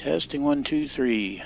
Testing 1, 2, 3.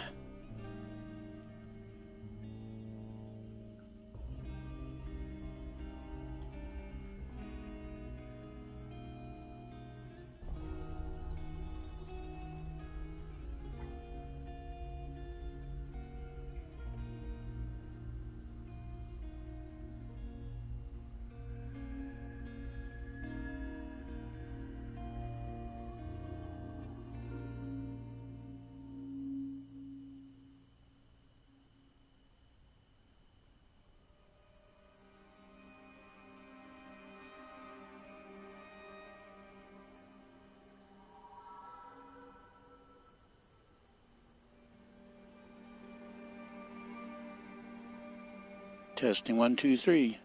Testing 1, 2, 3.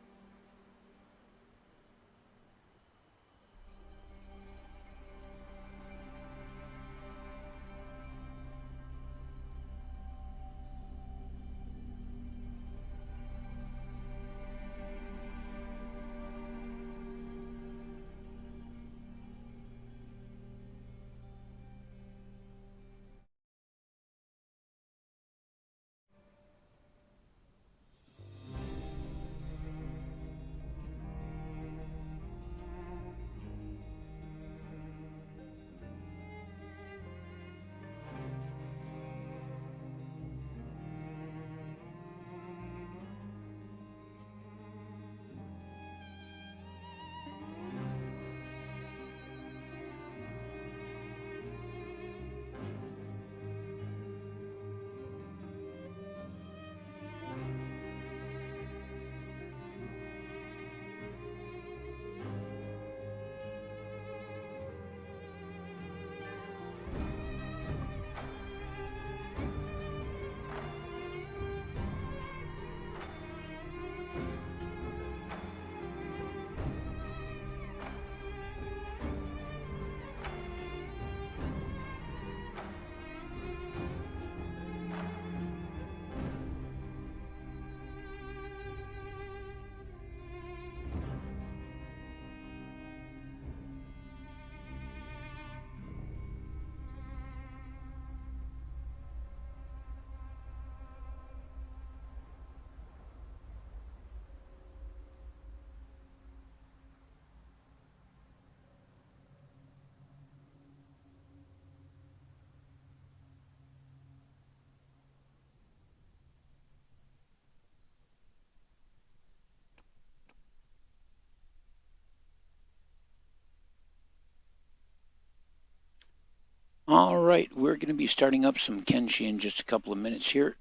All right, we're going to be starting up some Kenshi in just a couple of minutes here.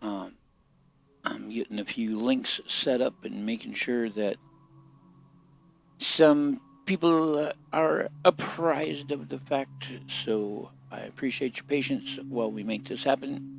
I'm getting a few links set up and making sure that some people are apprised of the fact, so I appreciate your patience while we make this happen.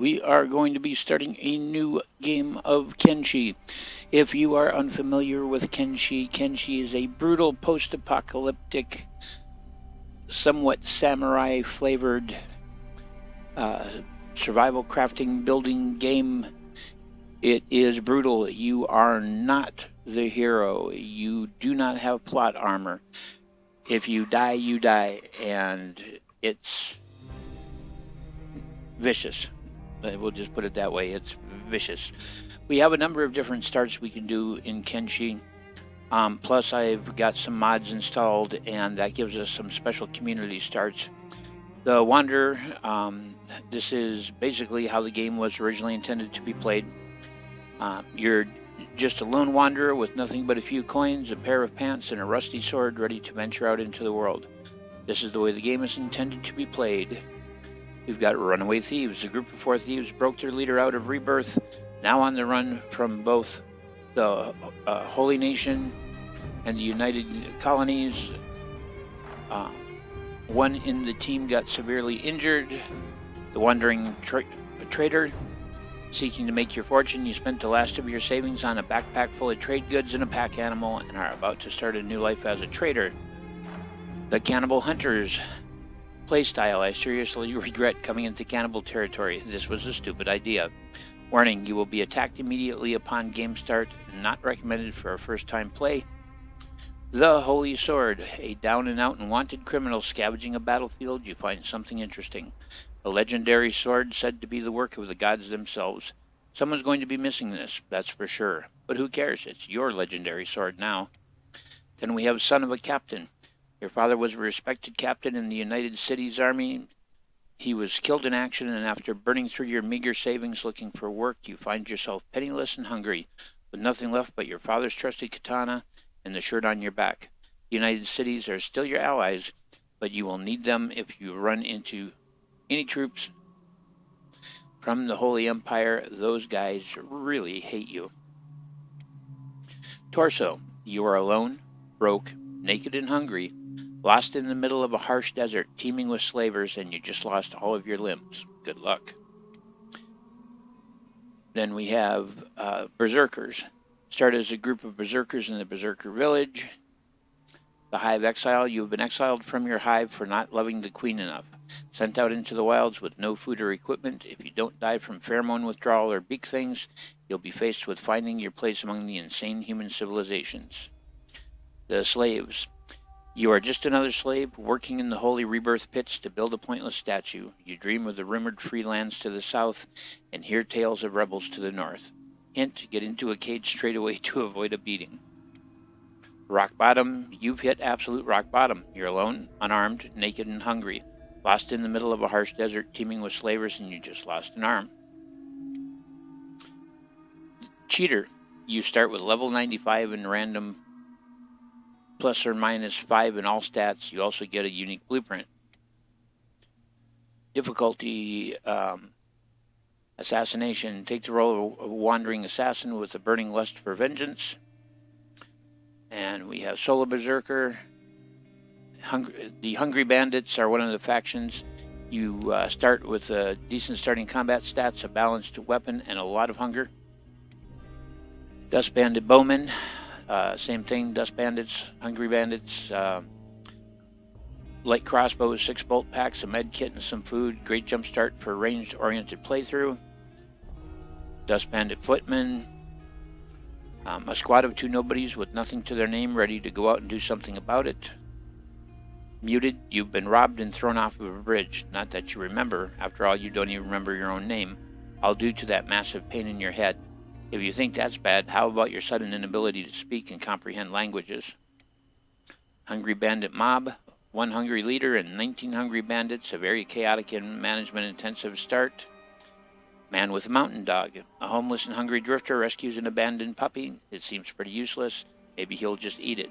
we are going to be starting a new game of Kenshi. If you are unfamiliar with Kenshi, Kenshi is a brutal post-apocalyptic, somewhat samurai-flavored survival crafting building game. It is brutal. You are not the hero. You do not have plot armor. If you die, you die, and it's vicious. We'll just put it that way. It's vicious. We have a number of different starts we can do in Kenshi. Plus, I've got some mods installed, and that gives us some special community starts. The Wanderer, this is basically how the game was originally intended to be played. You're just a lone wanderer with nothing but a few coins, a pair of pants, and a rusty sword ready to venture out into the world. This is the way the game is intended to be played. We've got runaway thieves. A group of 4 thieves broke their leader out of Rebirth, now on the run from both the Holy Nation and the United Colonies. One in the team got severely injured. The wandering trader, seeking to make your fortune, you spent the last of your savings on a backpack full of trade goods and a pack animal and are about to start a new life as a trader. The Cannibal Hunters playstyle. I seriously regret coming into cannibal territory. This was a stupid idea. Warning, you will be attacked immediately upon game start. Not recommended for a first-time play. The Holy Sword. A down-and-out and wanted criminal scavenging a battlefield. You find something interesting. A legendary sword said to be the work of the gods themselves. Someone's going to be missing this, that's for sure. But who cares? It's your legendary sword now. Then we have Son of a Captain. Your father was a respected captain in the United Cities Army. He was killed in action, and after burning through your meager savings looking for work, you find yourself penniless and hungry, with nothing left but your father's trusty katana and the shirt on your back. The United Cities are still your allies, but you will need them if you run into any troops from the Holy Empire. Those guys really hate you. Torso. You are alone, broke, naked and hungry, lost in the middle of a harsh desert teeming with slavers, and you just lost all of your limbs. Good luck. Then we have Berserkers. Start as a group of Berserkers in the Berserker village. The Hive Exile. You have been exiled from your hive for not loving the queen enough. Sent out into the wilds with no food or equipment. If you don't die from pheromone withdrawal or beak things, you'll be faced with finding your place among the insane human civilizations. The Slaves. You are just another slave, working in the holy rebirth pits to build a pointless statue. You dream of the rumored free lands to the south, and hear tales of rebels to the north. Hint, get into a cage straight away to avoid a beating. Rock bottom. You've hit absolute rock bottom. You're alone, unarmed, naked, and hungry. Lost in the middle of a harsh desert teeming with slavers, and you just lost an arm. Cheater. You start with level 95 in random plus or minus 5 in all stats. You also get a unique blueprint. Difficulty, assassination. Take the role of a wandering assassin with a burning lust for vengeance. And we have Solo Berserker. The Hungry Bandits are one of the factions. You start with decent starting combat stats, a balanced weapon, and a lot of hunger. Dust Bandit Bowmen. Same thing, Dust Bandits, Hungry Bandits, light crossbows, 6 bolt packs, a med kit, and some food. Great jump start for ranged-oriented playthrough. Dust Bandit Footmen, a squad of 2 nobodies with nothing to their name, ready to go out and do something about it. Muted, you've been robbed and thrown off of a bridge. Not that you remember. After all, you don't even remember your own name. All due to that massive pain in your head. If you think that's bad, how about your sudden inability to speak and comprehend languages? Hungry Bandit Mob, 1 hungry leader and 19 hungry bandits, a very chaotic and management-intensive start. Man with a Mountain Dog, a homeless and hungry drifter rescues an abandoned puppy. It seems pretty useless. Maybe he'll just eat it.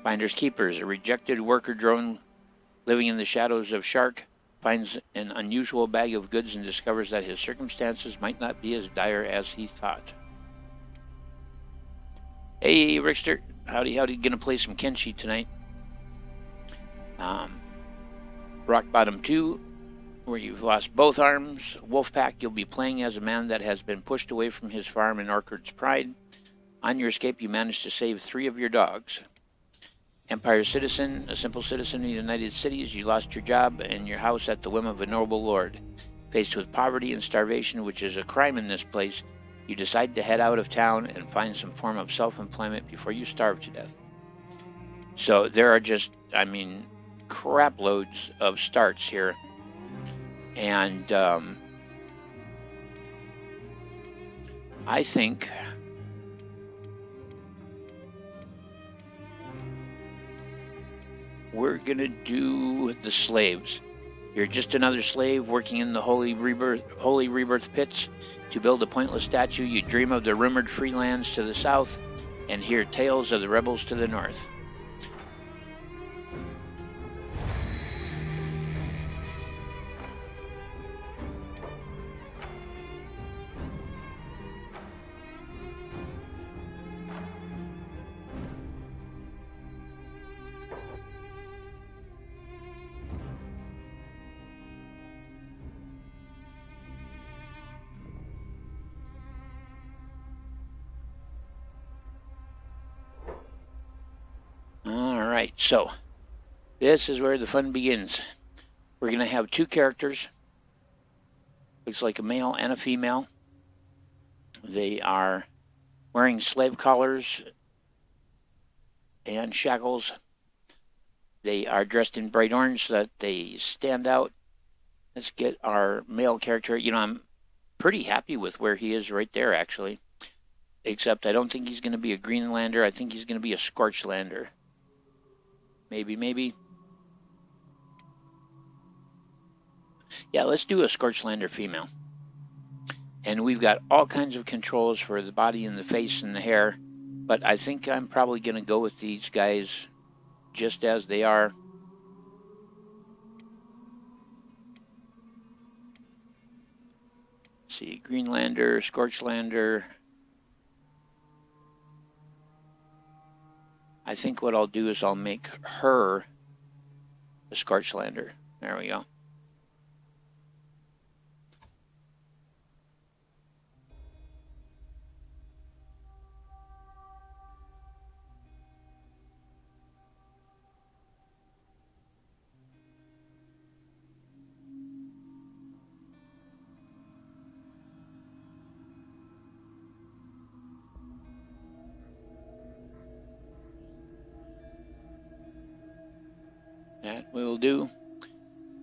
Finders Keepers, a rejected worker drone living in the shadows of Shark, finds an unusual bag of goods and discovers that his circumstances might not be as dire as he thought. Hey, Rickster. Howdy. Gonna play some Kenshi tonight. Rock Bottom 2. where you've lost both arms. Wolfpack, you'll be playing as a man that has been pushed away from his farm in Orchard's Pride. On your escape, you managed to save 3 of your dogs. Empire Citizen, a simple citizen of the United Cities, you lost your job and your house at the whim of a noble lord. Faced with poverty and starvation, which is a crime in this place, you decide to head out of town and find some form of self-employment before you starve to death. So there are just, crap loads of starts here. And I think we're going to do the slaves. You're just another slave working in the holy rebirth pits. To build a pointless statue, you dream of the rumored free lands to the south and hear tales of the rebels to the north. Alright, so this is where the fun begins. We're going to have 2 characters. Looks like a male and a female. They are wearing slave collars and shackles. They are dressed in bright orange so that they stand out. Let's get our male character. I'm pretty happy with where he is right there, actually. Except I don't think he's going to be a Greenlander. I think he's going to be a Scorchlander. Maybe. Yeah, let's do a Scorchlander female. And we've got all kinds of controls for the body and the face and the hair. But I think I'm probably going to go with these guys just as they are. Let's see, Greenlander, Scorchlander. I think what I'll do is I'll make her a Scorchlander. There we go. That will do.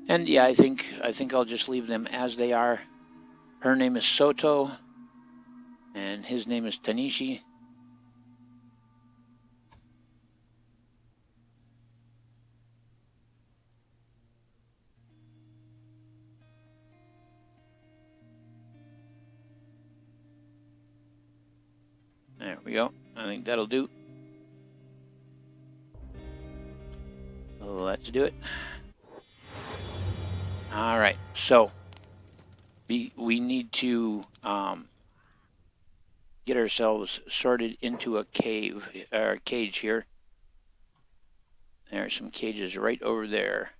And yeah, I think I'll just leave them as they are. Her name is Soto, and his name is Tanishi. There we go. I think that'll do. Let's do it. All right, so we need to get ourselves sorted into a cage here. There are some cages right over there.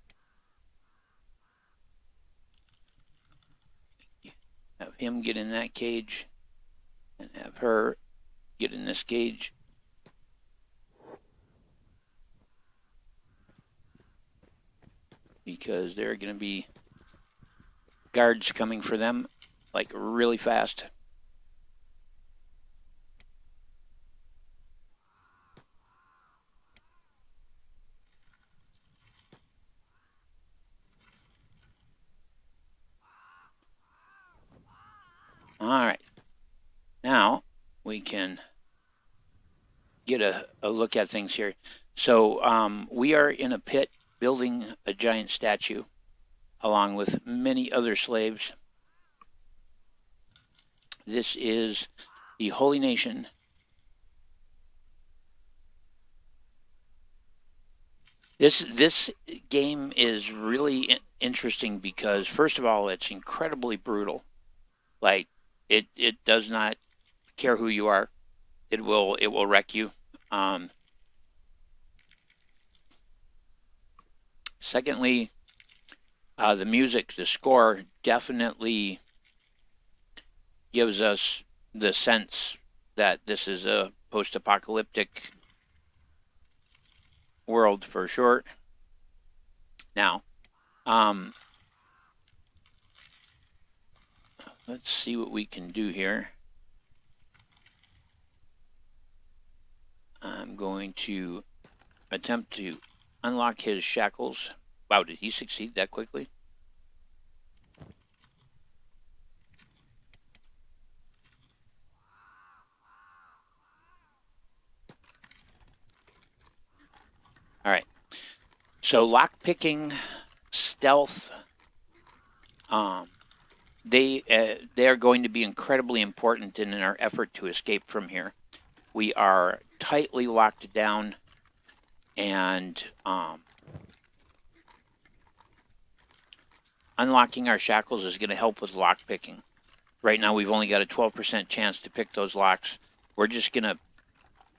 Have him get in that cage and have her get in this cage. Because there are going to be guards coming for them, like really fast. All right. Now we can get a look at things here. So we are in a pit building a giant statue along with many other slaves. This is the Holy Nation. This game is really interesting because, first of all, it's incredibly brutal. Like it does not care who you are. It will wreck you. Secondly, The music, the score, definitely gives us the sense that this is a post-apocalyptic world for sure. Now, let's see what we can do here. I'm going to attempt to unlock his shackles. Wow, did he succeed that quickly? All right. So lockpicking, stealth, they are going to be incredibly important in our effort to escape from here. We are tightly locked down, and unlocking our shackles is going to help with lockpicking. Right now, we've only got a 12% chance to pick those locks. We're just going to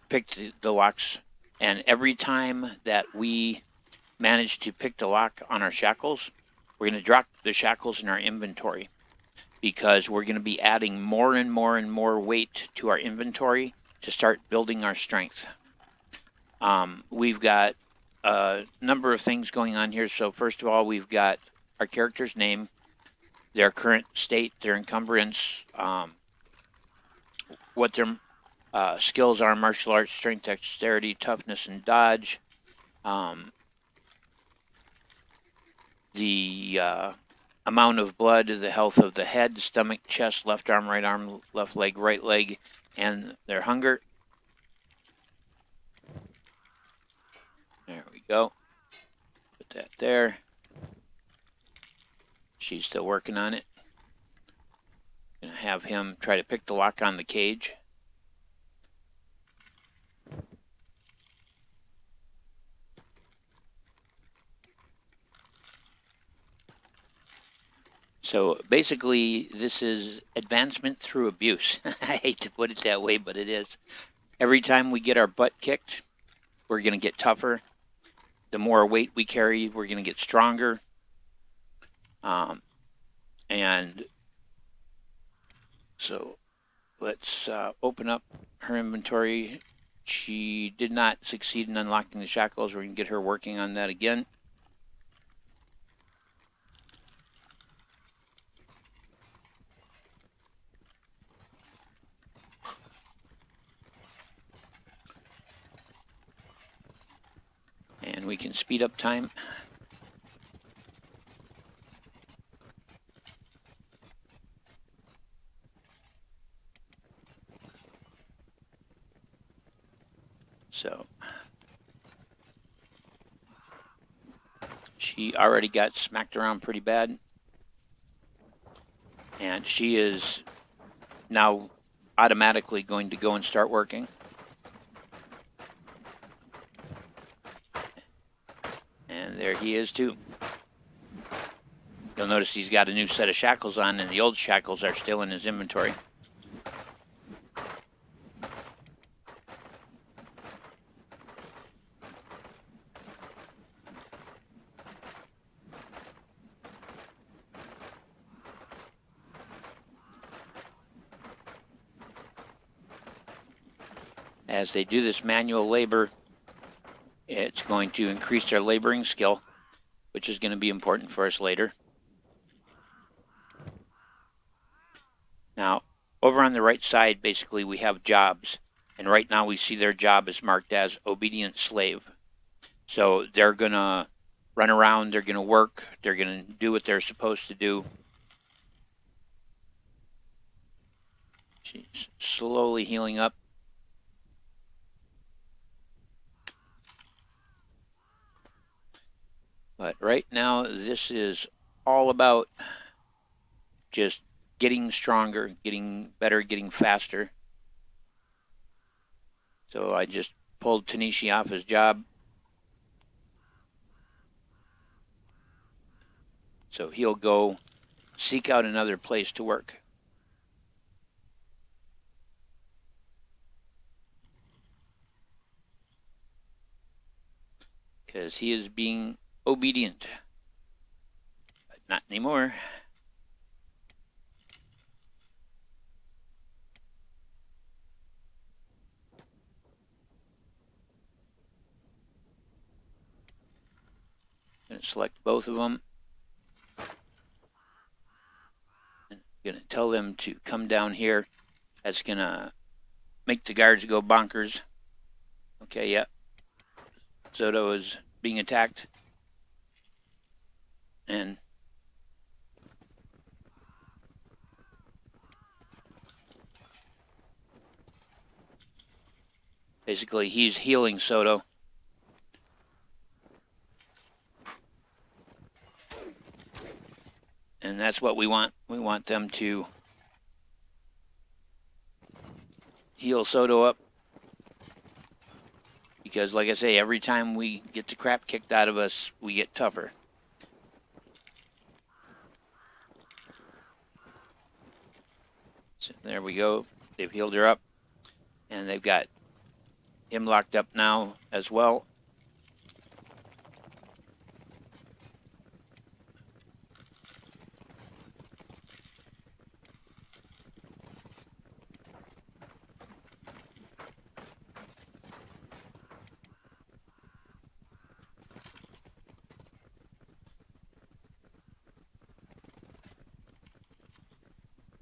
pick the locks, and every time that we manage to pick the lock on our shackles, we're going to drop the shackles in our inventory, because we're going to be adding more and more and more weight to our inventory to start building our strength. We've got a number of things going on here. So first of all, we've got our character's name, their current state, their encumbrance, what their skills are: martial arts, strength, dexterity, toughness, and dodge. The amount of blood, the health of the head, stomach, chest, left arm, left leg, right leg, and their hunger. There we go. Put that there. She's still working on it. Gonna have him try to pick the lock on the cage. So basically, this is advancement through abuse. I hate to put it that way, but it is. Every time we get our butt kicked, we're going to get tougher. The more weight we carry, we're going to get stronger. And so let's open up her inventory. She did not succeed in unlocking the shackles. We're going to get her working on that again. And we can speed up time. So she already got smacked around pretty bad. And she is now automatically going to go and start working. And there he is too. You'll notice he's got a new set of shackles on, and the old shackles are still in his inventory. As they do this manual labor, it's going to increase their laboring skill, which is going to be important for us later. Now, over on the right side, basically, we have jobs. And right now we see their job is marked as obedient slave. So they're going to run around, they're going to work, they're going to do what they're supposed to do. She's slowly healing up. But right now, this is all about just getting stronger, getting better, getting faster. So I just pulled Tanishi off his job. So he'll go seek out another place to work. Because he is being obedient. Not anymore. Going to select both of them. And I'm going to tell them to come down here. That's going to make the guards go bonkers. Okay, yep. Soto is being attacked. And basically he's healing Soto. And that's what we want. We want them to heal Soto up. Because, like I say, every time we get the crap kicked out of us, we get tougher. So there we go. They've healed her up. And they've got him locked up now as well.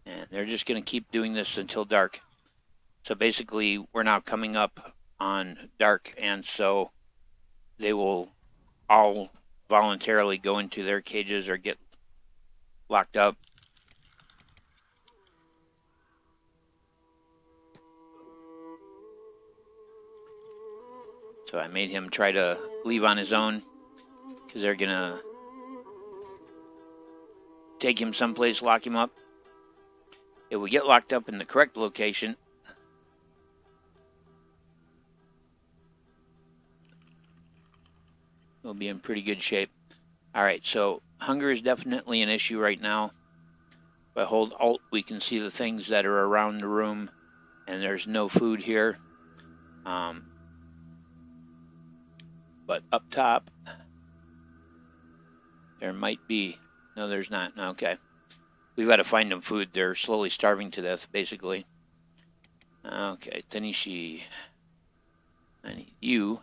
And they're just going to keep doing this until dark. So basically, we're now coming up on dark, and so they will all voluntarily go into their cages or get locked up. So I made him try to leave on his own because they're going to take him someplace, lock him up. If we get locked up in the correct location, we'll be in pretty good shape. All right, so hunger is definitely an issue right now. If I hold Alt, we can see the things that are around the room, and there's no food here. But up top, there might be. No, there's not. Okay. We've got to find them food. They're slowly starving to death, basically. Okay, Tanishi. I need you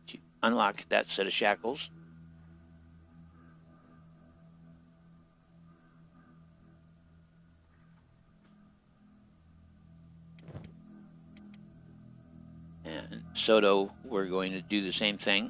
to unlock that set of shackles. And Soto, we're going to do the same thing.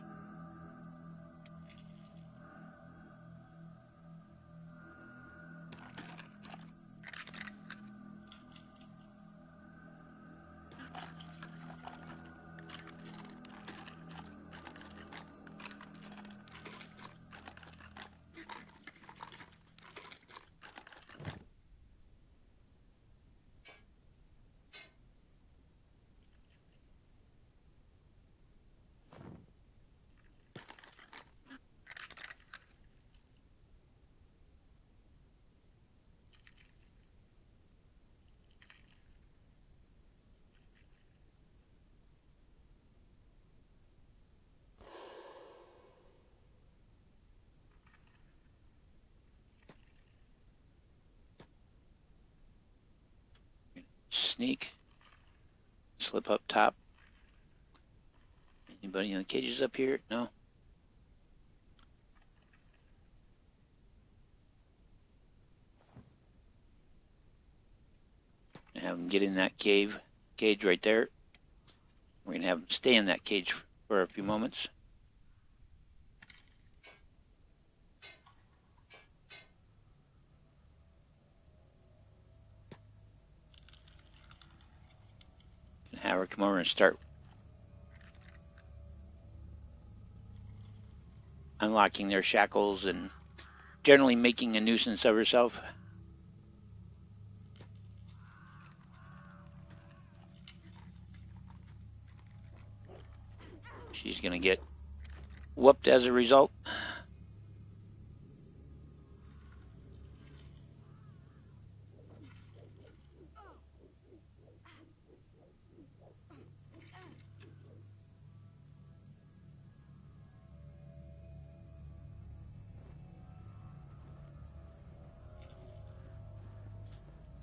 Sneak. Slip up top. Anybody in the cages up here? No. Have them get in that cage right there. We're going to have them stay in that cage for a few moments. And have her come over and start unlocking their shackles and generally making a nuisance of herself. She's going to get whooped as a result.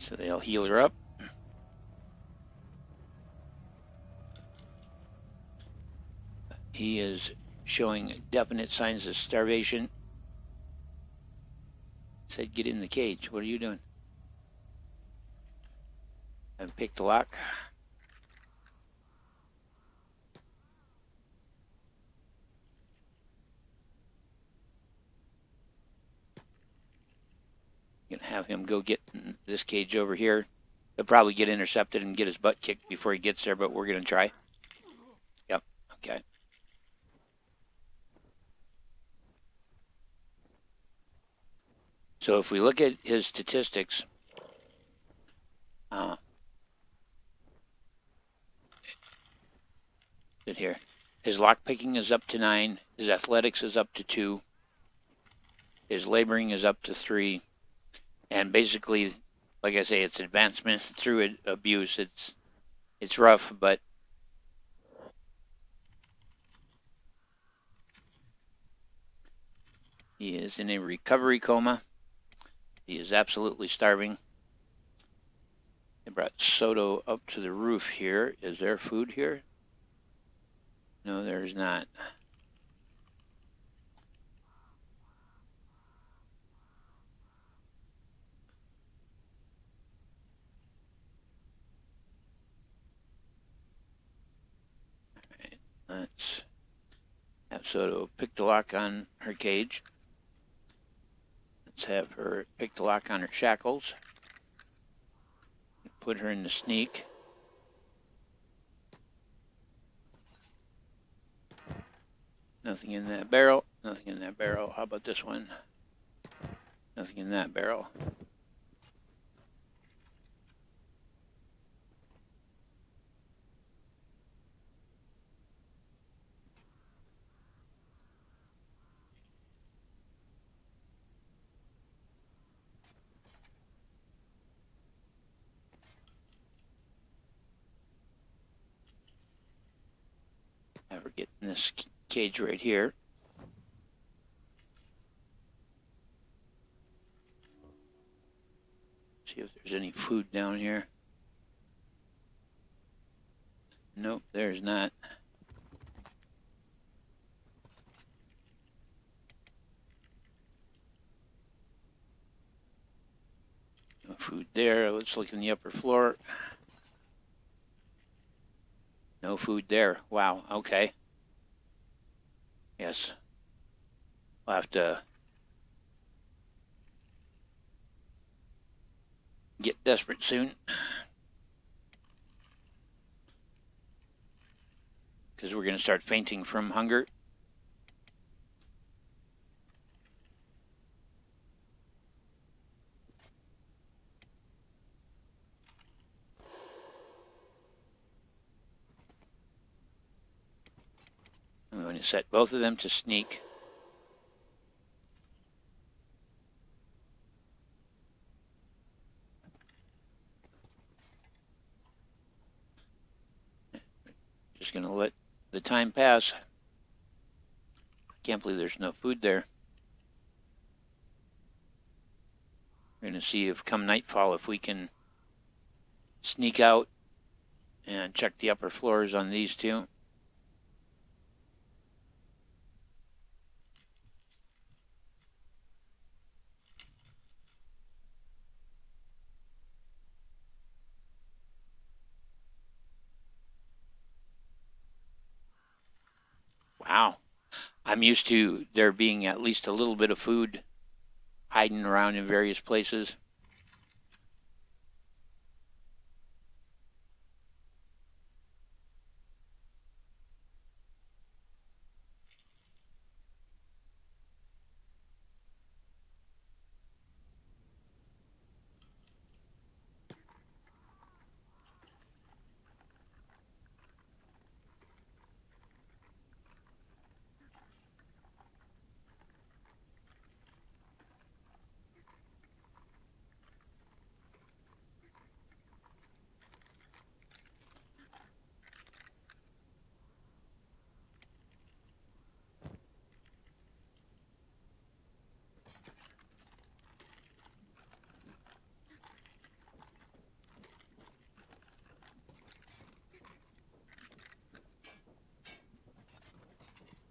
So they'll heal her up. He is showing definite signs of starvation. Said, get in the cage. What are you doing? I've picked the lock. Gonna have him go get this cage over here. He'll probably get intercepted and get his butt kicked before he gets there, but we're gonna try. Yep, okay. So if we look at his statistics, here, his lockpicking is up to 9, his athletics is up to 2, his laboring is up to 3, and basically, like I say, it's advancement through abuse. It's rough, but he is in a recovery coma. He is absolutely starving. They brought Soto up to the roof here. Is there food here? No, there's not. All right, let's have Soto pick the lock on her cage. Let's have her pick the lock on her shackles. Put her in the sneak. Nothing in that barrel. Nothing in that barrel. How about this one? Nothing in that barrel. Have her get in this cage right here. See if there's any food down here. Nope, there's not. No food there. Let's look in the upper floor. No food there. Wow, okay. Yes. We'll have to get desperate soon. Because we're going to start fainting from hunger. I'm going to set both of them to sneak. Just going to let the time pass. Can't believe there's no food there. We're going to see if come nightfall if we can sneak out and check the upper floors on these two. Wow. I'm used to there being at least a little bit of food hiding around in various places.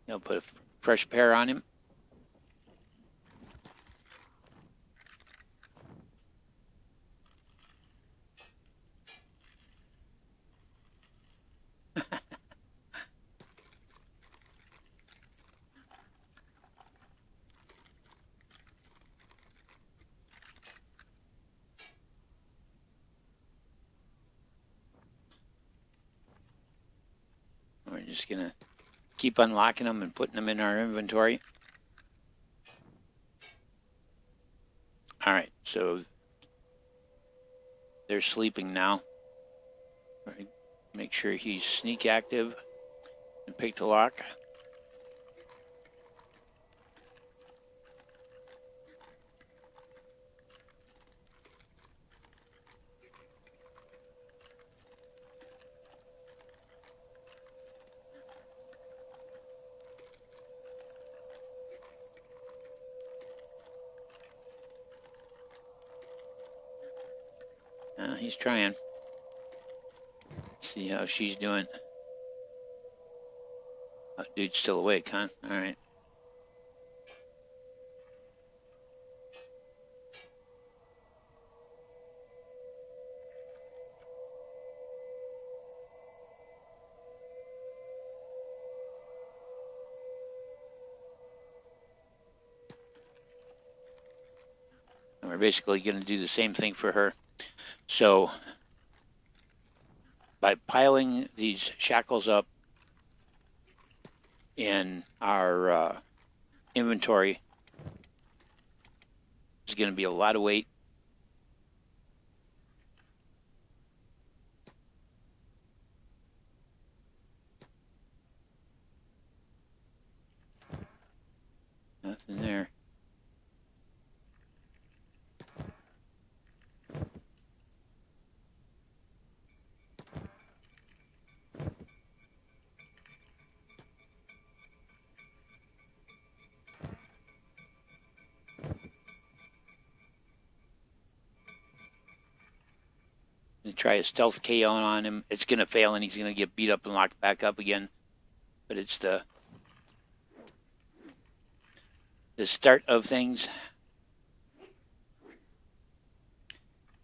put a fresh pair on him. We're just going to keep unlocking them and putting them in our inventory. All right, so they're sleeping now. Right. Make sure he's sneak active and pick the lock. He's trying. See how she's doing. Oh, dude's still awake, huh? All right. And we're basically going to do the same thing for her. So by piling these shackles up in our inventory, there's going to be a lot of weight. Nothing there. Try a stealth KO on him. It's going to fail and he's going to get beat up and locked back up again. But it's the start of things.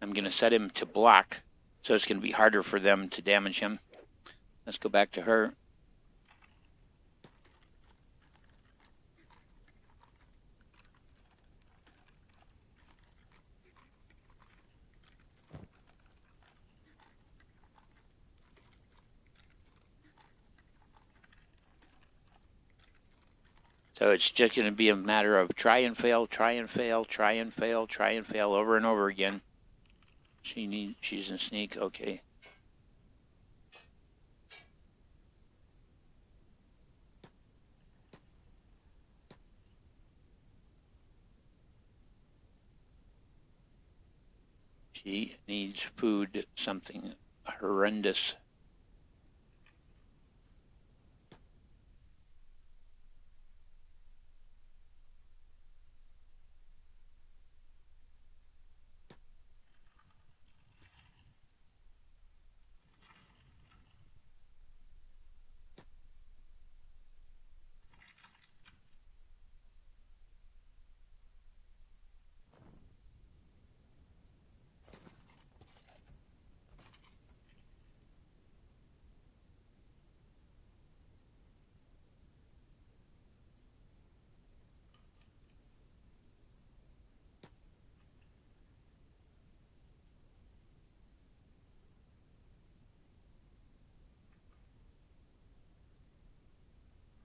I'm going to set him to block, so it's going to be harder for them to damage him. Let's go back to her. So it's just going to be a matter of try and fail, try and fail, try and fail, try and fail over and over again. She's in sneak, okay. She needs food, something horrendous.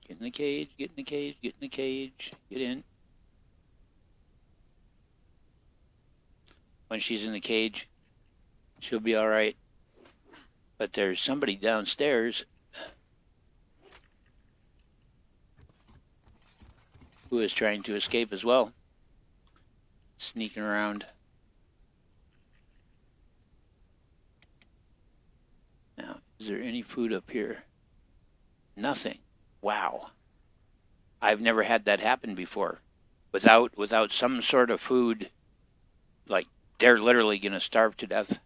Get in the cage, get in the cage, get in the cage, get in. When she's in the cage, she'll be all right. But there's somebody downstairs who is trying to escape as well. Sneaking around. Now, is there any food up here? Nothing. Wow. I've never had that happen before. Without some sort of food, like they're literally going to starve to death.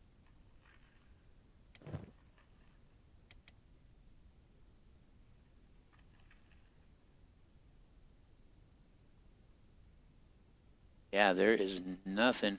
Yeah, there is nothing.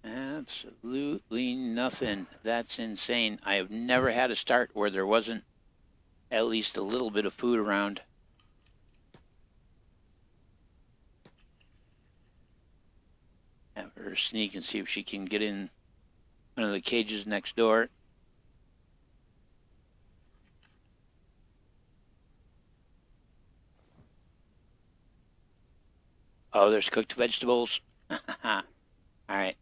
Absolutely nothing. That's insane. I have never had a start where there wasn't at least a little bit of food around. Have her sneak and see if she can get in one of the cages next door. Oh, there's cooked vegetables. All right.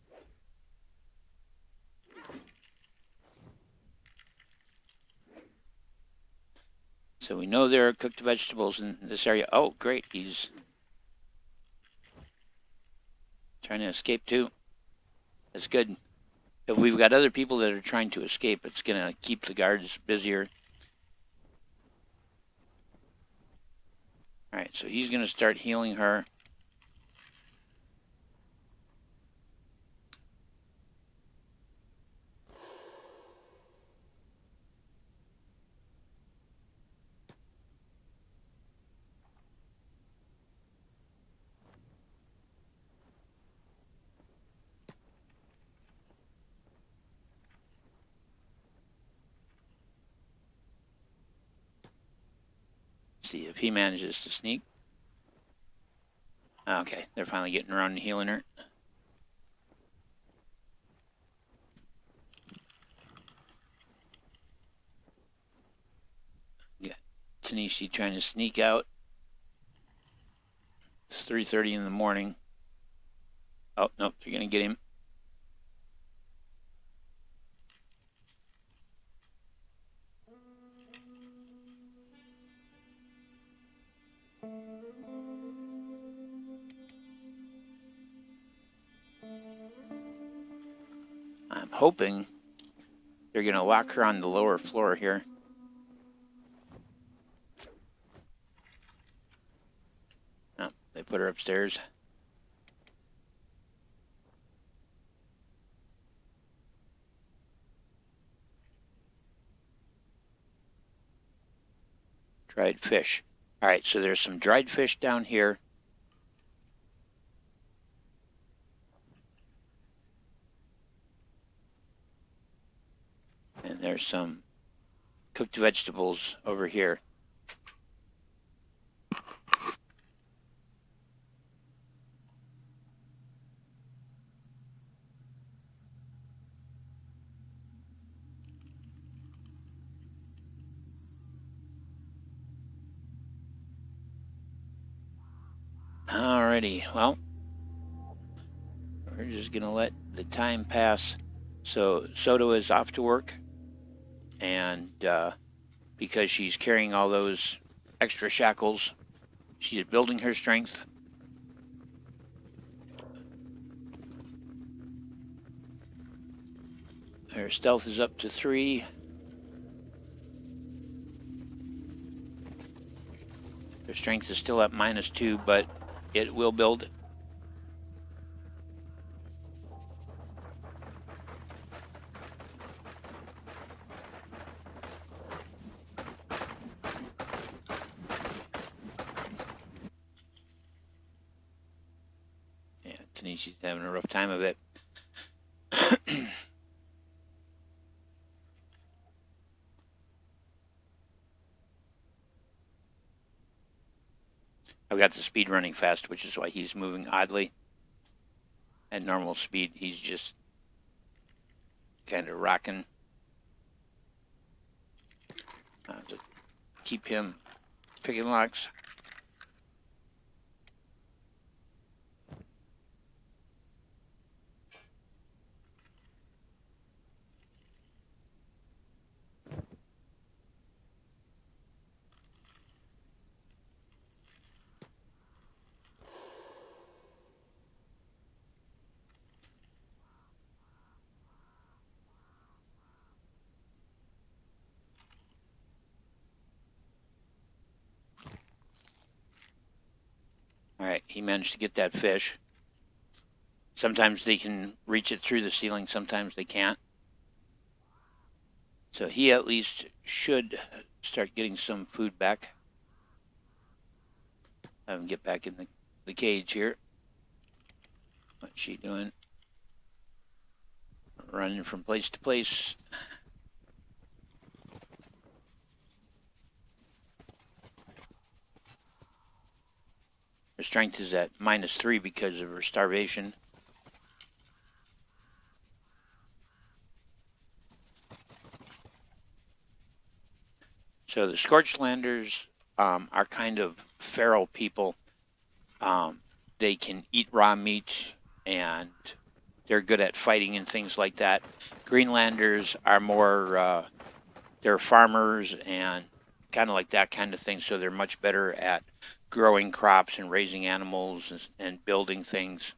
So we know there are cooked vegetables in this area. Oh, great. He's trying to escape too. That's good. If we've got other people that are trying to escape, it's going to keep the guards busier. All right, so he's going to start healing her. See if he manages to sneak. Okay, they're finally getting around and healing her. Yeah, Kenshi trying to sneak out. It's 3:30 in the morning. Oh, nope, they're going to get him. I'm hoping they're going to lock her on the lower floor here. Oh, they put her upstairs. Dried fish. All right, so there's some dried fish down here. And there's some cooked vegetables over here. Alrighty, well, we're just going to let the time pass. So Soto is off to work, and because she's carrying all those extra shackles, she's building her strength. Her stealth is up to 3. Her strength is still at -2, but it will build. Yeah, Tanishi's having a rough time of it. I've got the speed running fast, which is why he's moving oddly. At normal speed, he's just kind of rocking. To keep him picking locks. All right, he managed to get that fish. Sometimes they can reach it through the ceiling, sometimes they can't. So he at least should start getting some food back. Have him get back in the cage here. What's she doing? Running from place to place. Her strength is at -3 because of her starvation. So the Scorchlanders are kind of feral people. They can eat raw meat, and they're good at fighting and things like that. Greenlanders are more, they're farmers and kind of like that kind of thing, so they're much better at growing crops and raising animals and building things.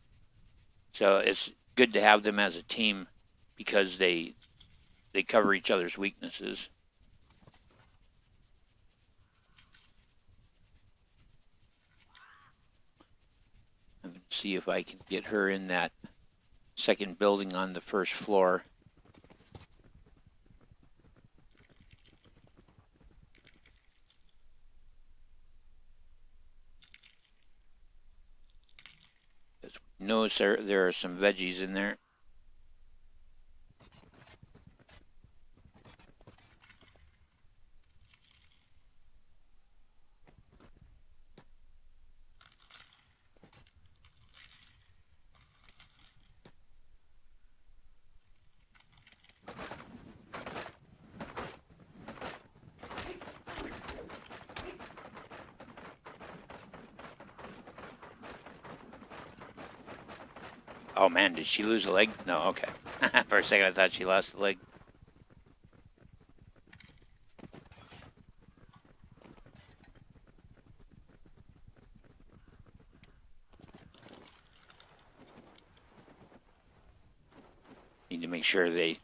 So it's good to have them as a team because they cover each other's weaknesses. I'm going to see if I can get her in that second building on the first floor. Notice there are some veggies in there. Oh man, did she lose a leg? No, okay. For a second I thought she lost a leg. Need to make sure they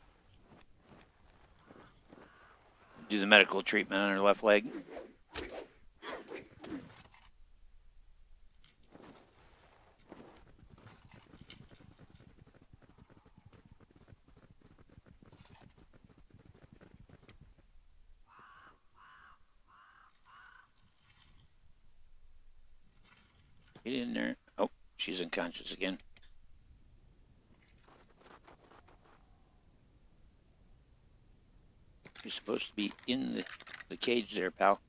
do the medical treatment on her left leg. Get in there. Oh, she's unconscious again. You're supposed to be in the cage there, pal.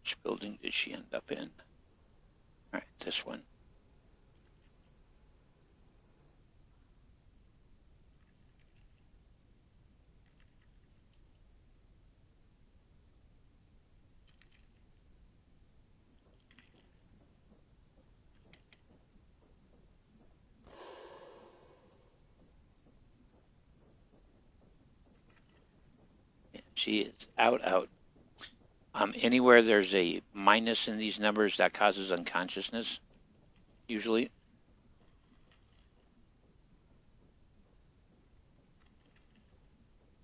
Which building did she end up in? All right, this one. Yeah, she is out. Anywhere there's a minus in these numbers, that causes unconsciousness, usually.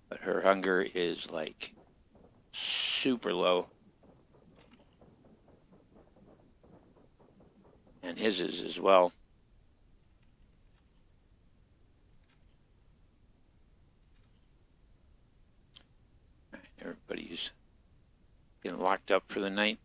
But her hunger is like super low. And his is as well. Getting locked up for the night.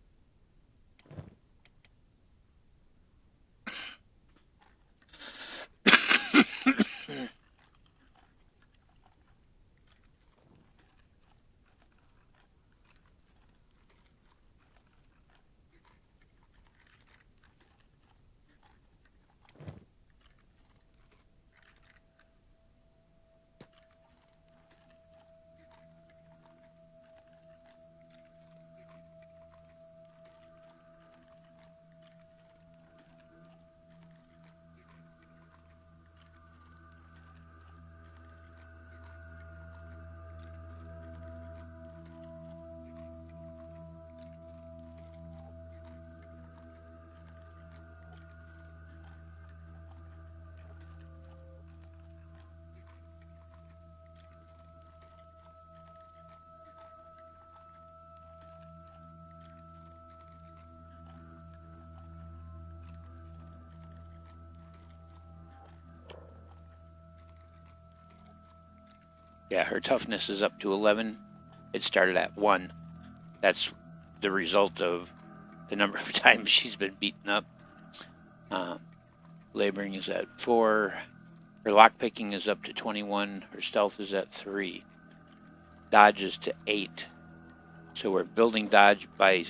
Yeah, her toughness is up to 11. It started at 1. That's the result of the number of times she's been beaten up. Laboring is at 4. Her lockpicking is up to 21. Her stealth is at 3. Dodge is to 8. So we're building dodge by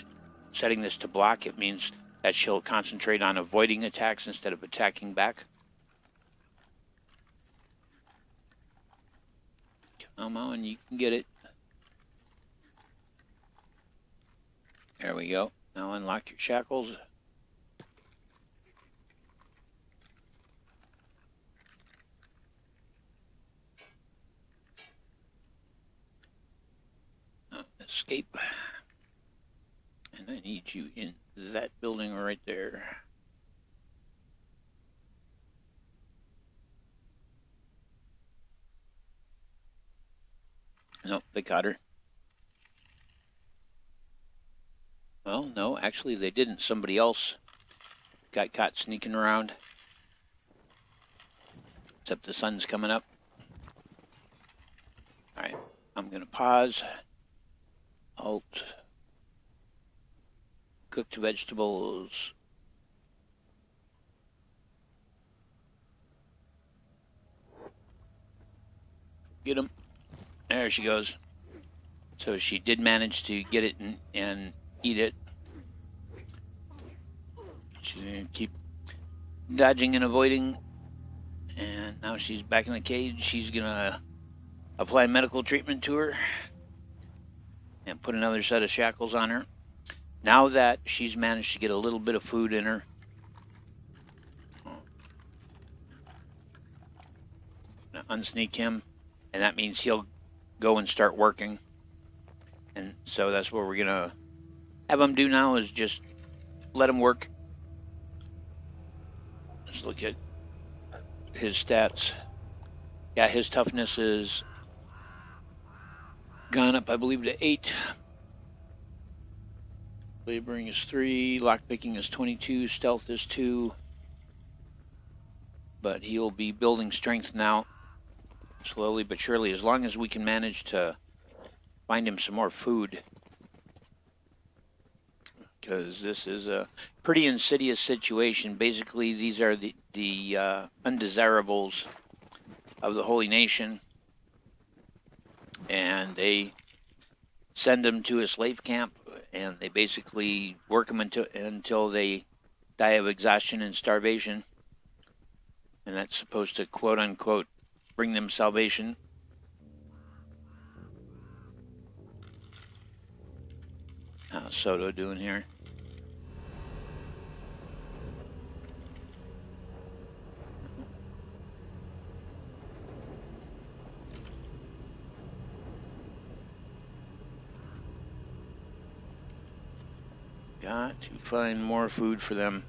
setting this to block. It means that she'll concentrate on avoiding attacks instead of attacking back. Come on, you can get it. There we go. Now unlock your shackles. Escape. And I need you in that building right there. Nope, they caught her. Well, no, actually they didn't. Somebody else got caught sneaking around. Except the sun's coming up. Alright, I'm going to pause. Alt. Cooked vegetables. Get them. There she goes. So she did manage to get it and eat it. She's going to keep dodging and avoiding. And now she's back in the cage. She's going to apply medical treatment to her and put another set of shackles on her. Now that she's managed to get a little bit of food in her, unsneak him, and that means he'll go and start working. And so that's what we're gonna have him do now, is just let him work. Let's look at his stats. Yeah, his toughness is gone up, I believe, to 8. Laboring is 3, lockpicking is 22, stealth is 2. But he'll be building strength now, slowly but surely, as long as we can manage to find him some more food. Because this is a pretty insidious situation. Basically, these are the undesirables of the Holy Nation. And they send them to a slave camp, and they basically work them until they die of exhaustion and starvation. And that's supposed to, quote-unquote, bring them salvation. How's Soto doing here? Got to find more food for them.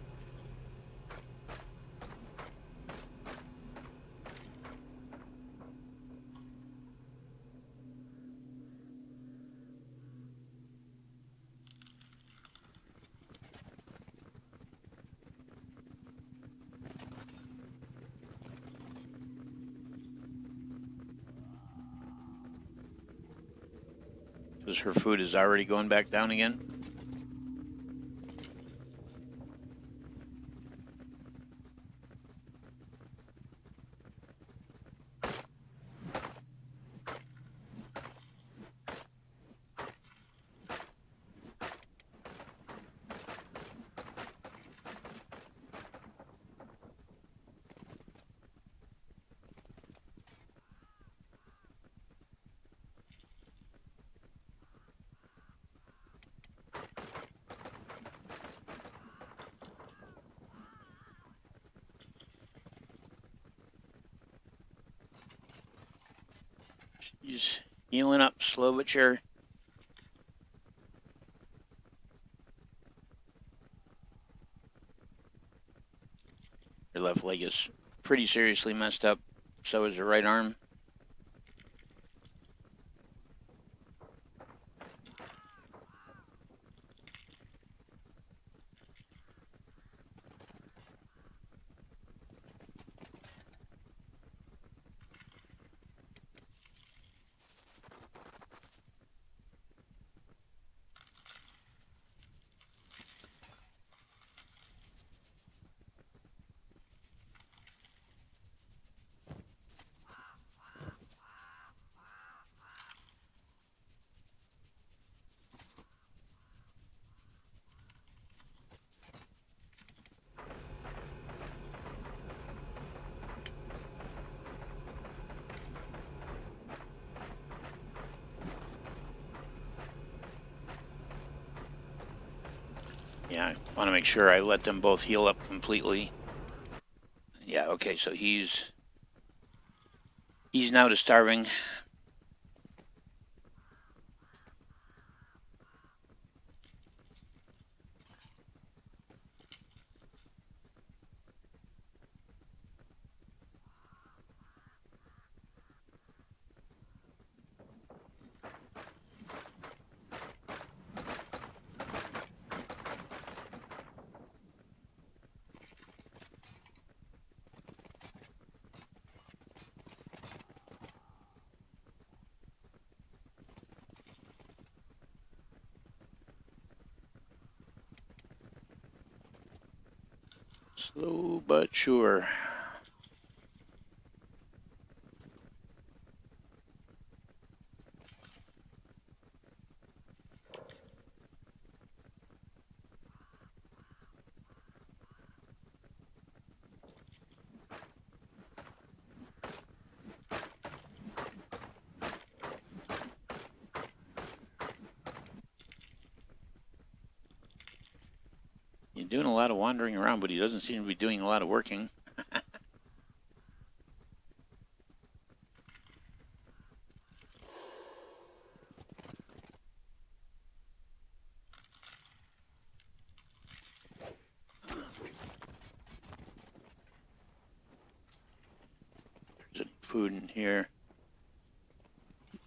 Because her food is already going back down again. She's healing up slow but sure. Her left leg is pretty seriously messed up. So is her right arm. Yeah, I want to make sure I let them both heal up completely. Yeah, okay, so he's now to starving. Slow but sure. He's doing a lot of wandering around, but he doesn't seem to be doing a lot of working. There's any food in here?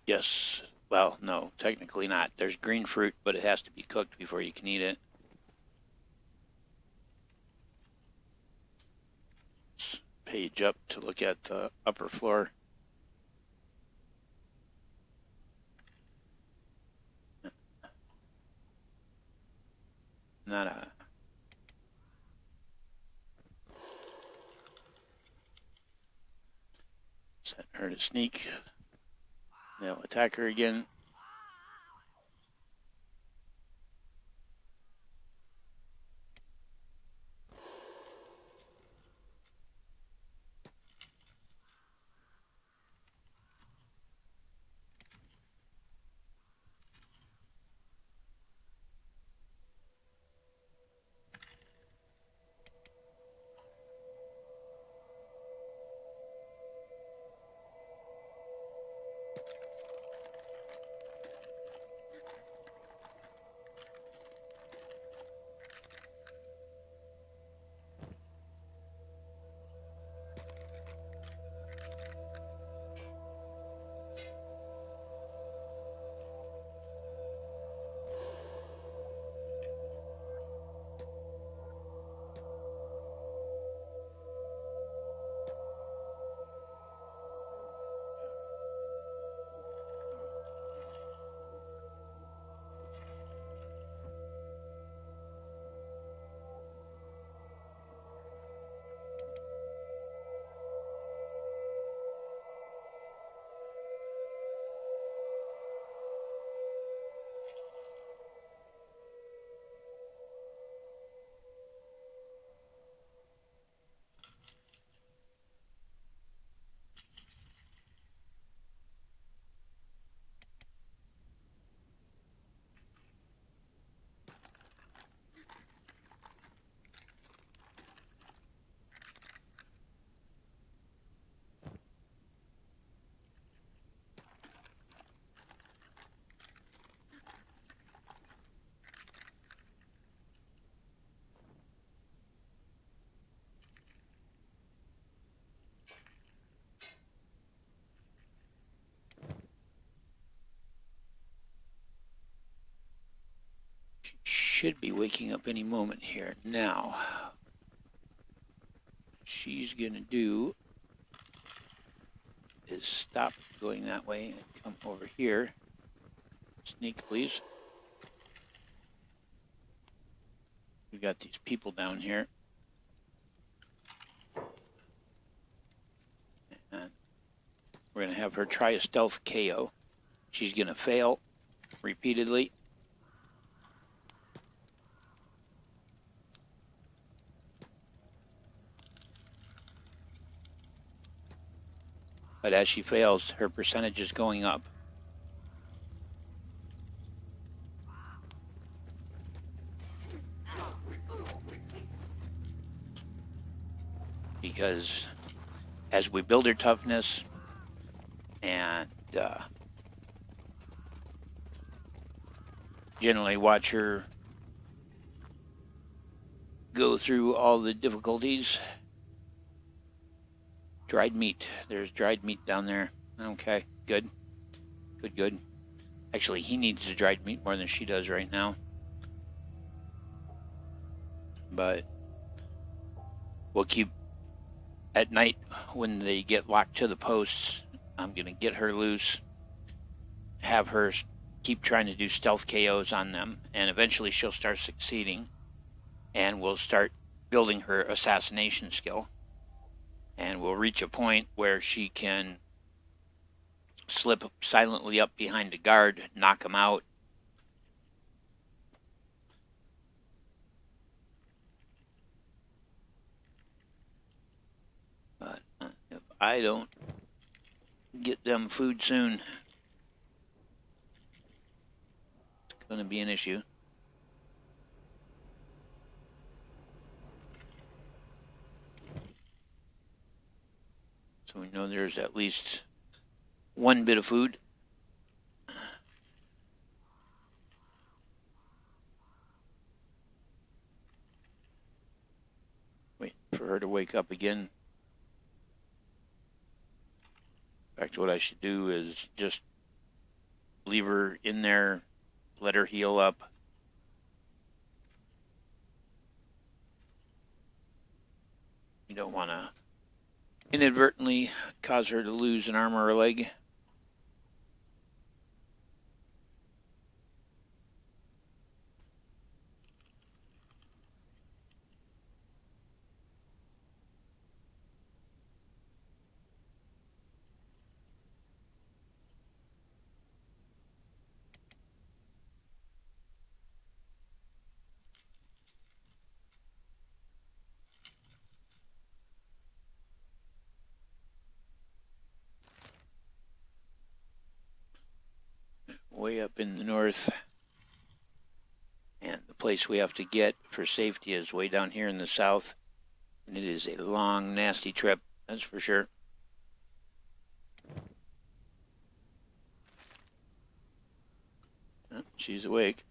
Yes. Well, no, technically not. There's green fruit, but it has to be cooked before you can eat it. Let's page up to look at the upper floor. Not a... Set her to sneak. They'll attack her again. should be waking up any moment here. Now, she's gonna do is stop going that way and come over here. Sneak, please. We got these people down here. And we're gonna have her try a stealth KO. She's gonna fail repeatedly. But as she fails, her percentage is going up. Because as we build her toughness and generally watch her go through all the difficulties. Dried meat. There's dried meat down there. Okay, good. Good. Actually, he needs the dried meat more than she does right now. But we'll keep at night when they get locked to the posts. I'm going to get her loose, have her keep trying to do stealth KOs on them, and eventually she'll start succeeding, and we'll start building her assassination skill. And we'll reach a point where she can slip silently up behind a guard, knock him out. But if I don't get them food soon, it's going to be an issue. So we know there's at least one bit of food. Wait for her to wake up again. In fact, what I should do is just leave her in there, let her heal up. We don't want to inadvertently cause her to lose an arm or a leg. Way up in the north, and the place we have to get for safety is way down here in the south, and it is a long, nasty trip, that's for sure. Oh, she's awake.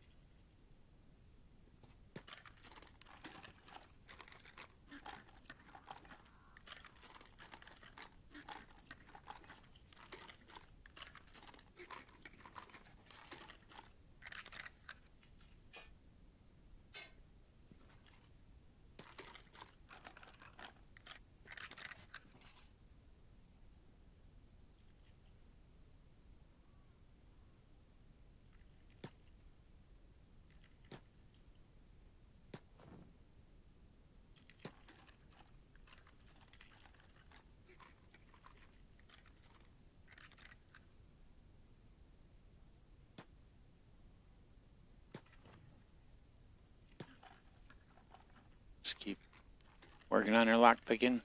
Just keep working on her lock picking.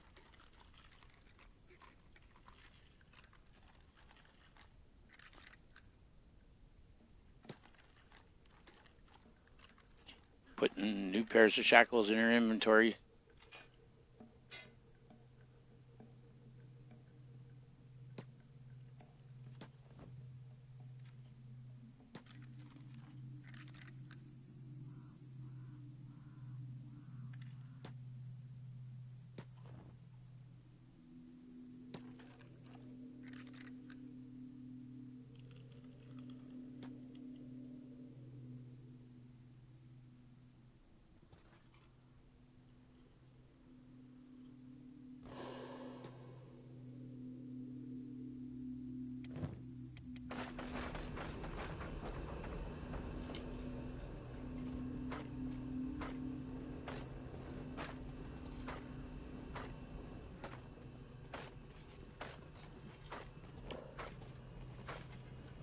Putting new pairs of shackles in her inventory.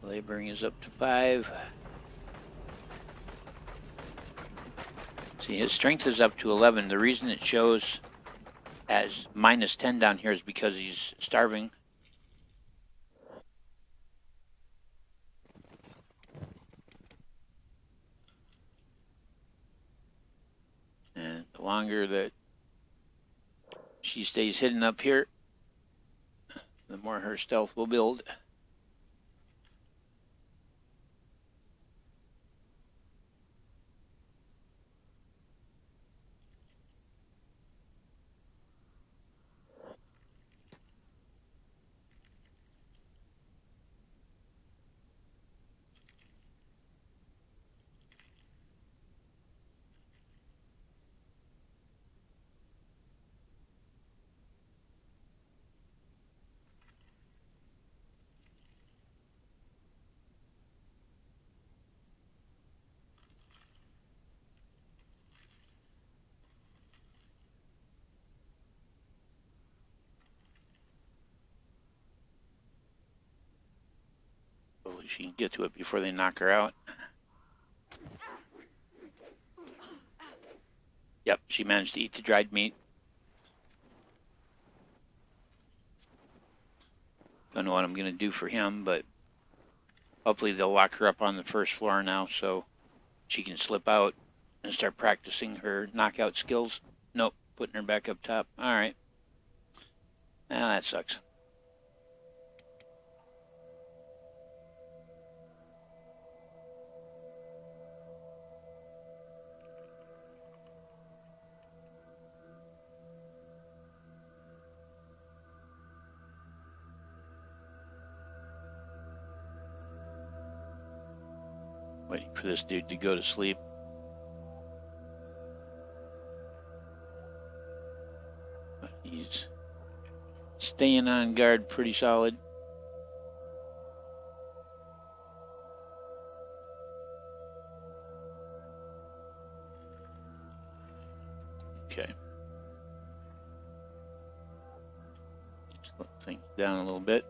Laboring is up to 5. See, his strength is up to 11. The reason it shows as minus 10 down here is because he's starving. And the longer that she stays hidden up here, the more her stealth will build. Hopefully she can get to it before they knock her out. Yep, she managed to eat the dried meat. Don't know what I'm going to do for him, but hopefully they'll lock her up on the first floor now so she can slip out and start practicing her knockout skills. Nope, putting her back up top. All right. Ah, that sucks. Waiting for this dude to go to sleep. But he's staying on guard pretty solid. Okay. Slow things down a little bit.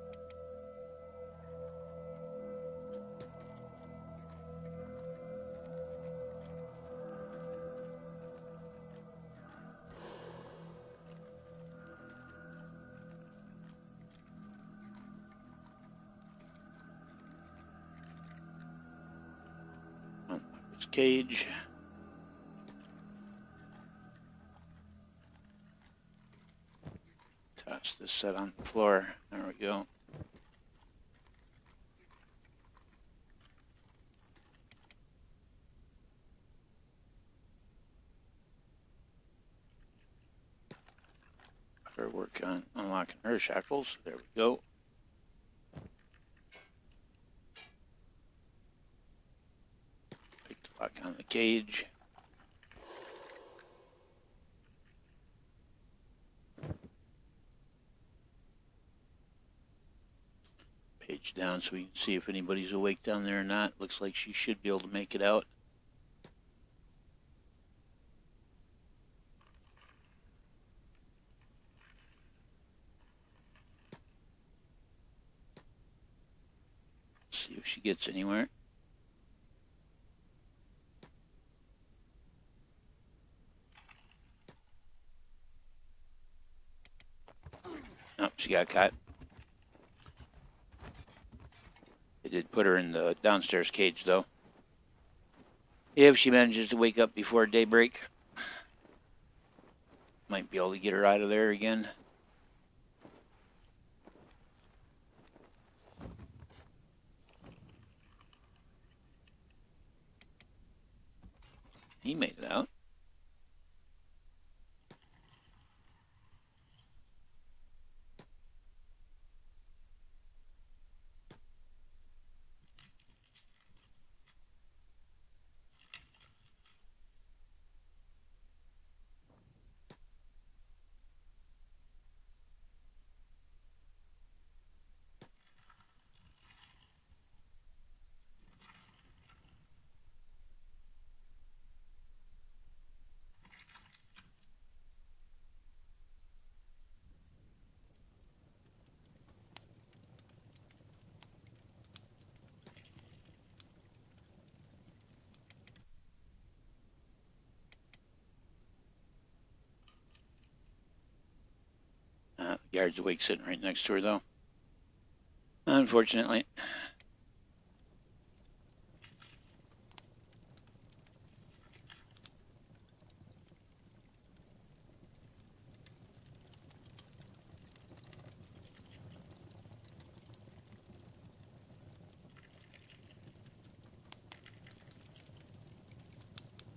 Cage. Toss this set on the floor. There we go. Better work on unlocking her shackles. There we go. Lock on the cage. Page down so we can see if anybody's awake down there or not. Looks like she should be able to make it out. See if she gets anywhere. Nope, she got caught. They did put her in the downstairs cage, though. If she manages to wake up before daybreak, might be able to get her out of there again. He made it out. guard's awake sitting right next to her, though. Unfortunately.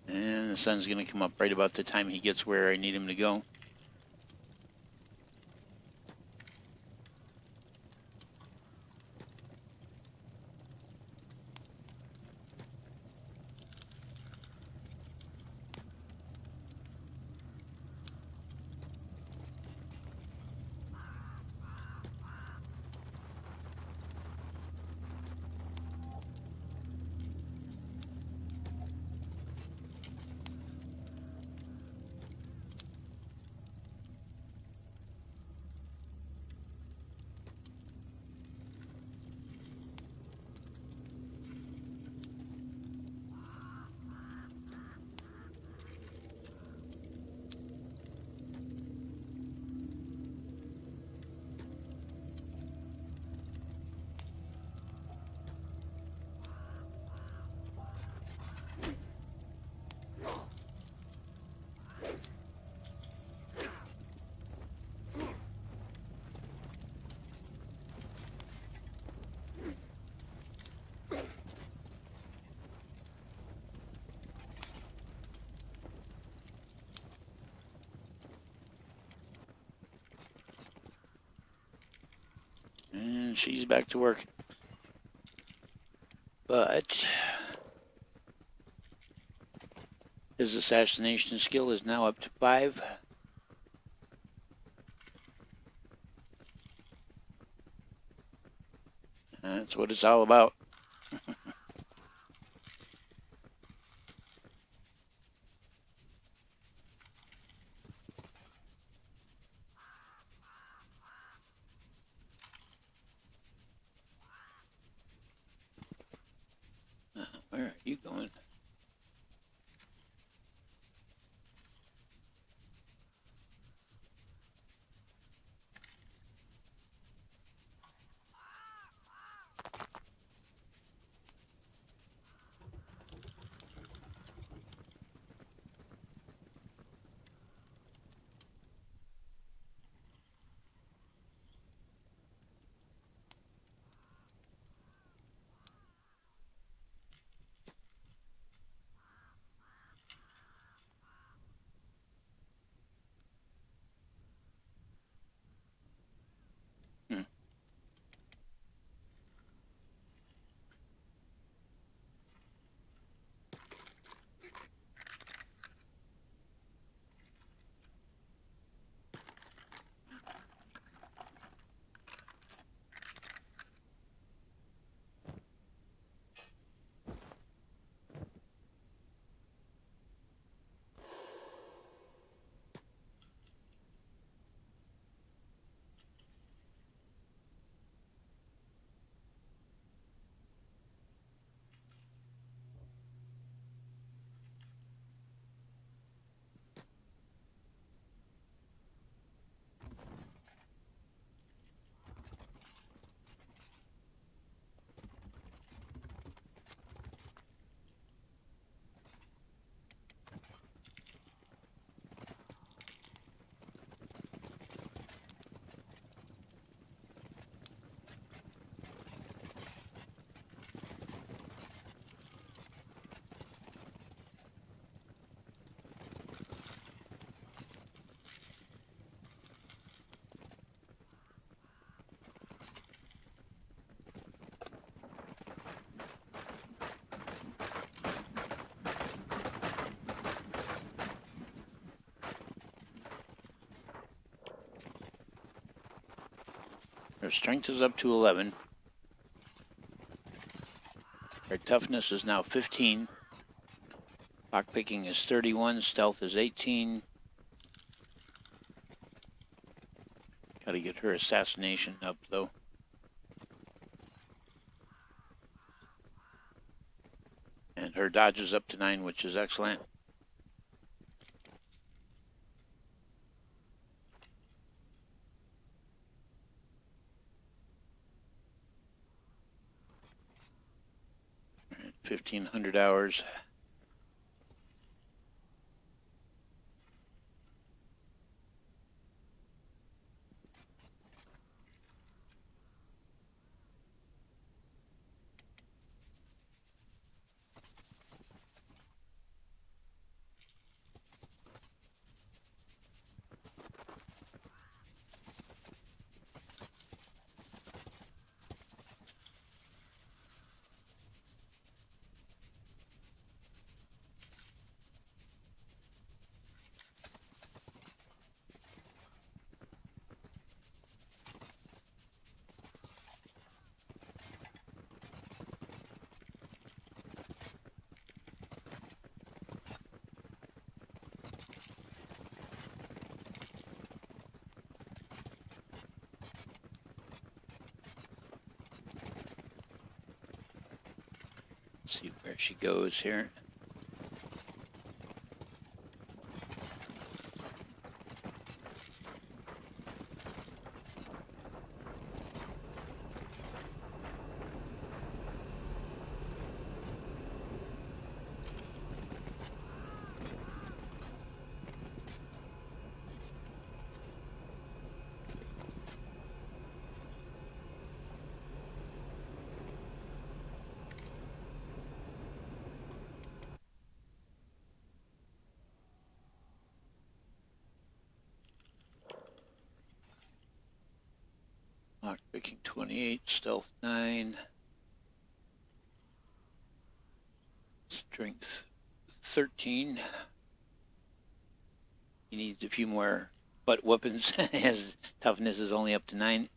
And the sun's going to come up right about the time he gets where I need him to go. And she's back to work. But his assassination skill is now up to 5. That's what it's all about. Where are you going? Hmm. Her strength is up to 11. Her toughness is now 15. Lockpicking is 31. Stealth is 18. Gotta get her assassination up, though. And her dodge is up to 9, which is excellent. 1,500 hours. See where she goes here. Lockpicking 28, stealth 9, strength 13. He needs a few more butt weapons. His toughness is only up to 9.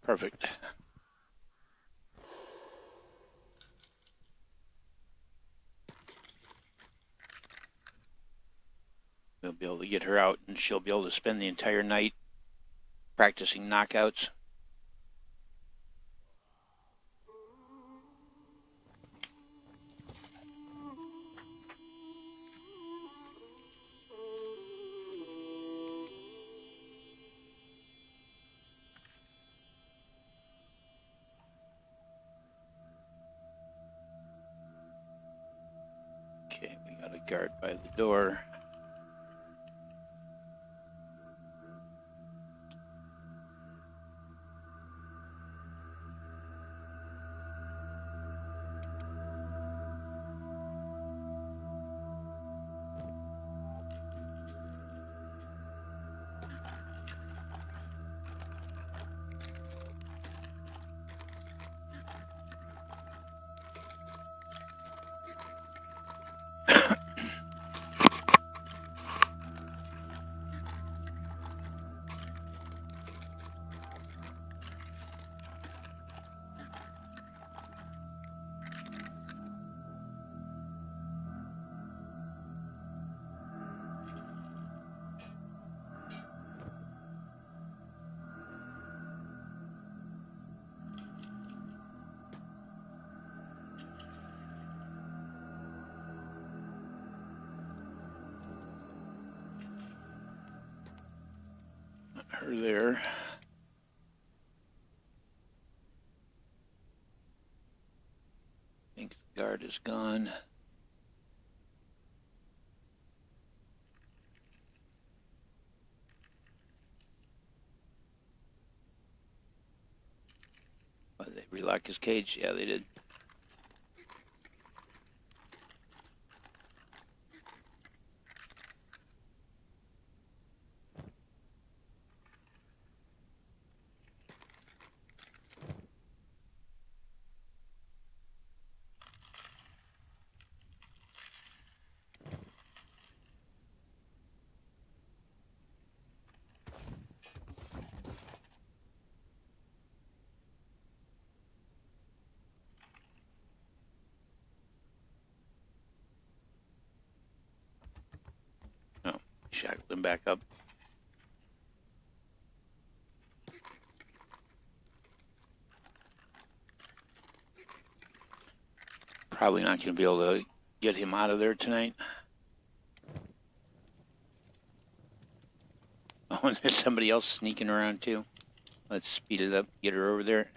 Perfect. We'll be able to get her out, and she'll be able to spend the entire night practicing knockouts. Okay, we got a guard by the door. Her there. I think the guard is gone. Oh, they relock his cage? Yeah, they did. Shackle him back up. Probably not going to be able to get him out of there tonight. Oh, and there's somebody else sneaking around too. Let's speed it up, get her over there.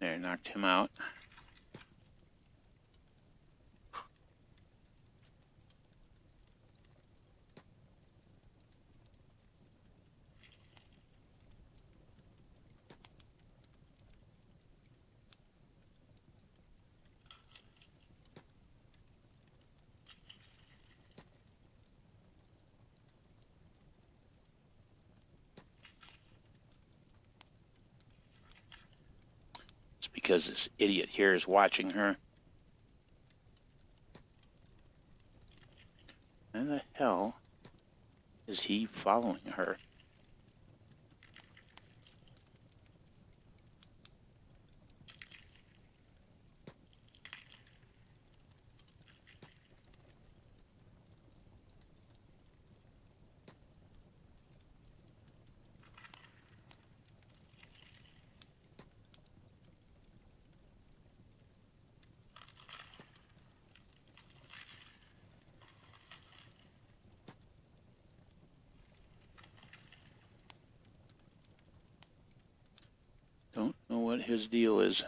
There, knocked him out. It's because this idiot here is watching her. Why the hell is he following her? Don't know what his deal is.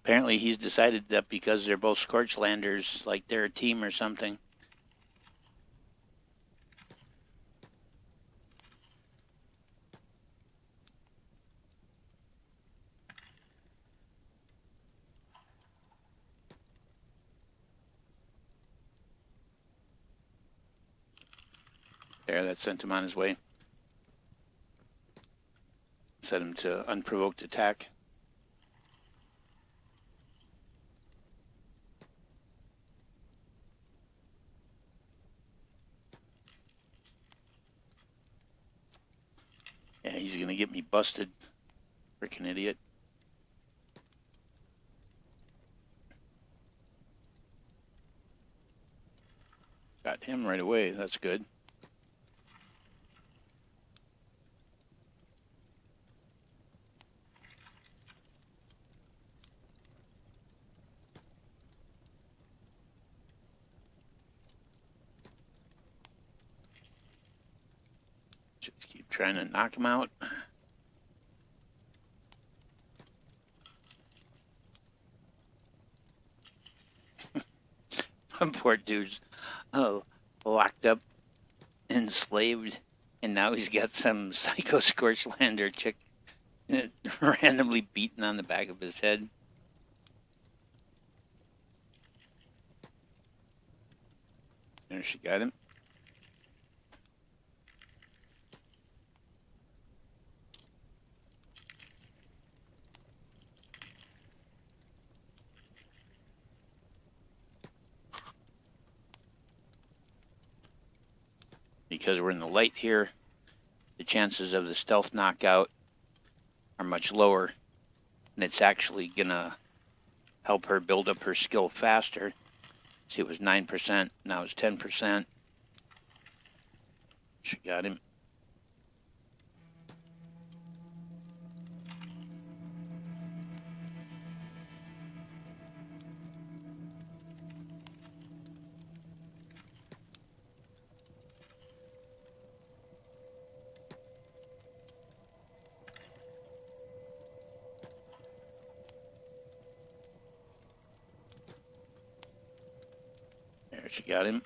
Apparently he's decided that because they're both Scorchlanders, like they're a team or something. There, that sent him on his way. Set him to unprovoked attack. Yeah, he's gonna get me busted. Frickin' idiot. Got him right away, that's good. Just keep trying to knock him out. Poor dude's locked up, enslaved, and now he's got some psycho Scorchlander chick randomly beaten on the back of his head. There, she got him. Because we're in the light here, the chances of the stealth knockout are much lower, and it's actually gonna help her build up her skill faster. See, it was 9%, now it's 10%. She got him. There, she got him.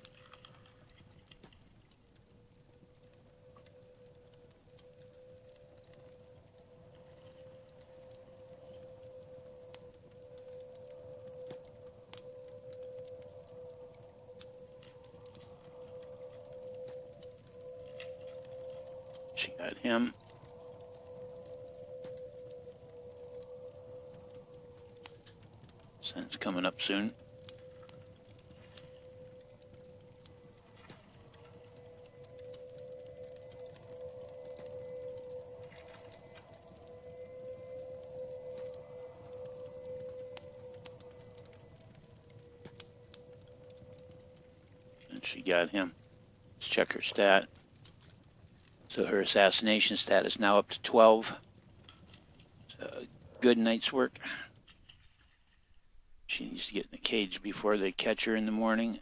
She got him. Sun's coming up soon. And she got him. Let's check her stat. So her assassination stat is now up to 12. So good night's work. She needs to get in a cage before they catch her in the morning.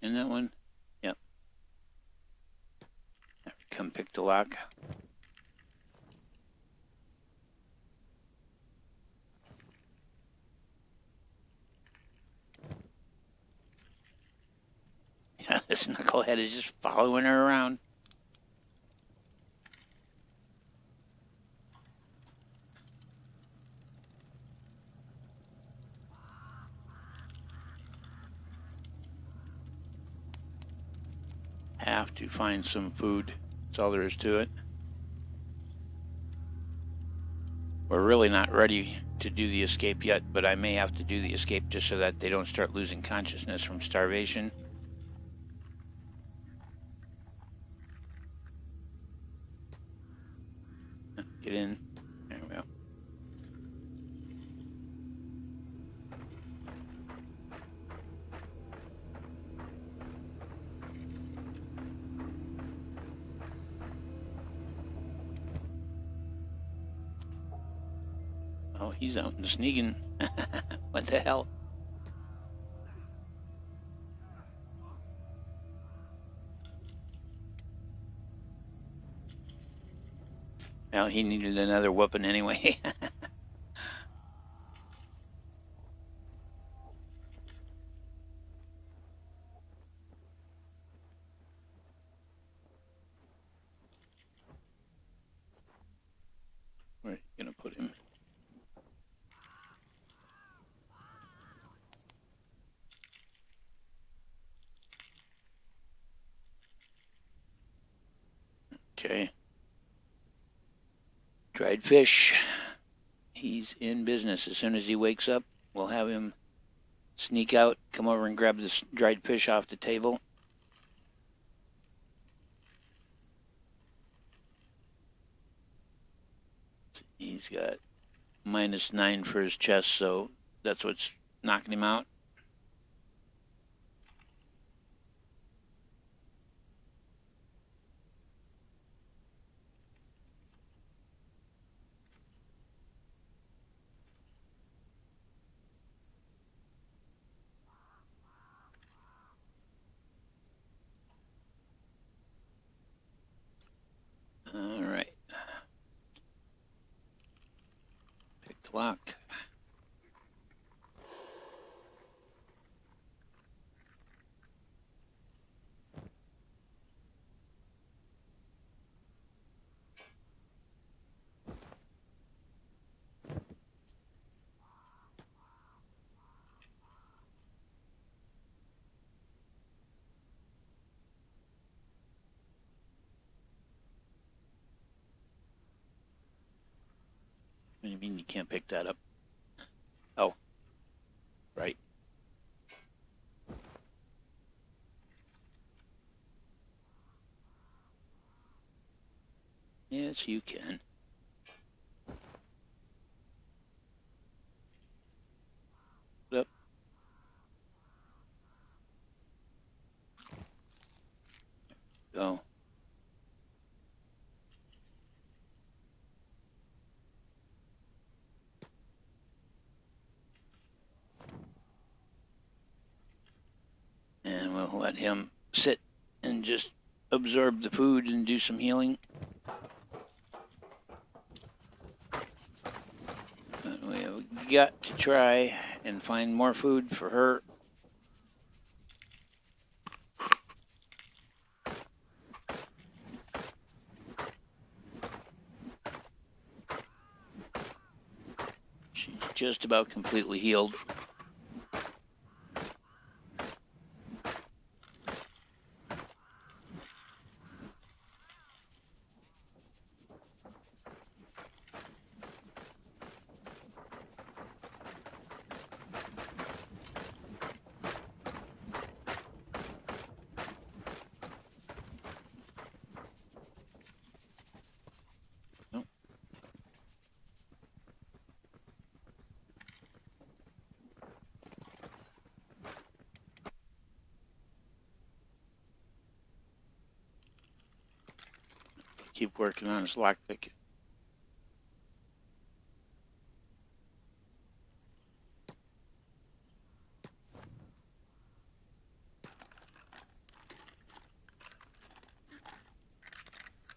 In that one? Yep. Come pick the lock. Yeah, this knucklehead is just following her around. Have to find some food. That's all there is to it. We're really not ready to do the escape yet, but I may have to do the escape just so that they don't start losing consciousness from starvation. Get in. There we go. Oh, he's out and sneaking. What the hell? Well, he needed another weapon anyway. Where are you gonna put him? Okay. Dried fish. He's in business. As soon as he wakes up, we'll have him sneak out, come over and grab this dried fish off the table. He's got -9 for his chest, so that's what's knocking him out. All right. Pick the lock. What do you mean you can't pick that up? Oh, right. Yes, you can. Yep. Go. And we'll let him sit and just absorb the food and do some healing. But we have got to try and find more food for her. just about completely healed. Keep working on his lockpick.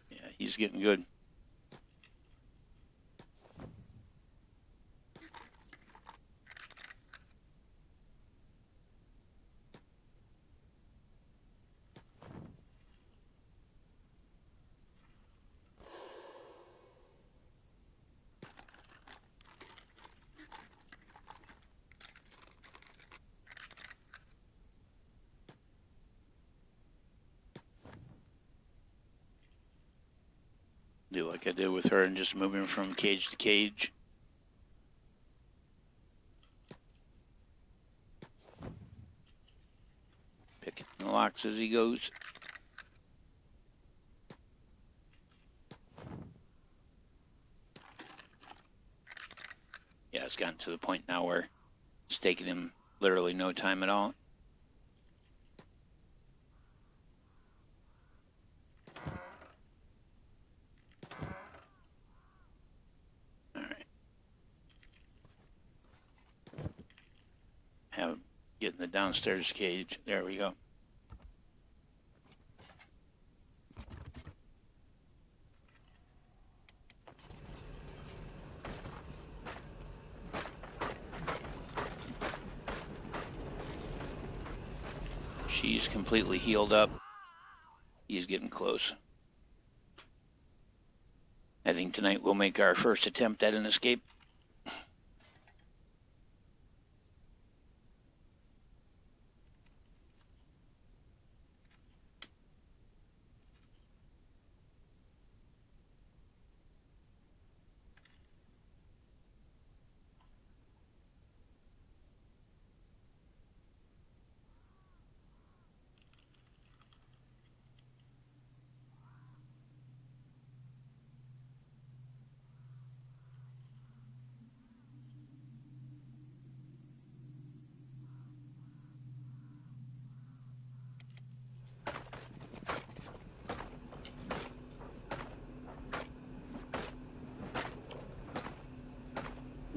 Yeah, he's getting good. Do like I did with her and just moving from cage to cage. Picking the locks as he goes. Yeah, it's gotten to the point now where it's taking him literally no time at all. All right. Have him get in the downstairs cage. There we go. She's completely healed up. He's getting close. I think tonight we'll make our first attempt at an escape.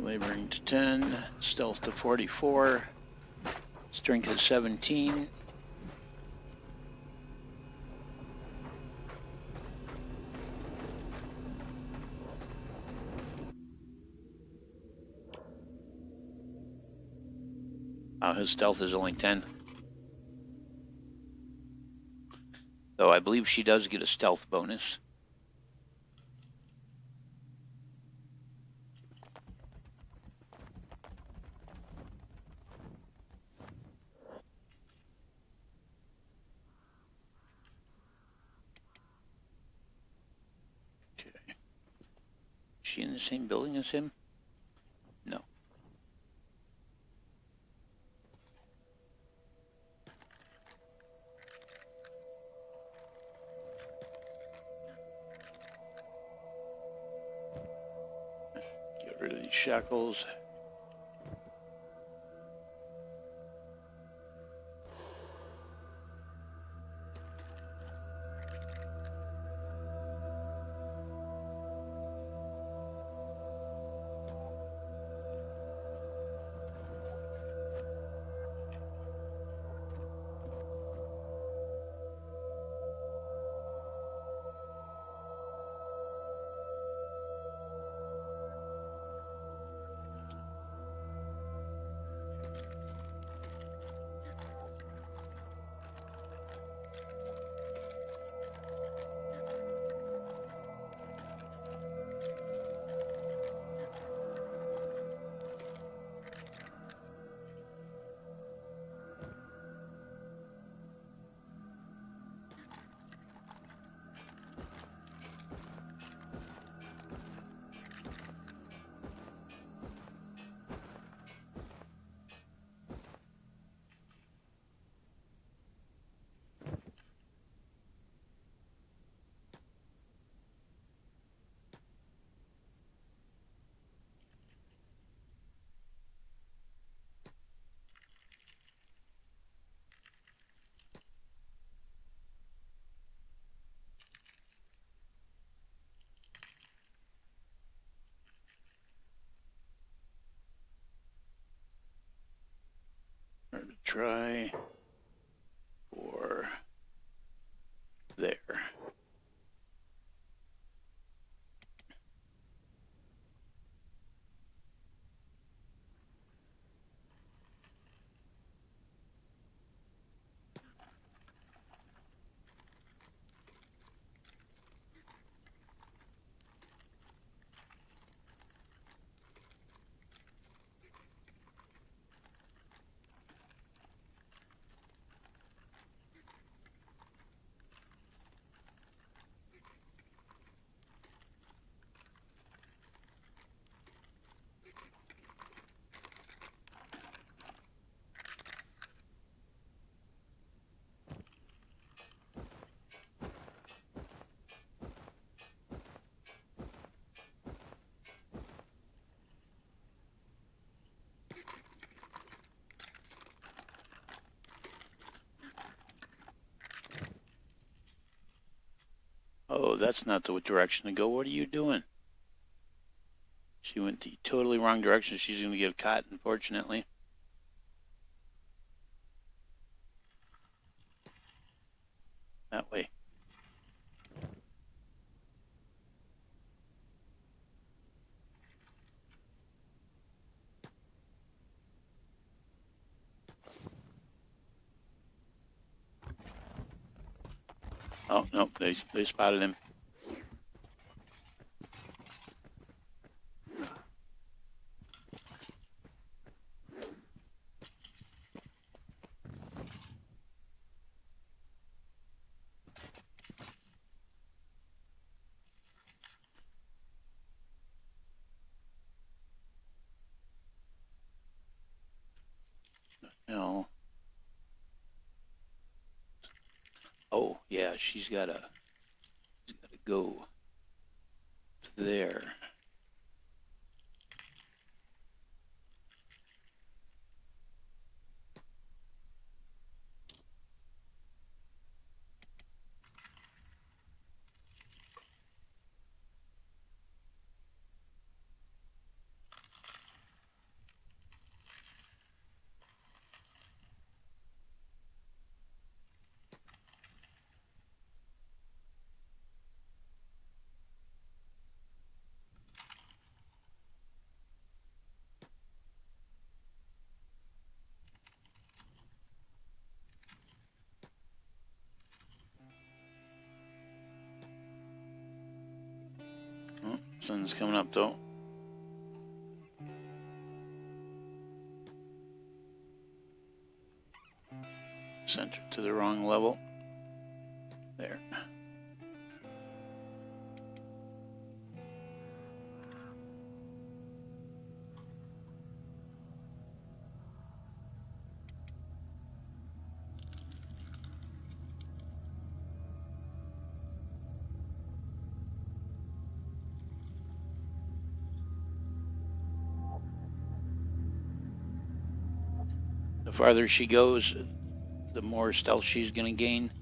Laboring to 10, stealth to 44, strength is 17. His stealth is only 10. Though I believe she does get a stealth bonus. Okay. Is she in the same building as him? No. Get rid of these shackles. try for there. Oh, that's not the direction to go. What are you doing? She went the totally wrong direction. She's going to get caught, unfortunately. That way. Oh, no, they spotted him. No. Oh, yeah, she's got to go there. Oh, sun's coming up, though. Sent her to the wrong level. There. The farther she goes, the more stealth she's going to gain.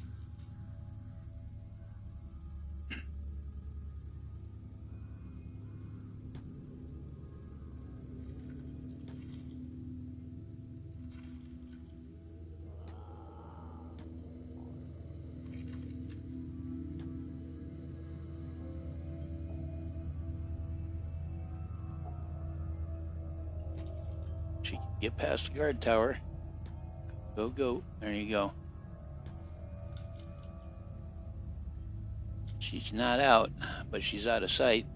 She can get past the guard tower. Go, go. There you go. She's not out, but she's out of sight.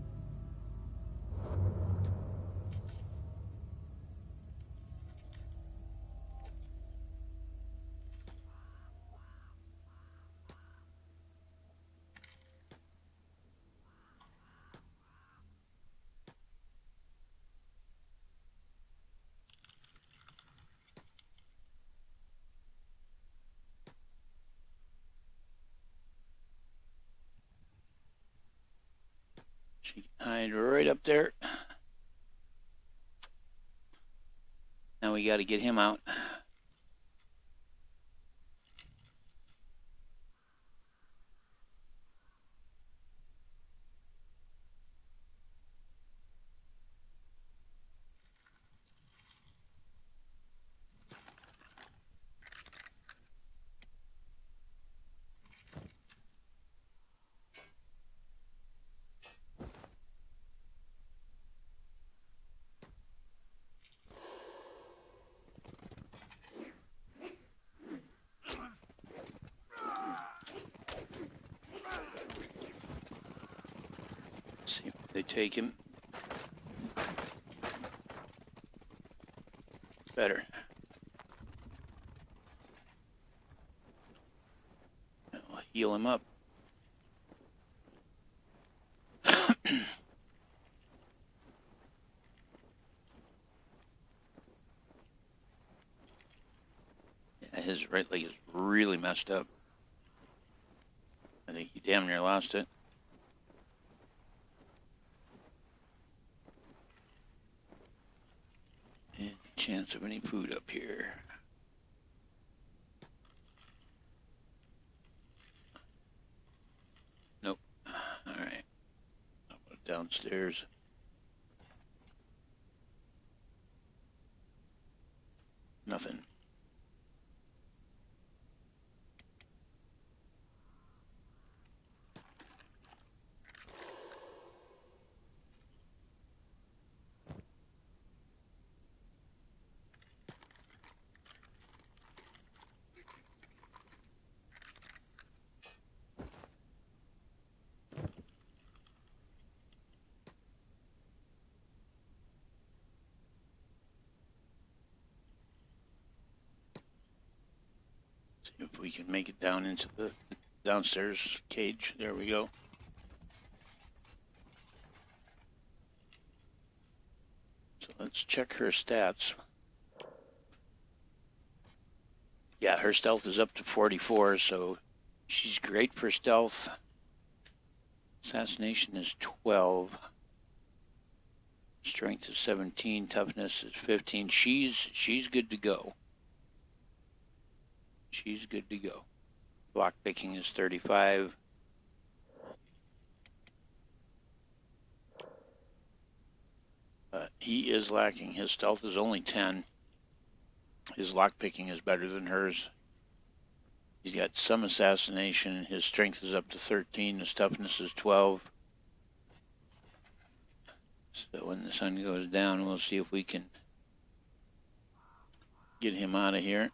She can hide right up there. Now we got to get him out. See if they take him. Better. I'll heal him up. Yeah, his right leg is really messed up. I think he damn near lost it. Any chance of any food up here? Nope. All right. Downstairs. Nothing. See if we can make it down into the downstairs cage. There we go. So let's check her stats. Yeah, her stealth is up to 44, so she's great for stealth. Assassination is 12. Strength is 17. Toughness is 15. She's good to go. She's good to go. Block picking is 35. But he is lacking. His stealth is only 10. His lockpicking is better than hers. He's got some assassination. His strength is up to 13. His toughness is 12. So when the sun goes down, we'll see if we can get him out of here.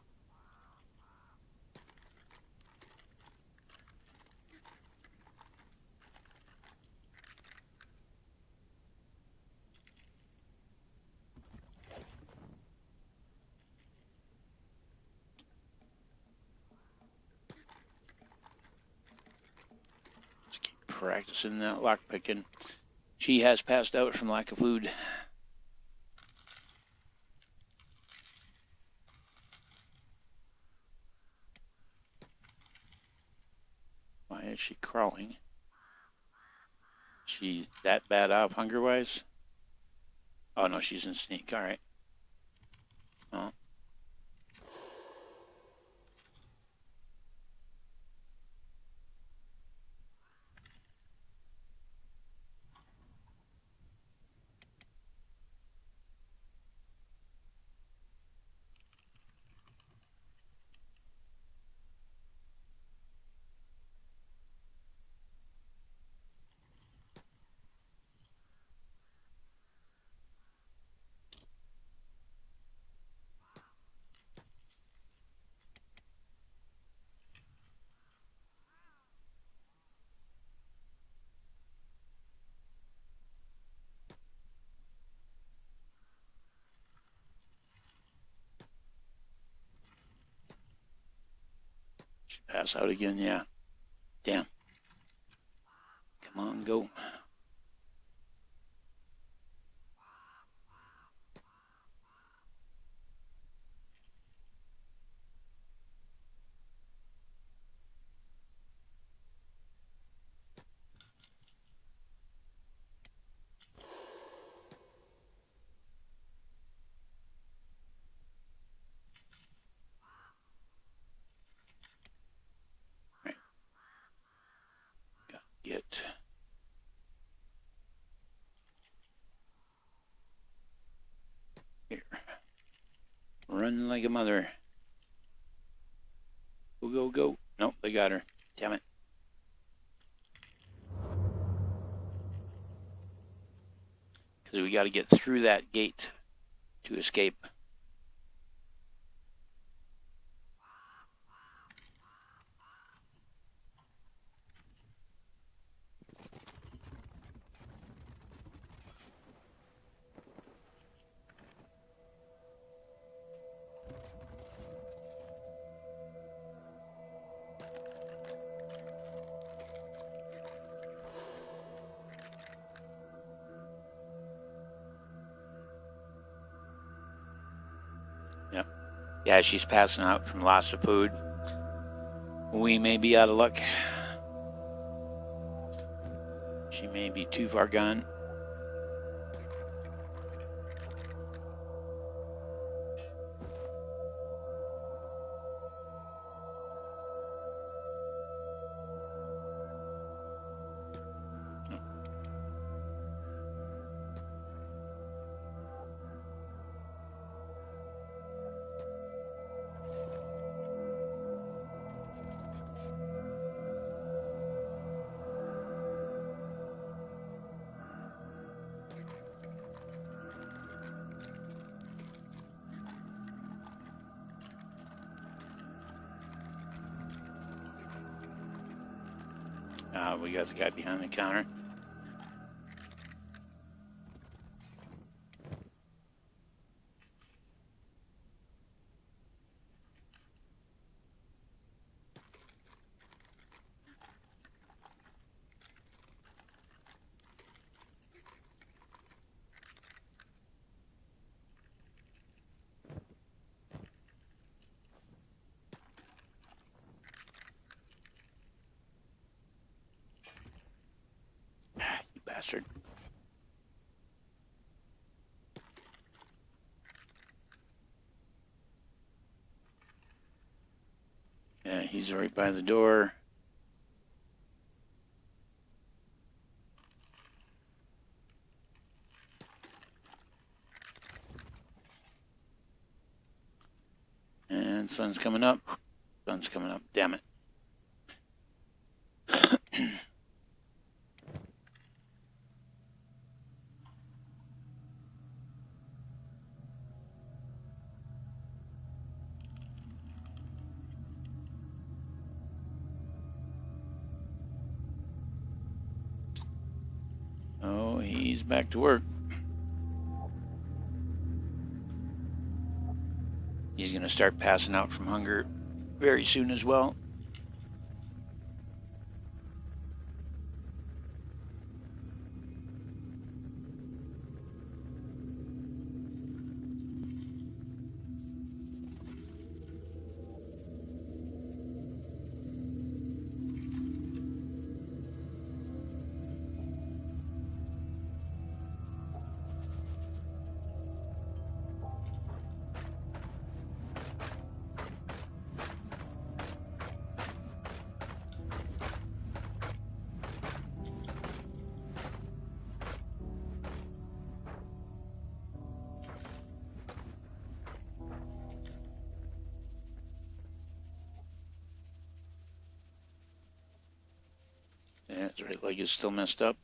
Let's keep practicing that lockpicking. She has passed out from lack of food. Why is she crawling? She that bad off hunger-wise? Oh, no, she's in sneak. All right. Oh. She pass out again, yeah. Damn. Come on, go. Get here. Run like a mother. Go, go, go. Nope, they got her. Damn it. Because we got to get through that gate to escape. Yeah, she's passing out from loss of food. We may be out of luck. She may be too far gone. We got the guy behind the counter. You bastard. Yeah, he's right by the door. And sun's coming up. Sun's coming up. Damn it. Oh, he's back to work. He's going to start passing out from hunger very soon as well. Yeah, his right leg is still messed up.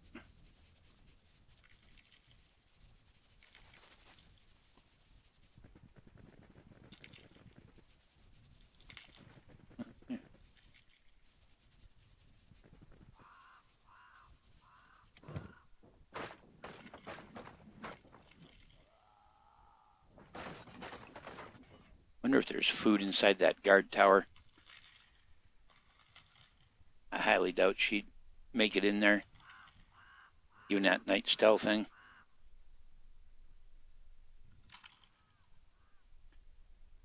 Wonder if there's food inside that guard tower. I highly doubt she'd make it in there. Even that night stealth thing.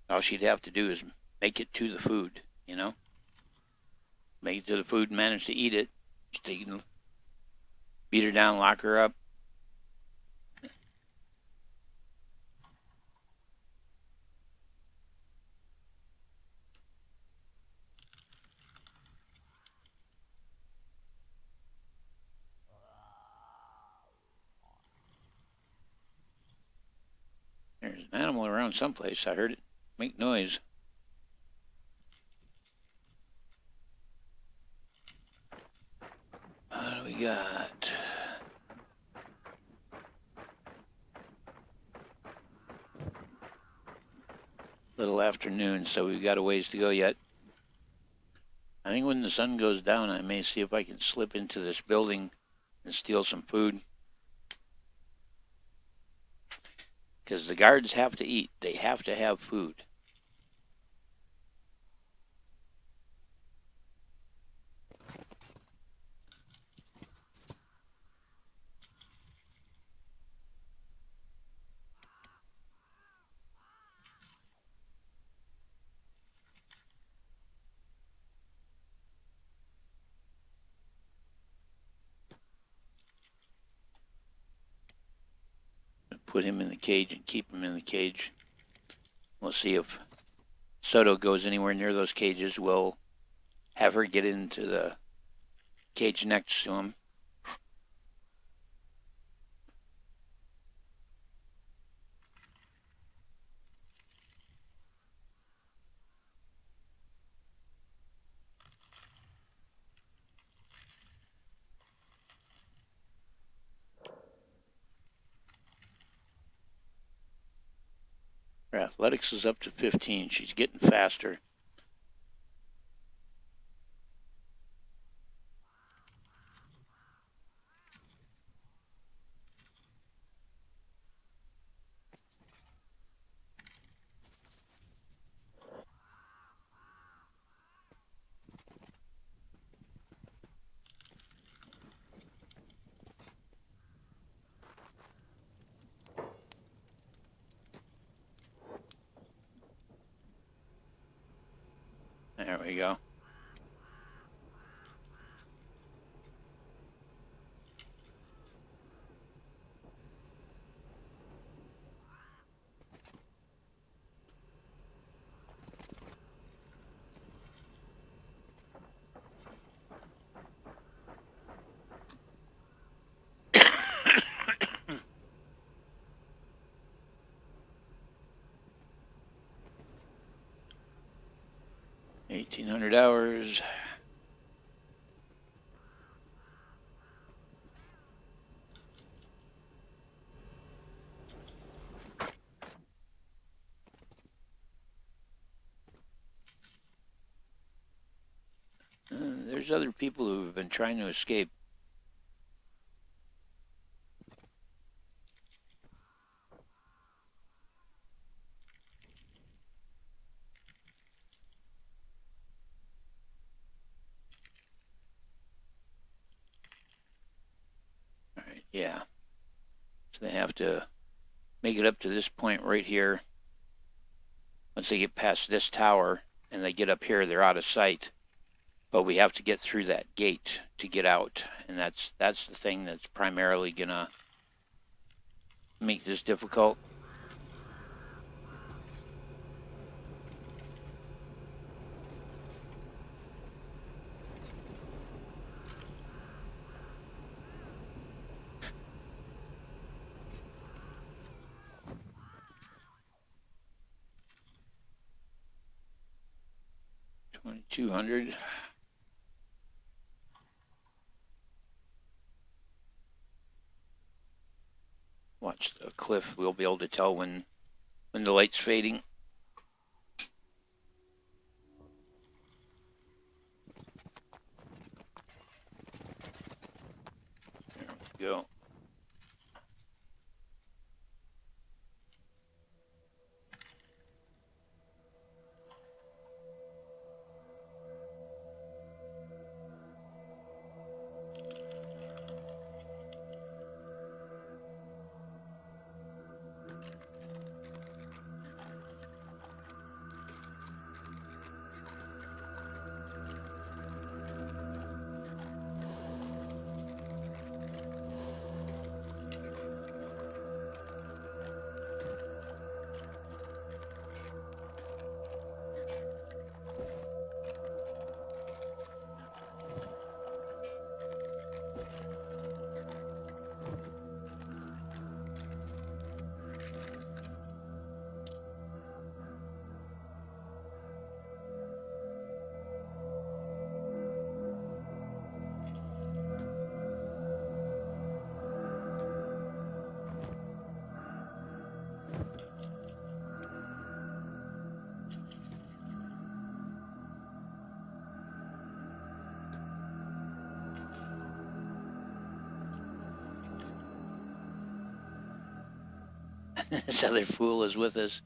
All she'd have to do is make it to the food, you know? Make it to the food and manage to eat it. Just beat her down, lock her up. There's an animal around someplace. I heard it make noise. What do we got? Little afternoon, so we've got a ways to go yet. I think when the sun goes down, I may see if I can slip into this building and steal some food. Because the guards have to eat. They have to have food. put him in the cage and keep him in the cage. We'll see if Soto goes anywhere near those cages. We'll have her get into the cage next to him. Her athletics is up to 15. She's getting faster. There we go. $1,800. There's other people who have been trying to escape. All right, yeah. So they have to make it up to this point right here. Once they get past this tower and they get up here, they're out of sight. But we have to get through that gate to get out, and that's the thing that's primarily gonna make this difficult. $2,200. Watch the cliff. We'll be able to tell when the light's fading. There we go. This other fool is with us.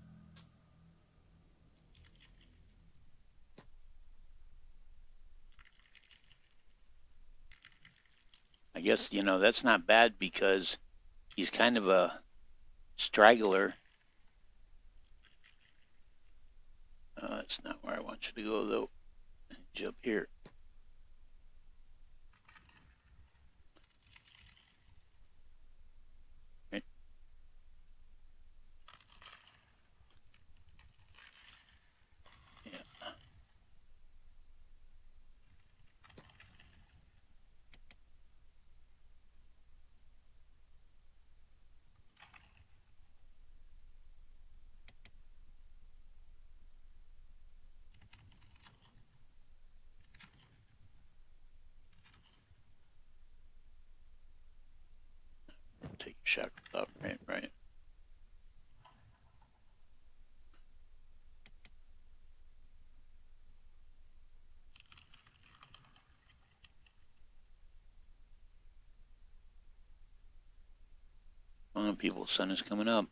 I guess, that's not bad because he's kind of a straggler. That's not where I want you to go, though. Jump here. take your shackles off. Right. Oh, people, sun is coming up.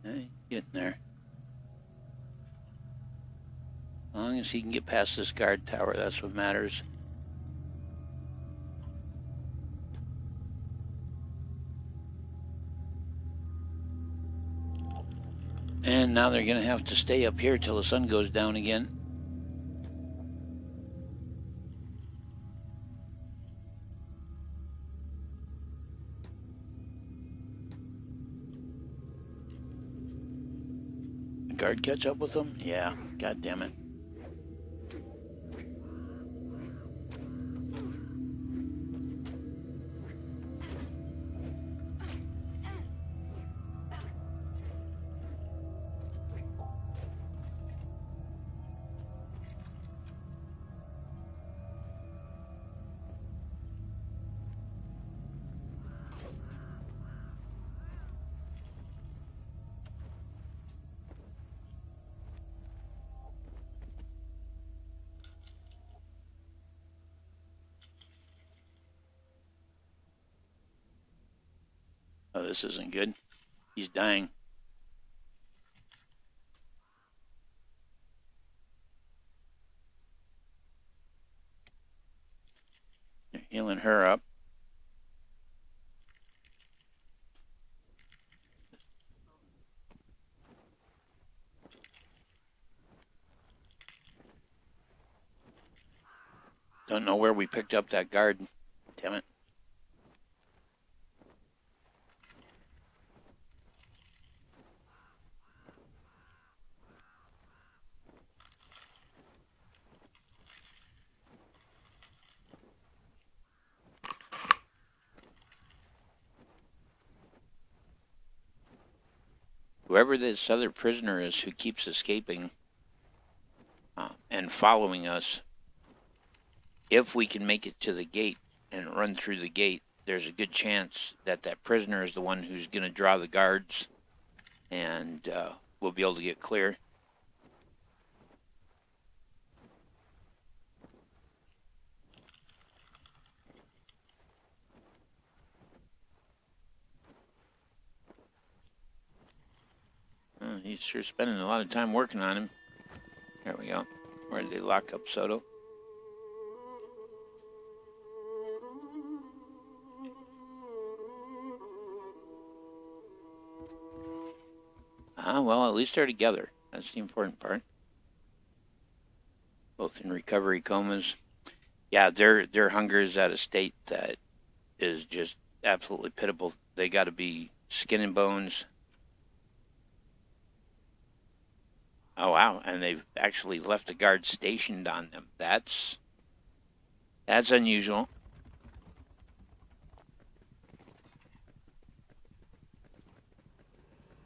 Hey, getting there. As long as he can get past this guard tower, that's what matters. And now they're going to have to stay up here till the sun goes down again. The guard catch up with them? Yeah, god damn it. Oh, this isn't good. He's dying. They're healing her up. Don't know where we picked up that guard. Damn it. Whoever this other prisoner is who keeps escaping and following us, if we can make it to the gate and run through the gate, there's a good chance that that prisoner is the one who's going to draw the guards, and we'll be able to get clear. He's sure spending a lot of time working on him. There we go. Where did they lock up Soto? Well, at least they're together. That's the important part. Both in recovery comas. Yeah, their hunger is at a state that is just absolutely pitiable. They got to be skin and bones. Oh, wow. And they've actually left the guards stationed on them. That's unusual.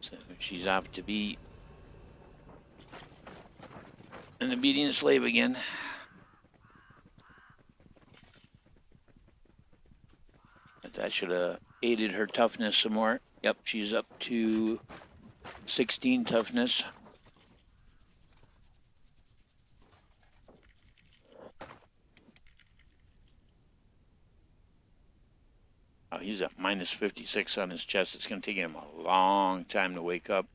So she's off to be an obedient slave again. But that should have aided her toughness some more. Yep, she's up to 16 toughness. Oh, he's at minus 56 on his chest. It's going to take him a long time to wake up.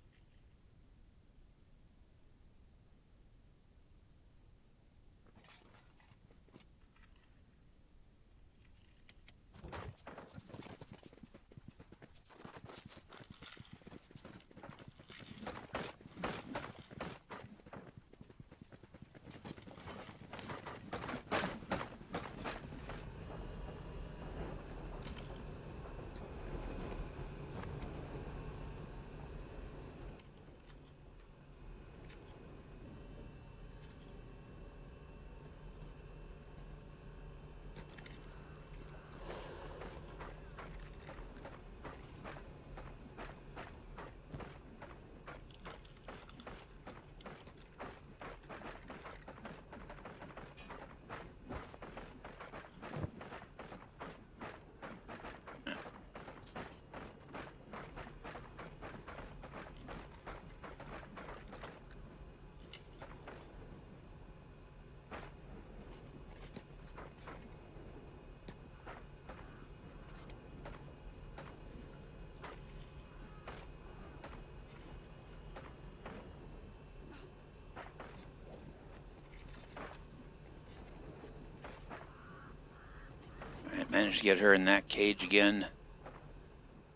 Managed to get her in that cage again.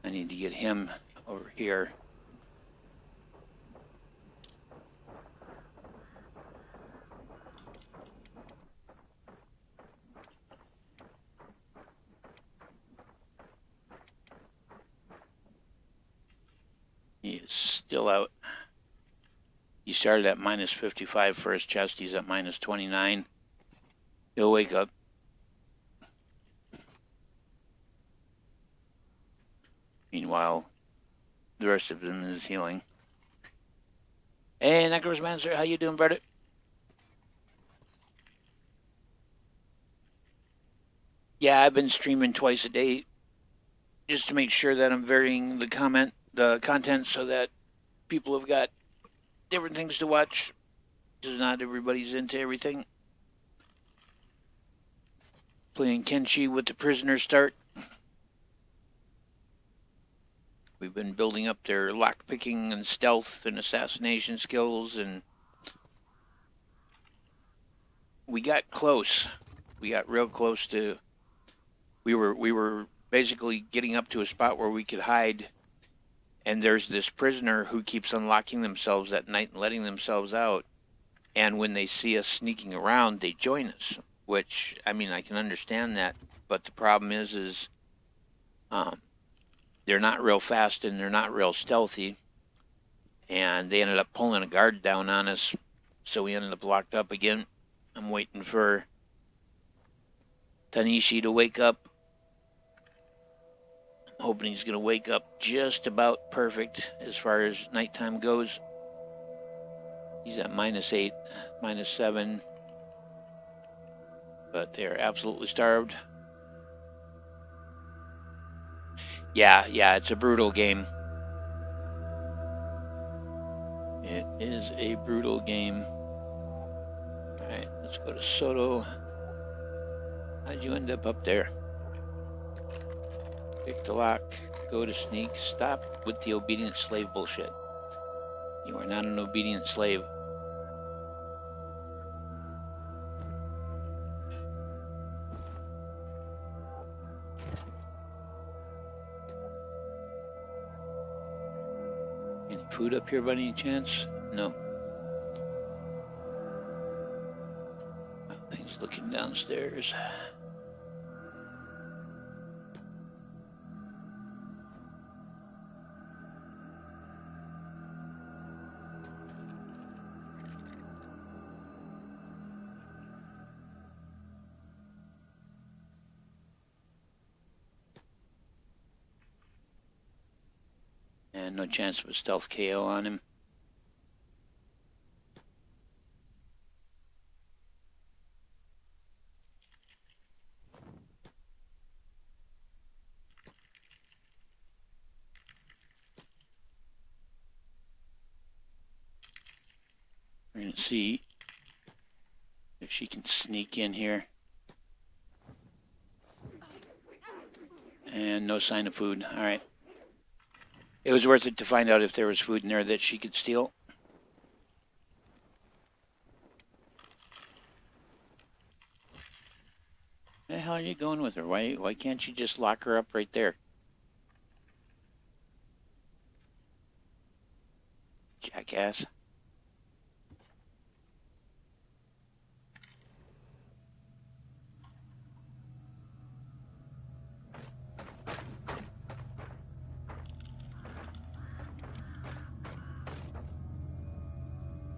I need to get him over here. He is still out. He started at minus 55 for his chest. He's at minus 29. He'll wake up. Meanwhile, the rest of him is healing. Hey, Necromancer, how you doing, brother? Yeah, I've been streaming twice a day just to make sure that I'm varying the content so that people have got different things to watch, because not everybody's into everything. Playing Kenshi with the prisoners start. We've been building up their lockpicking and stealth and assassination skills, and we got close. We got real close to. We were basically getting up to a spot where we could hide, and there's this prisoner who keeps unlocking themselves at night and letting themselves out, and when they see us sneaking around, they join us, which, I mean, I can understand that, but the problem is they're not real fast and they're not real stealthy, and they ended up pulling a guard down on us, so we ended up locked up again. I'm waiting for Tanishi to wake up. I'm hoping he's going to wake up just about perfect as far as nighttime goes. He's at minus 8, minus 7, but they're absolutely starved. Yeah, it's a brutal game. It is a brutal game. Alright, let's go to Soto. How'd you end up there? Pick the lock, go to sneak, stop with the obedient slave bullshit. You are not an obedient slave. Any food up here by any chance? No. Things looking downstairs. And no chance of a stealth KO on him. We're going to see if she can sneak in here. And no sign of food. All right. It was worth it to find out if there was food in there that she could steal. Where the hell are you going with her? Why can't you just lock her up right there? Jackass.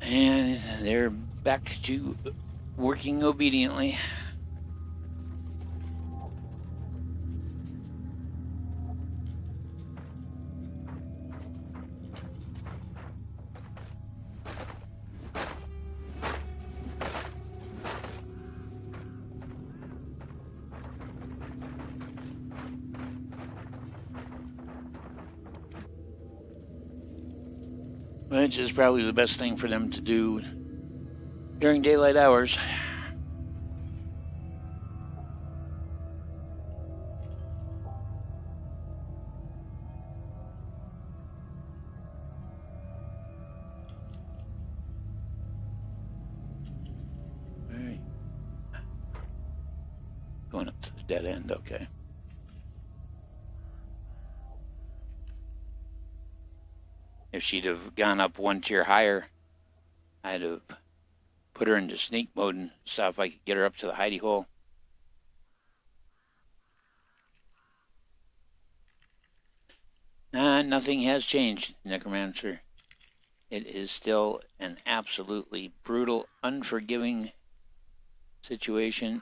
And they're back to working obediently. Which is probably the best thing for them to do during daylight hours. All right. Going up to the Dead end, okay. If she'd have gone up one tier higher, I'd have put her into sneak mode and saw if I could get her up to the hidey hole. Nothing has changed, Necromancer. It is still an absolutely brutal, unforgiving situation.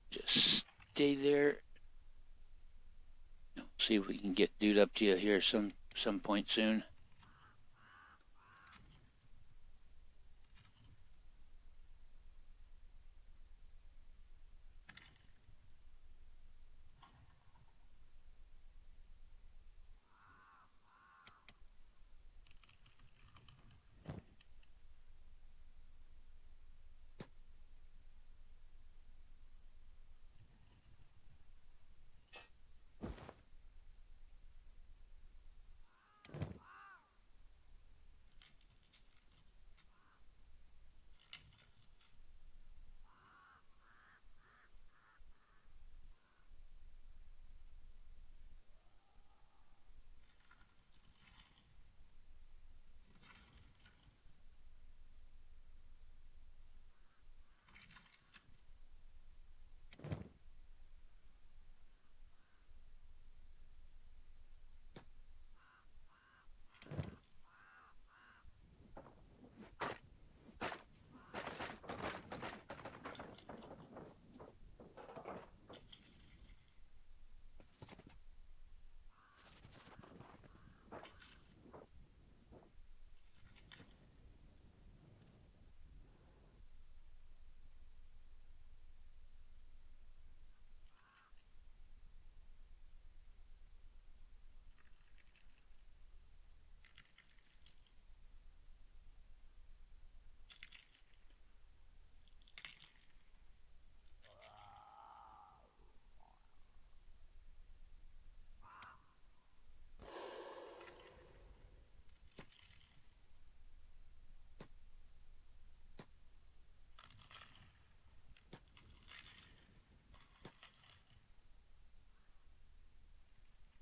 Just stay there. See if we can get dude up to you here some point soon.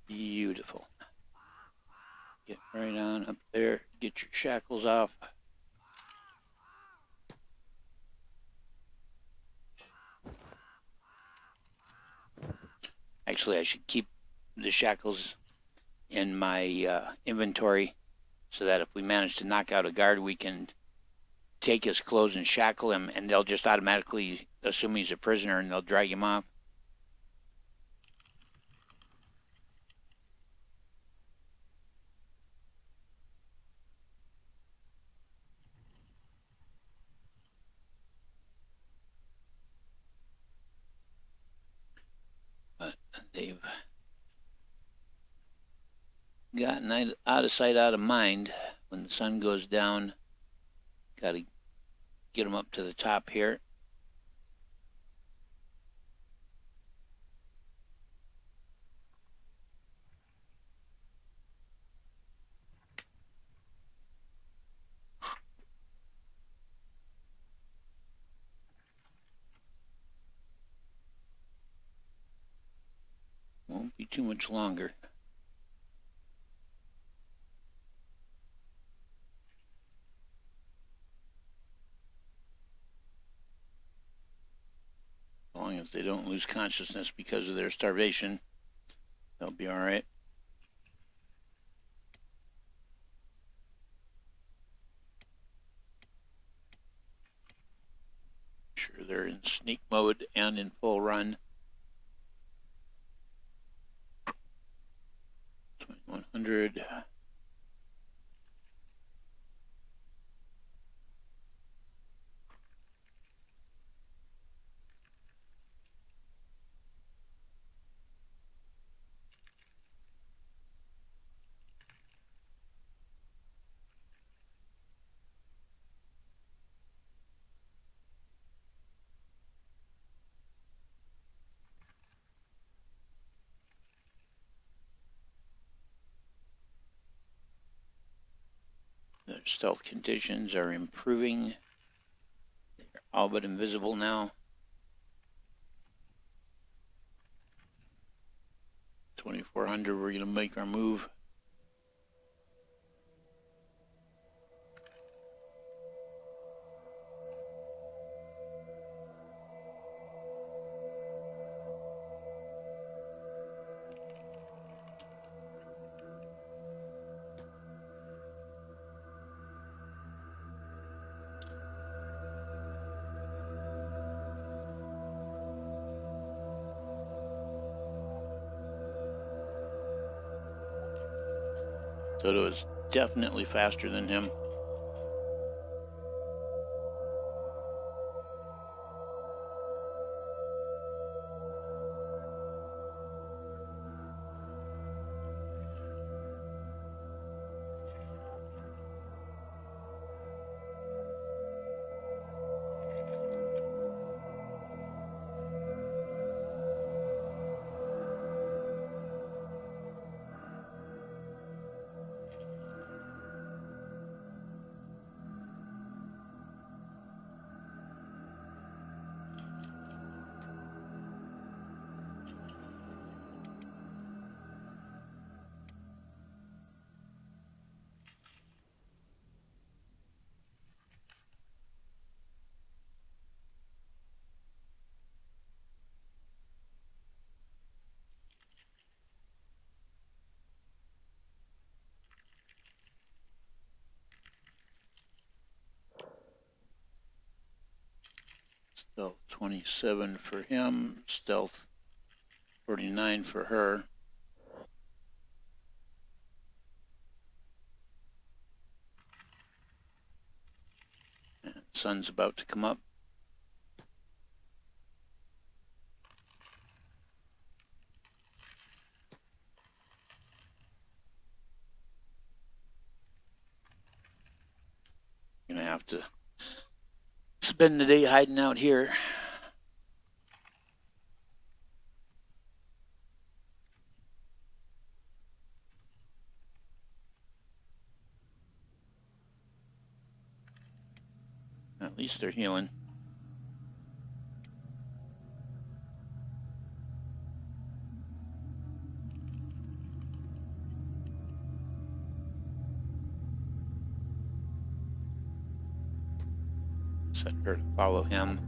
Beautiful. Get right on up there. Get your shackles off. Actually, I should keep the shackles in my inventory so that if we manage to knock out a guard, we can take his clothes and shackle him, and they'll just automatically assume he's a prisoner and they'll drag him off. But they've gotten out of sight, out of mind. When the sun goes down, got to get them up to the top here. Won't be too much longer. As long as they don't lose consciousness because of their starvation, they'll be all right. Sure, they're in sneak mode and in full run. 2100. Their stealth conditions are improving. They're all but invisible now. 2400, we're going to make our move. Toto is definitely faster than him. Stealth 27 for him, stealth 49 for her. And sun's about to come up. Gonna have to spend the day hiding out here. At least they're healing. Set her to follow him.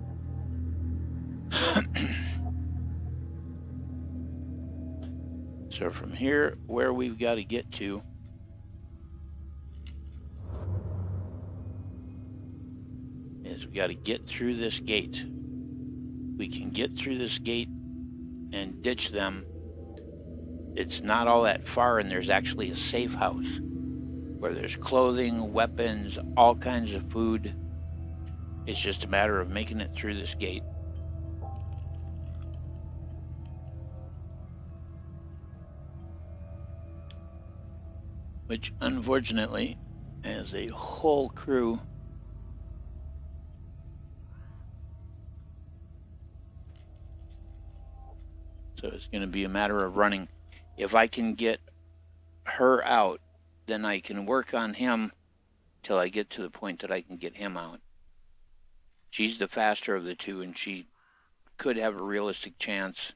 So from here, where we've got to get to is we got to get through this gate. We can get through this gate and ditch them. It's not all that far, and there's actually a safe house where there's clothing, weapons, all kinds of food. It's just a matter of making it through this gate. Which, unfortunately, has a whole crew. So it's going to be a matter of running. If I can get her out, then I can work on him till I get to the point that I can get him out. She's the faster of the two, and she could have a realistic chance.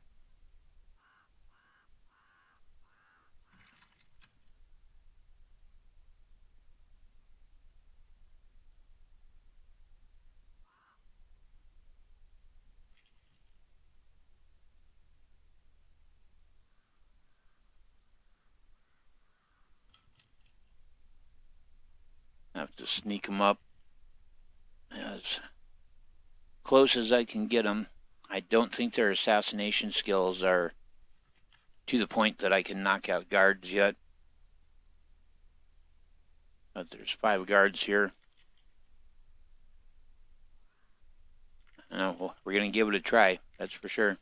I have to sneak them up as close as I can get them. I don't think their assassination skills are to the point that I can knock out guards yet. But there's 5 guards here. Well, we're going to give it a try, that's for sure.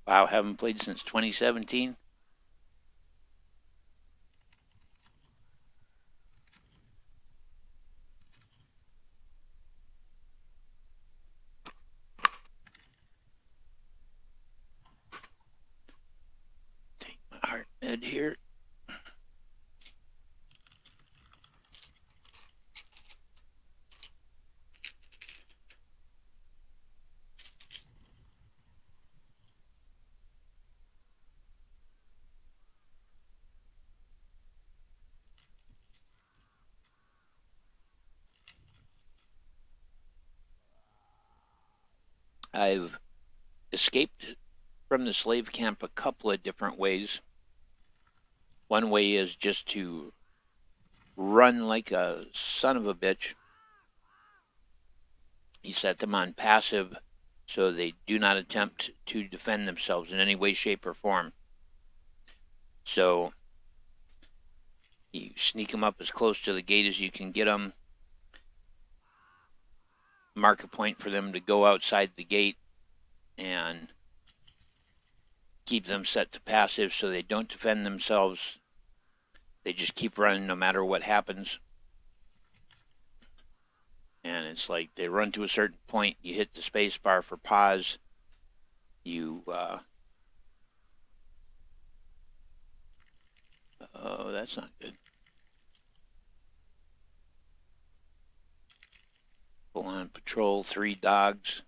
Wow, haven't played since 2017. Take my heart med here. I've escaped from the slave camp a couple of different ways. One way is just to run like a son of a bitch. You set them on passive so they do not attempt to defend themselves in any way, shape, or form. So you sneak them up as close to the gate as you can get them, mark a point for them to go outside the gate, and keep them set to passive so they don't defend themselves. They just keep running no matter what happens. And it's like they run to a certain point, you hit the space bar for pause, you oh, that's not good. Full on patrol, 3 dogs.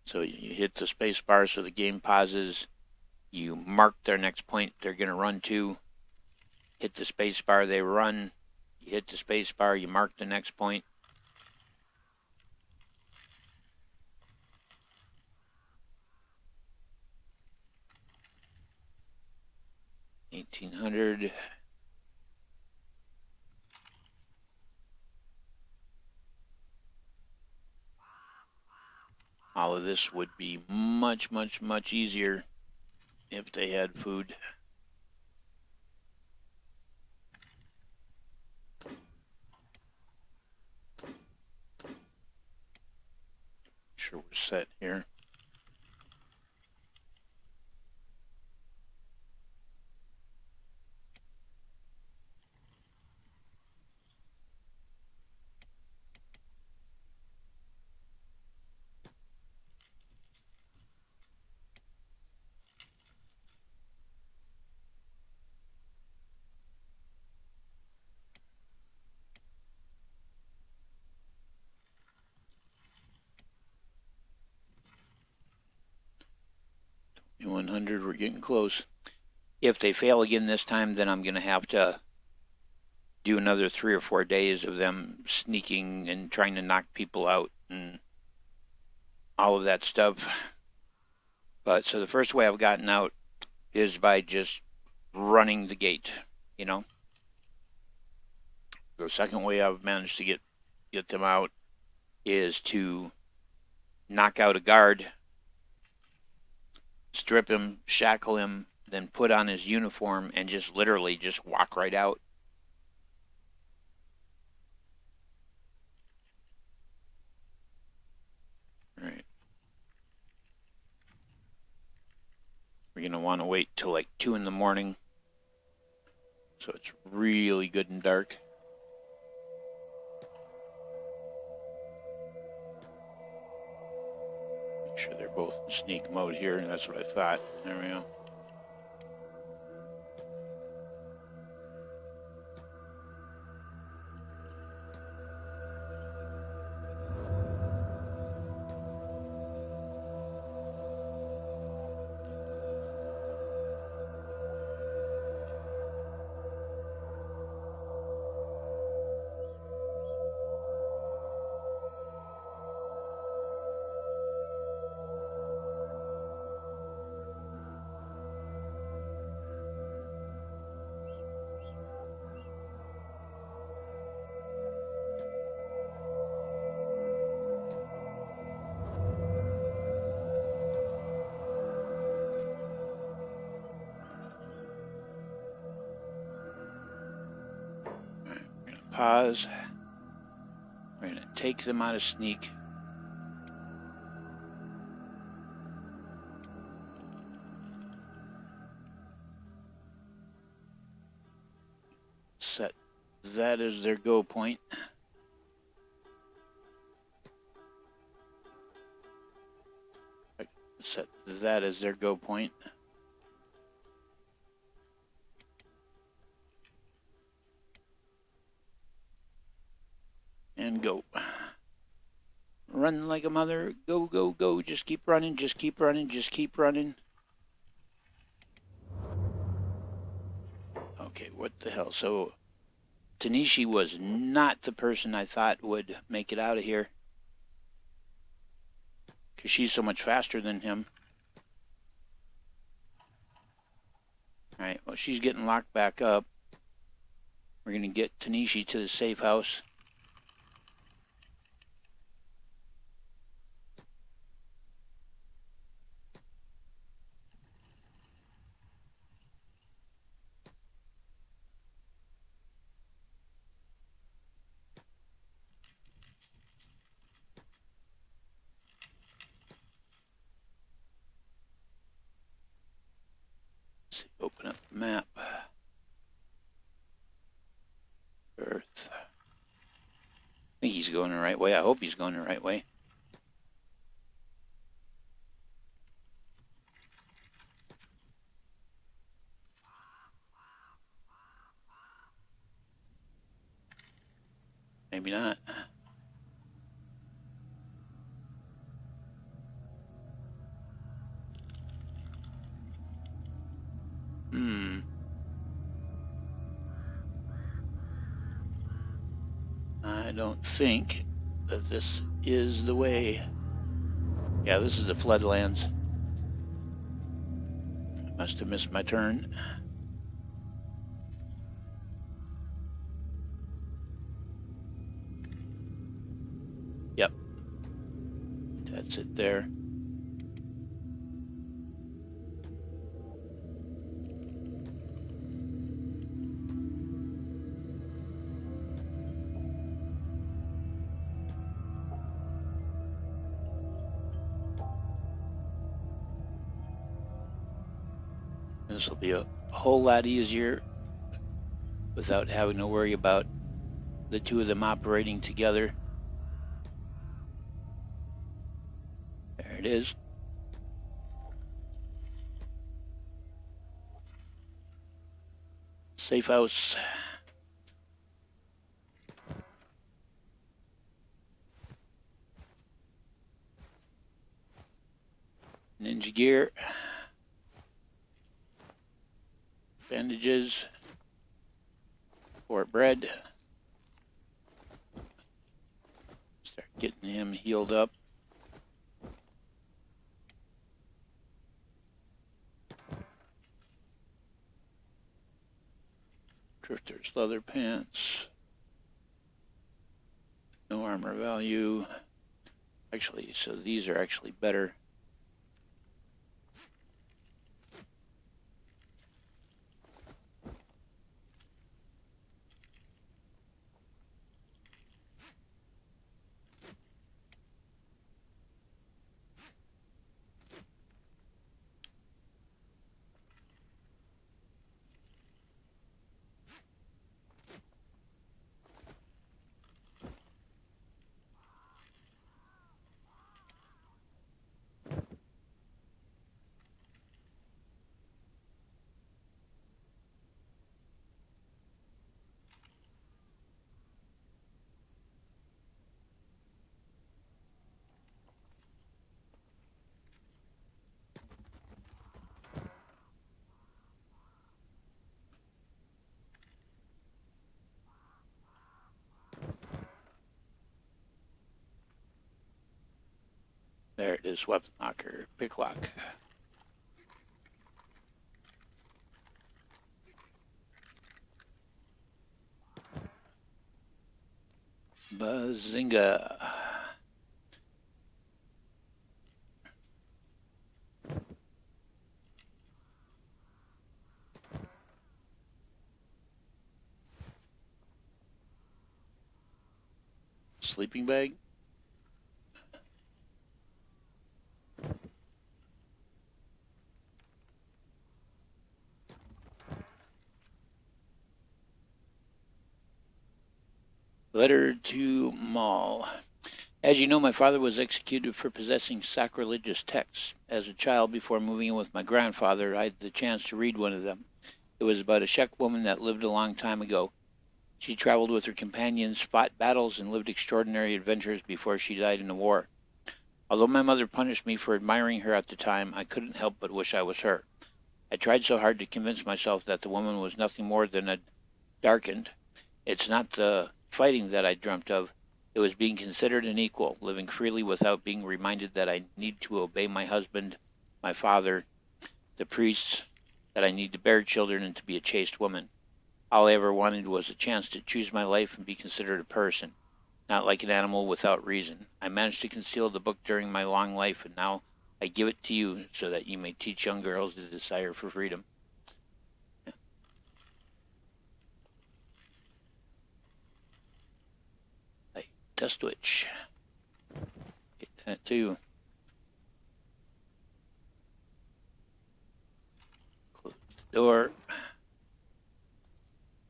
So you hit the space bar so the game pauses. You mark their next point they're going to run to. Hit the space bar, they run. You hit the space bar, you mark the next point. $1,800. All of this would be much, much, much easier if they had food. Sure we're set here. $100, we're getting close. If they fail again this time, then I'm going to have to do another 3 or 4 days of them sneaking and trying to knock people out and all of that stuff. But so the first way I've gotten out is by just running the gate, you know. The second way I've managed to get them out is to knock out a guard, strip him, shackle him, then put on his uniform and just literally just walk right out. All right. We're going to want to wait till like 2 in the morning so it's really good and dark. Make sure they're both in sneak mode here. That's what I thought. There we go. Pause. We're going to take them out of sneak. that as their go point. Set that as their go point. And go. Run like a mother. Go, go, go. Just keep running. Just keep running. Just keep running. Okay, what the hell? So, Kenshi was not the person I thought would make it out of here. Because she's so much faster than him. Alright, well, she's getting locked back up. We're going to get Kenshi to the safe house. Let's open up the map. Earth. I think he's going the right way. I hope he's going the right way. Maybe not. I don't think that this is the way. Yeah, this is the floodlands. Must have missed my turn. Yep. That's it there. This will be a whole lot easier without having to worry about the two of them operating together. There it is. Safe house. Ninja gear. Bandages. Fort bread. Start getting him healed up. Drifter's leather pants. No armor value. Actually, so these are actually better. There it is, weapon locker, pick lock. Bazinga. Sleeping bag. Letter to Maul. As you know, my father was executed for possessing sacrilegious texts. As a child, before moving in with my grandfather, I had the chance to read one of them. It was about a Czech woman that lived a long time ago. She traveled with her companions, fought battles, and lived extraordinary adventures before she died in the war. Although my mother punished me for admiring her at the time, I couldn't help but wish I was her. I tried so hard to convince myself that the woman was nothing more than a darkened. It's not the fighting that I dreamt of. It was being considered an equal, living freely without being reminded that I need to obey my husband, my father, the priests, that I need to bear children and to be a chaste woman. All I ever wanted was a chance to choose my life and be considered a person, not like an animal without reason. I managed to conceal the book during my long life, and now I give it to you so that you may teach young girls the desire for freedom. Test switch. Get that too. Close the door.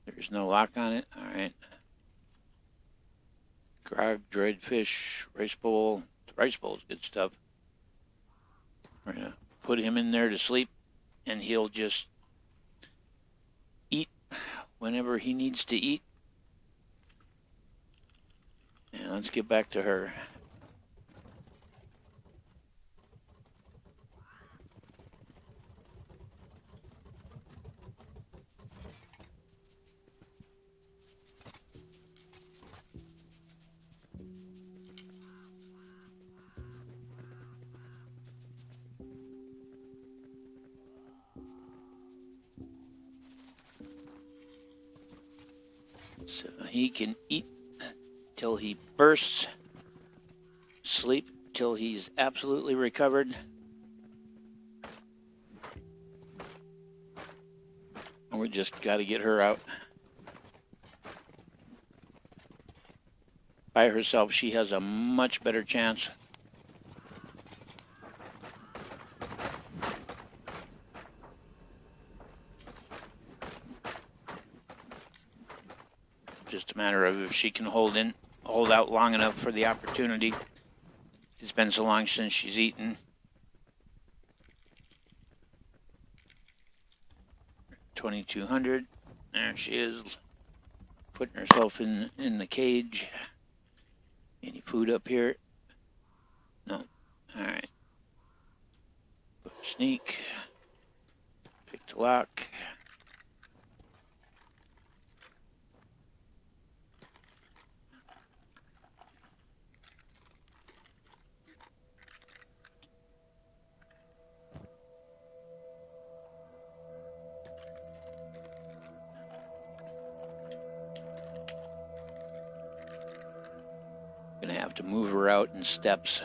There's no lock on it. Alright. Grog, dried fish, rice bowl. The rice bowl is good stuff. We're gonna put him in there to sleep, and he'll just eat whenever he needs to eat. And let's get back to her. So he can eat till he bursts, sleep till he's absolutely recovered. And we just got to get her out. By herself, she has a much better chance. Just a matter of if she can hold out long enough for the opportunity. It's been so long since she's eaten. 2200. There she is, putting herself in the cage. Any food up here? No. Alright. Sneak. Pick the lock. Gonna have to move her out in steps.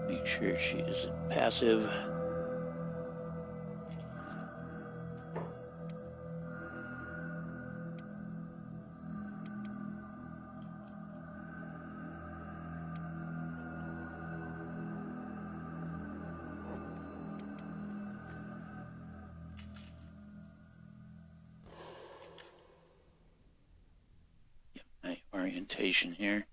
Make sure she isn't passive. Get my orientation here.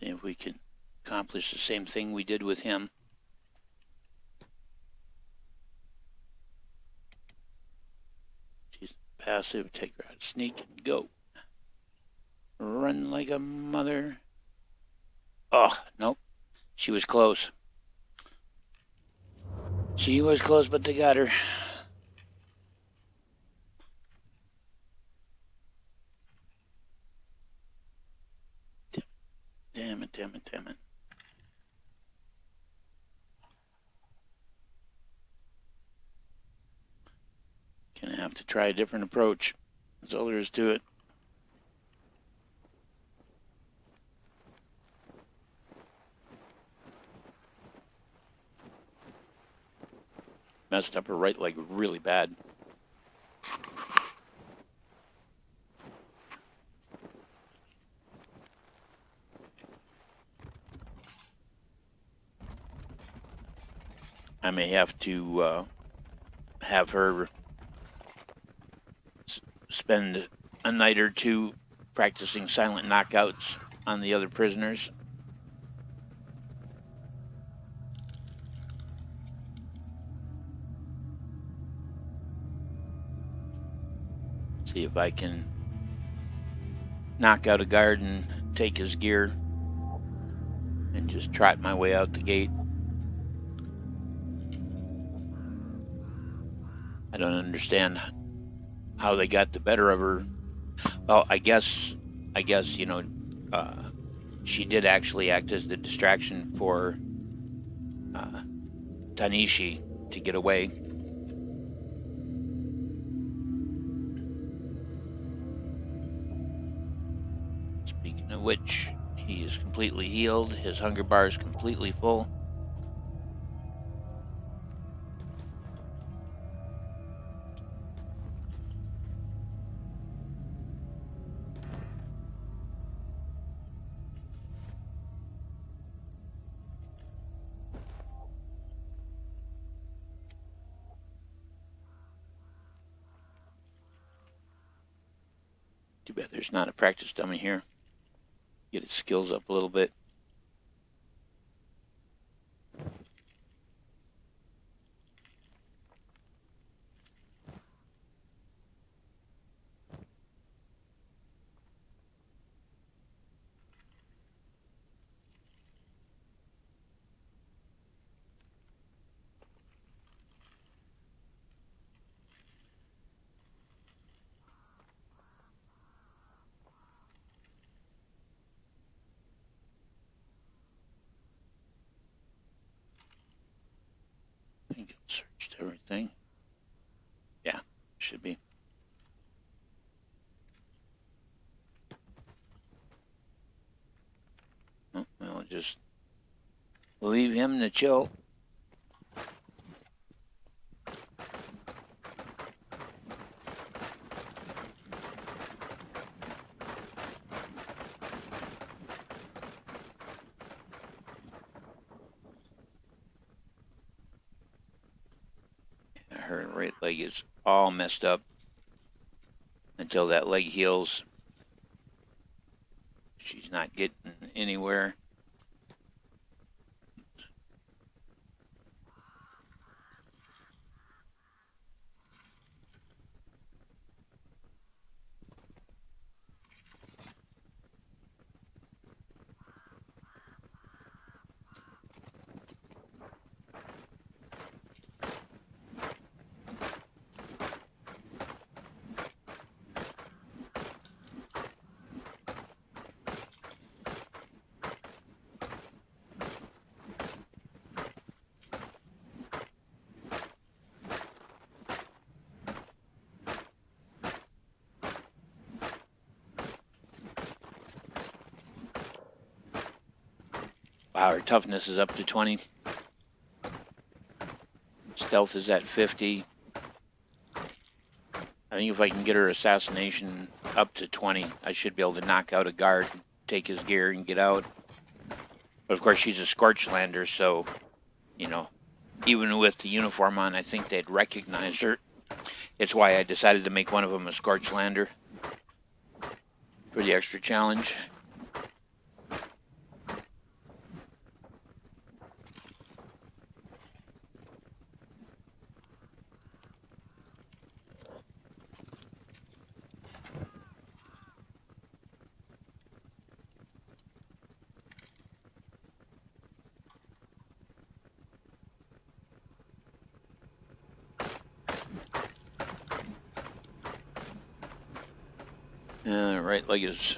See if we can accomplish the same thing we did with him. She's passive. Take her out. Sneak and go. Run like a mother. Oh, nope. She was close. She was close, but they got her. Damn it, damn it, damn it. Gonna have to try a different approach. That's all there is to it. Messed up her right leg really bad. I may have to have her spend a night or two practicing silent knockouts on the other prisoners. See if I can knock out a guard and take his gear and just trot my way out the gate. I don't understand how they got the better of her. Well, I guess, you know, she did actually act as the distraction for Tanishi to get away. Speaking of which, he is completely healed. His hunger bar is completely full. Too bad there's not a practice dummy here. Get his skills up a little bit. I think I've searched everything. Yeah, should be. Oh, well, just leave him to chill. Her right leg is all messed up. Until that leg heals, she's not getting anywhere. Wow, her toughness is up to 20. Stealth is at 50. I think if I can get her assassination up to 20, I should be able to knock out a guard, take his gear, and get out. But of course, she's a Scorchlander, so, you know, even with the uniform on, I think they'd recognize her. It's why I decided to make one of them a Scorchlander for the extra challenge. Right leg is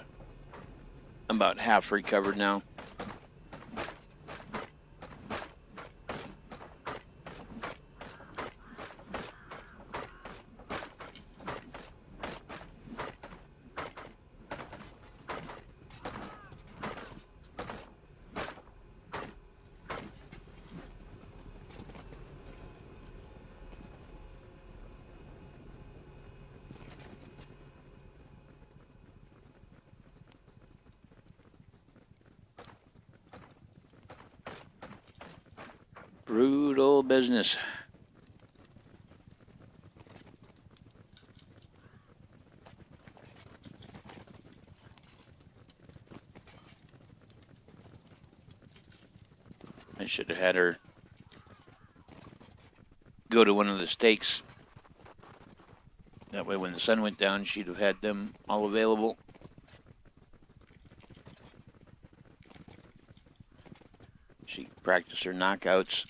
about half recovered now. Brutal business. I should have had her go to one of the stakes. That way when the sun went down, she'd have had them all available. She could practice her knockouts.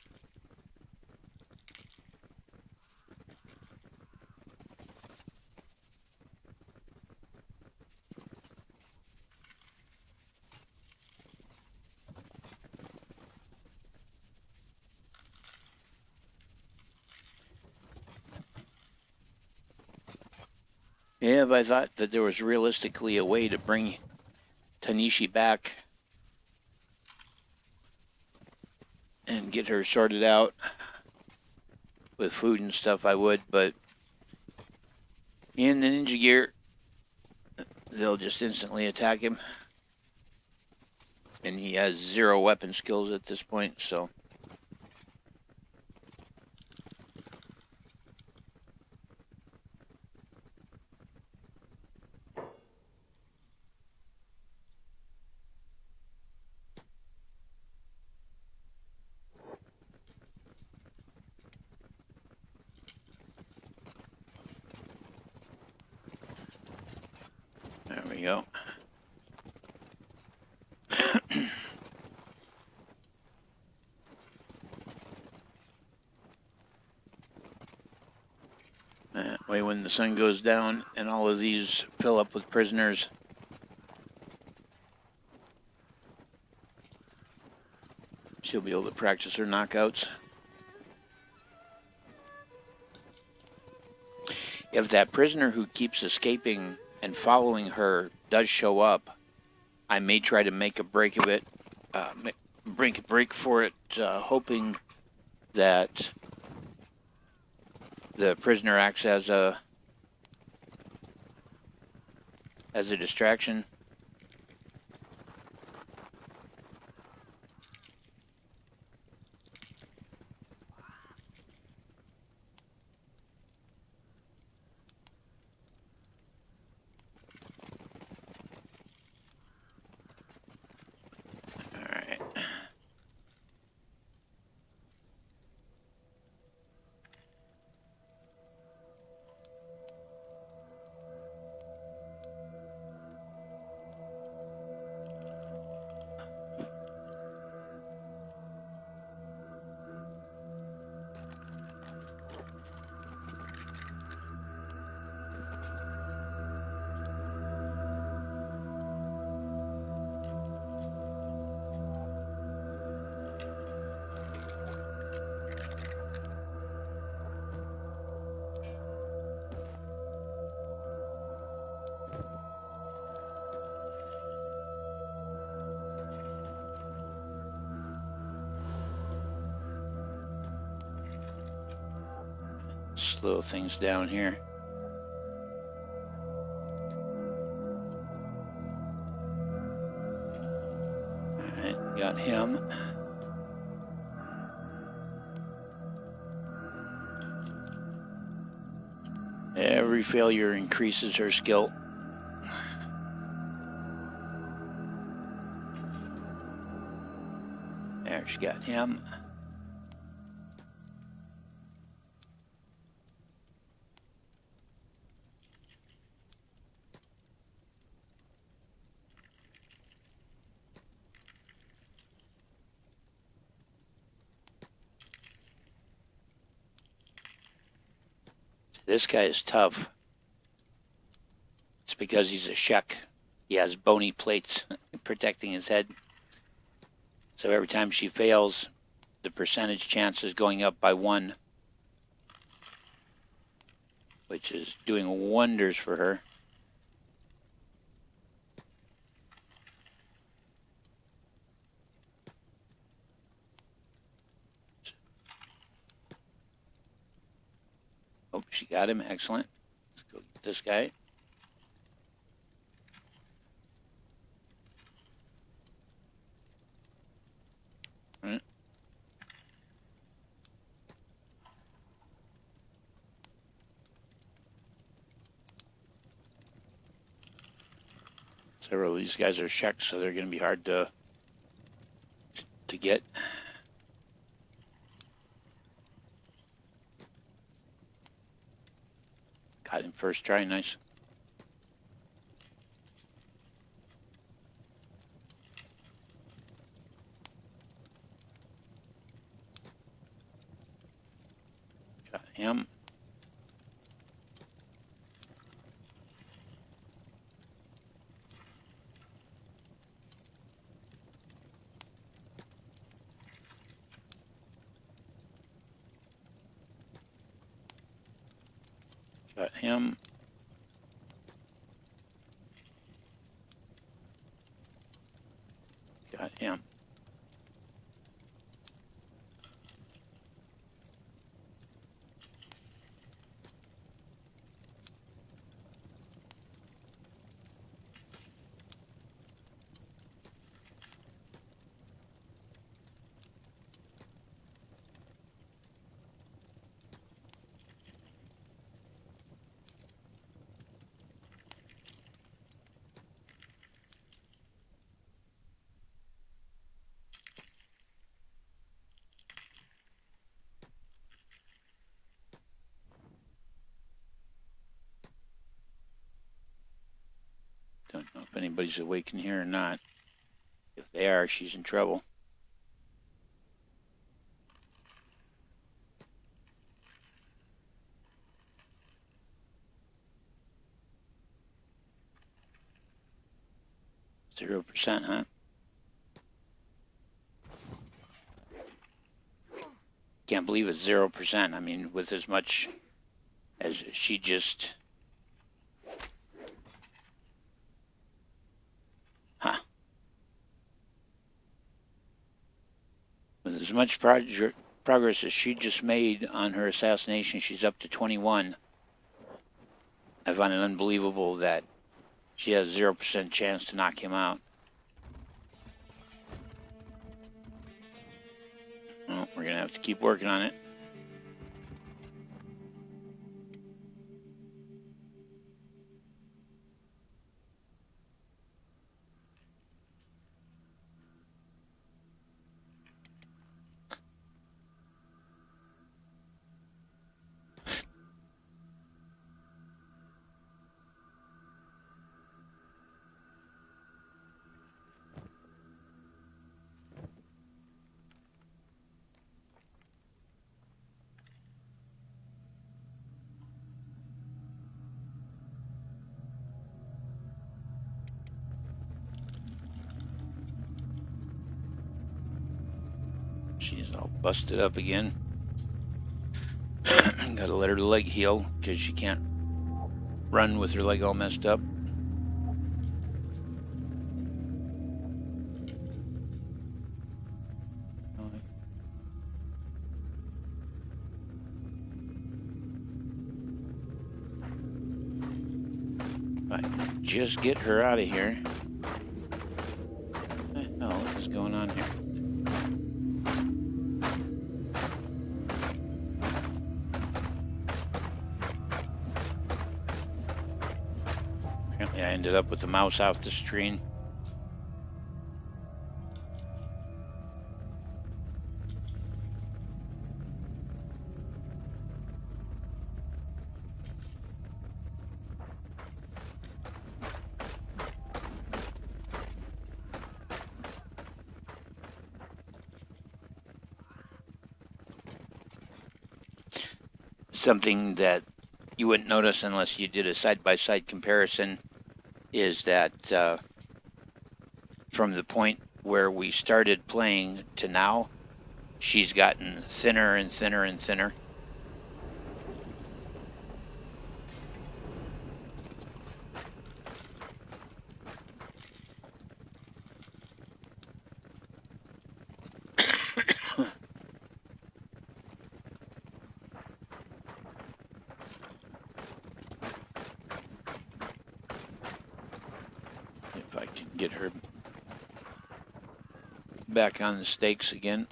Yeah, if I thought that there was realistically a way to bring Tanishi back and get her sorted out with food and stuff, I would, but in the ninja gear, they'll just instantly attack him. And he has 0 weapon skills at this point, so. There we go. That way when the sun goes down and all of these fill up with prisoners, she'll be able to practice her knockouts. If that prisoner who keeps escaping and following her does show up, I may try to make a break of it, break for it, hoping that the prisoner acts as a distraction. Slow things down here. Alright, got him. Every failure increases her skill. There, she got him. This guy is tough. It's because he's a Shek. He has bony plates protecting his head. So every time she fails, the percentage chance is going up by 1, which is doing wonders for her. Oh, she got him. Excellent. Let's go get this guy. All right. Several of these guys are Sheks, so they're going to be hard to get. Got him first try. Nice. Got him. Got him. Got him. Don't know if anybody's awake in here or not. If they are, she's in trouble. %, huh? Can't believe it's 0%. I mean, with as much as she just... Huh. With as much progress as she just made on her assassination, she's up to 21. I find it unbelievable that she has 0% chance to knock him out. Well, we're going to have to keep working on it. She's all busted up again. Gotta let her leg heal because she can't run with her leg all messed up. If I can just get her out of here. What the hell is going on here? Apparently I ended up with the mouse off the screen. Something that you wouldn't notice unless you did a side-by-side comparison is that from the point where we started playing to now, she's gotten thinner and thinner and thinner. If I can get her back on the stakes again.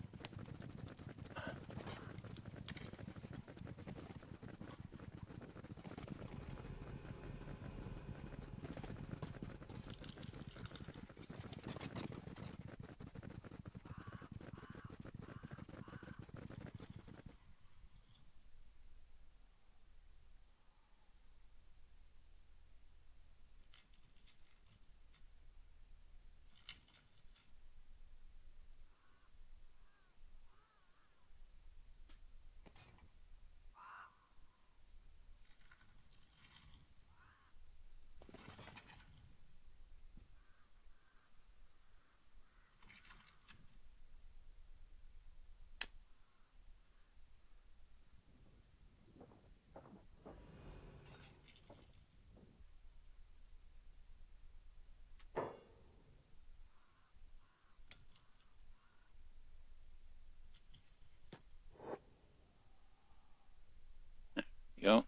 Go.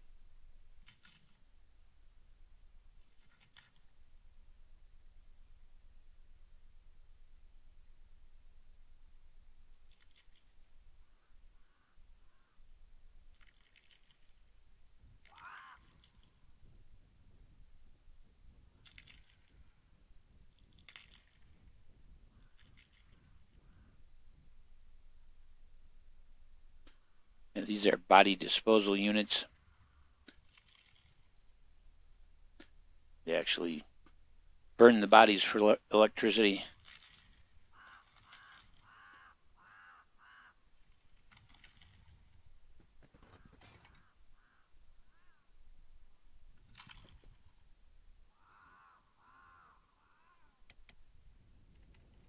And these are body disposal units. They actually burn the bodies for electricity.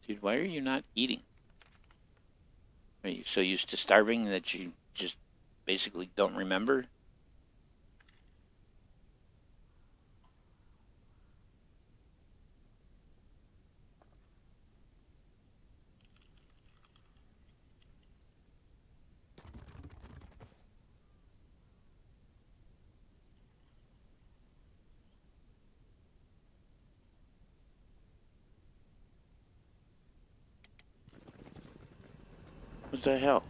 Dude, why are you not eating? Are you so used to starving that you just basically don't remember? What the hell?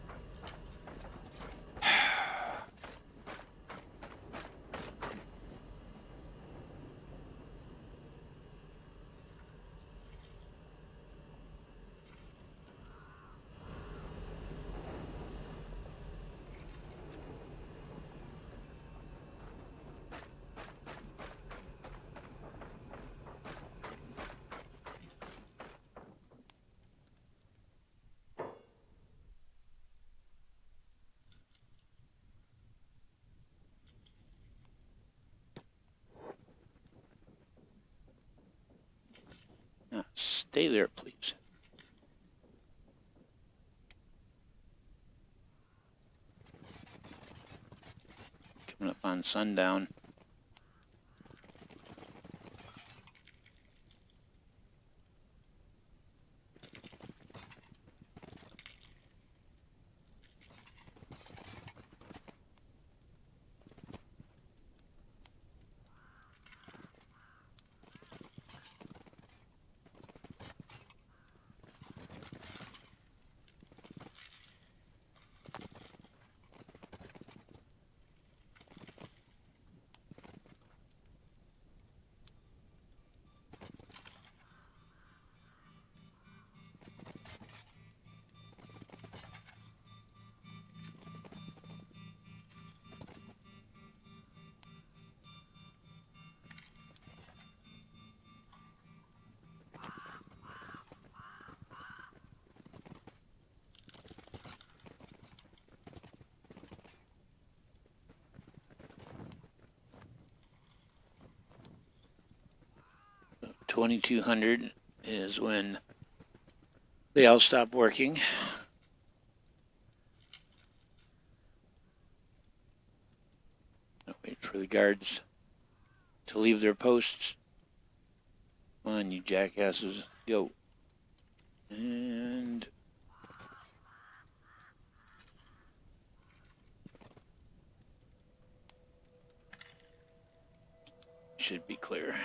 Now, stay there, please. Coming up on sundown. 2200 is when they all stop working. I'll wait for the guards to leave their posts. Come on, you jackasses, go. And should be clear.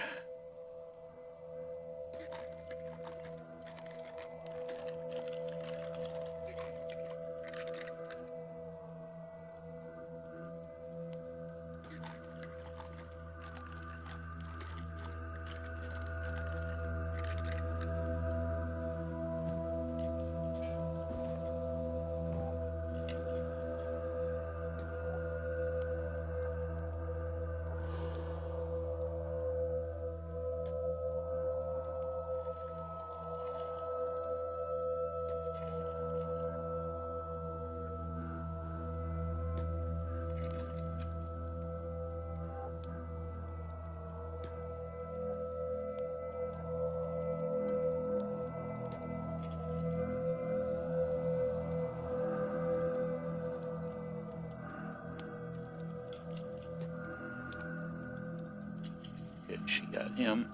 Okay, she got him.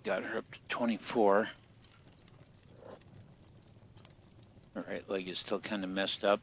Got her up to 24. Her right leg is still kind of messed up.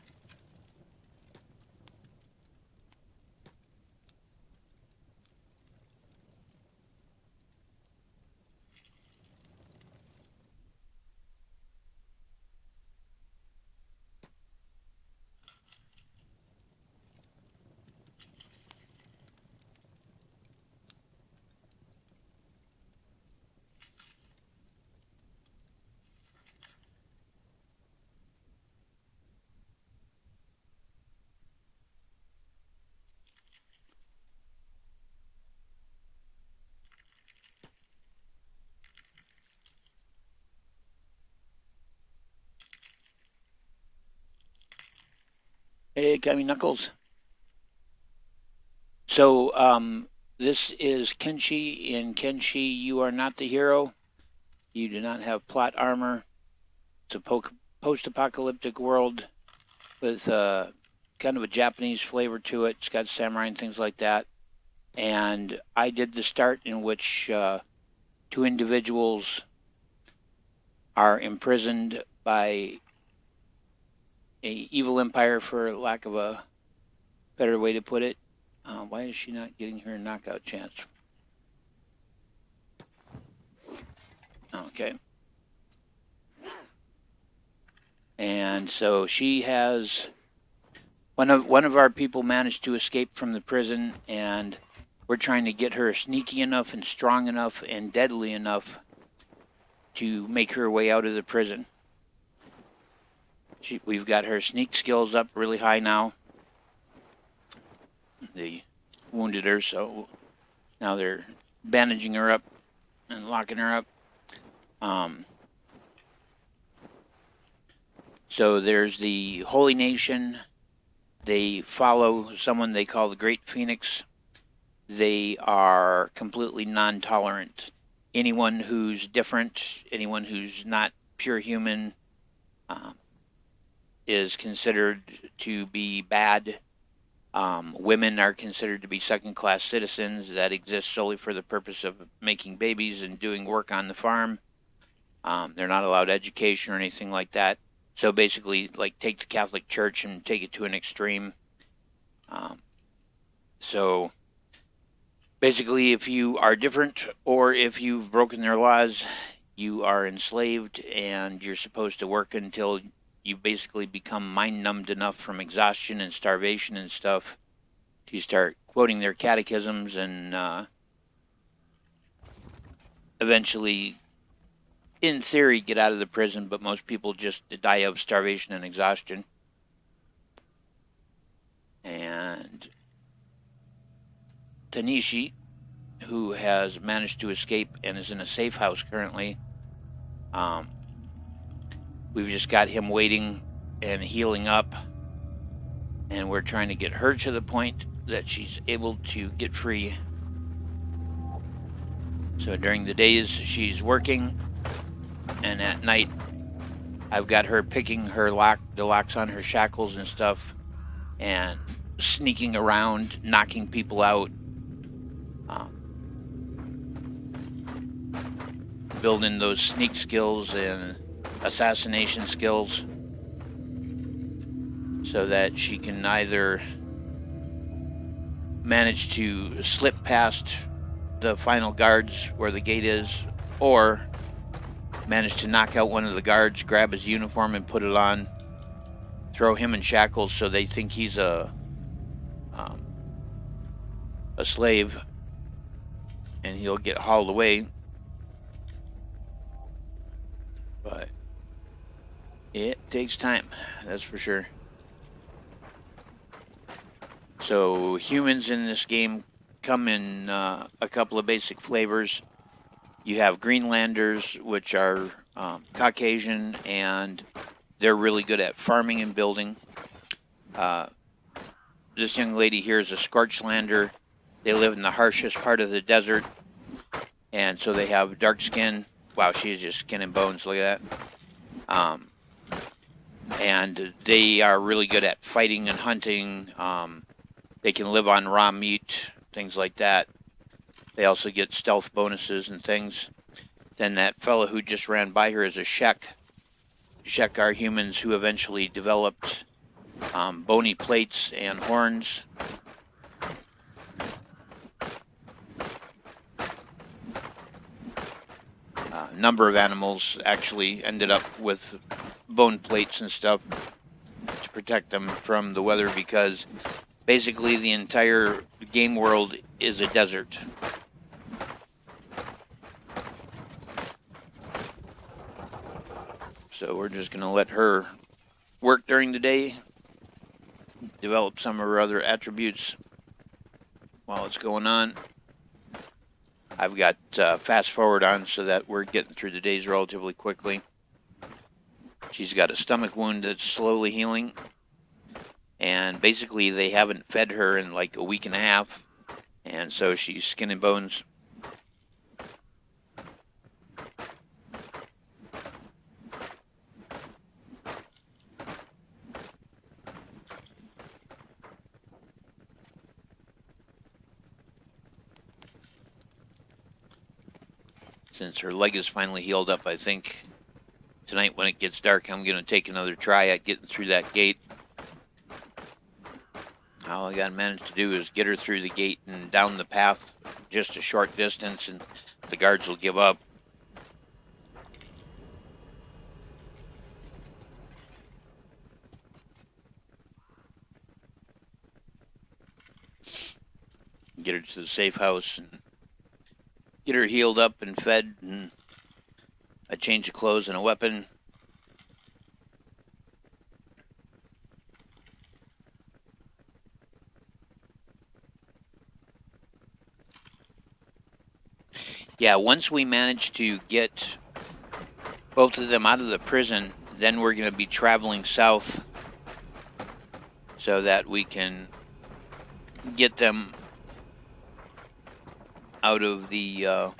Hey, Gummy Knuckles. So, this is Kenshi. In Kenshi, you are not the hero. You do not have plot armor. It's a post-apocalyptic world with kind of a Japanese flavor to it. It's got samurai and things like that. And I did the start in which two individuals are imprisoned by a evil empire, for lack of a better way to put it. Why is she not getting her knockout chance? Okay. And so she has one of our people managed to escape from the prison, and we're trying to get her sneaky enough and strong enough and deadly enough to make her way out of the prison. We've got her sneak skills up really high now. They wounded her, so now they're bandaging her up and locking her up. So there's the Holy Nation. They follow someone they call the Great Phoenix. They are completely non-tolerant. Anyone who's different, anyone who's not pure human, is considered to be bad. Women are considered to be second-class citizens that exist solely for the purpose of making babies and doing work on the farm. They're not allowed education or anything like that. So basically, like, take the Catholic Church and take it to an extreme. So basically, if you are different or if you've broken their laws, you are enslaved and you're supposed to work until you basically become mind-numbed enough from exhaustion and starvation and stuff to start quoting their catechisms and eventually, in theory, get out of the prison, but most people just die of starvation and exhaustion. And Tanishi, who has managed to escape and is in a safe house currently, we've just got him waiting and healing up, and we're trying to get her to the point that she's able to get free. So during the days she's working, and at night I've got her picking the locks on her shackles and stuff, and sneaking around, knocking people out, building those sneak skills and assassination skills so that she can either manage to slip past the final guards where the gate is, or manage to knock out one of the guards, grab his uniform and put it on, throw him in shackles so they think he's a slave, and he'll get hauled away. But it takes time, that's for sure. So humans in this game come in a couple of basic flavors. You have Greenlanders, which are Caucasian, and they're really good at farming and building. This young lady here is a Squatchlander. They live in the harshest part of the desert, and so they have dark skin. Wow, she's just skin and bones, look at that. And they are really good at fighting and hunting. They can live on raw meat, things like that. They also get stealth bonuses and things. Then that fellow who just ran by her is a Shek. Shek are humans who eventually developed bony plates and horns. A number of animals actually ended up with bone plates and stuff to protect them from the weather, because basically the entire game world is a desert. So we're just going to let her work during the day, develop some of her other attributes while it's going on. I've got fast forward on so that we're getting through the days relatively quickly. She's got a stomach wound that's slowly healing, and basically they haven't fed her in like a week and a half, and so she's skin and bones. Since her leg is finally healed up, I think tonight when it gets dark, I'm going to take another try at getting through that gate. All I got to manage to do is get her through the gate and down the path just a short distance, and the guards will give up. Get her to the safe house and get her healed up and fed and a change of clothes, and a weapon. Yeah, once we manage to get both of them out of the prison, then we're going to be traveling south so that we can get them out of the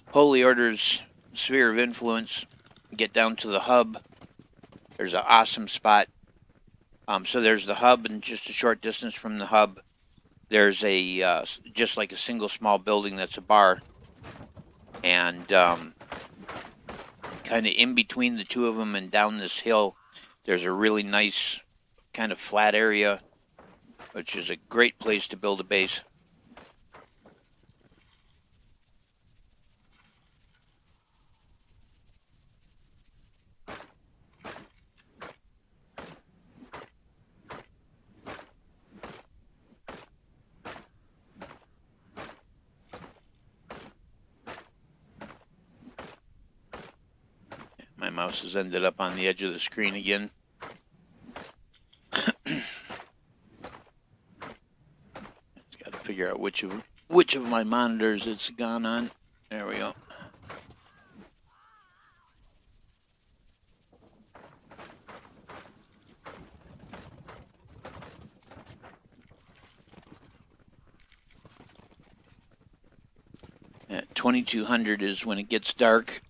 Holy Order's sphere of influence, get down to the hub. There's an awesome spot. So there's the hub, and just a short distance from the hub, there's a just like a single small building that's a bar. And kind of in between the two of them and down this hill, there's a really nice kind of flat area, which is a great place to build a base. My mouse has ended up on the edge of the screen again. It's got to figure out which of my monitors it's gone on. There we go. At 2200 is when it gets dark.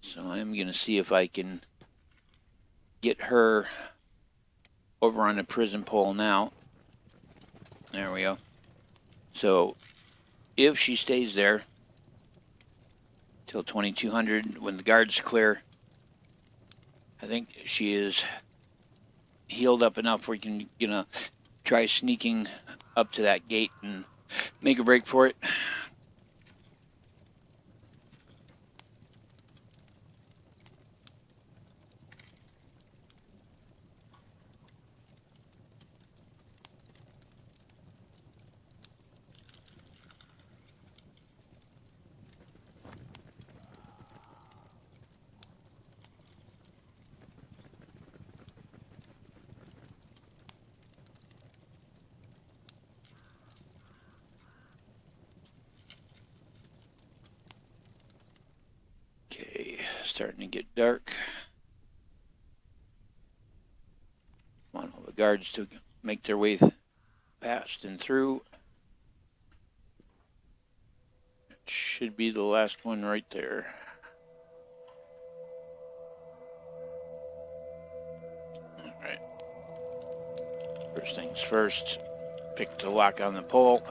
So I'm going to see if I can get her over on the prison pole now. There we go. So if she stays there till 2200, when the guards clear, I think she is healed up enough where you can, try sneaking up to that gate and make a break for it. Okay, starting to get dark. Want all the guards to make their way past and through. It should be the last one right there. All right. First things first, pick the lock on the pole.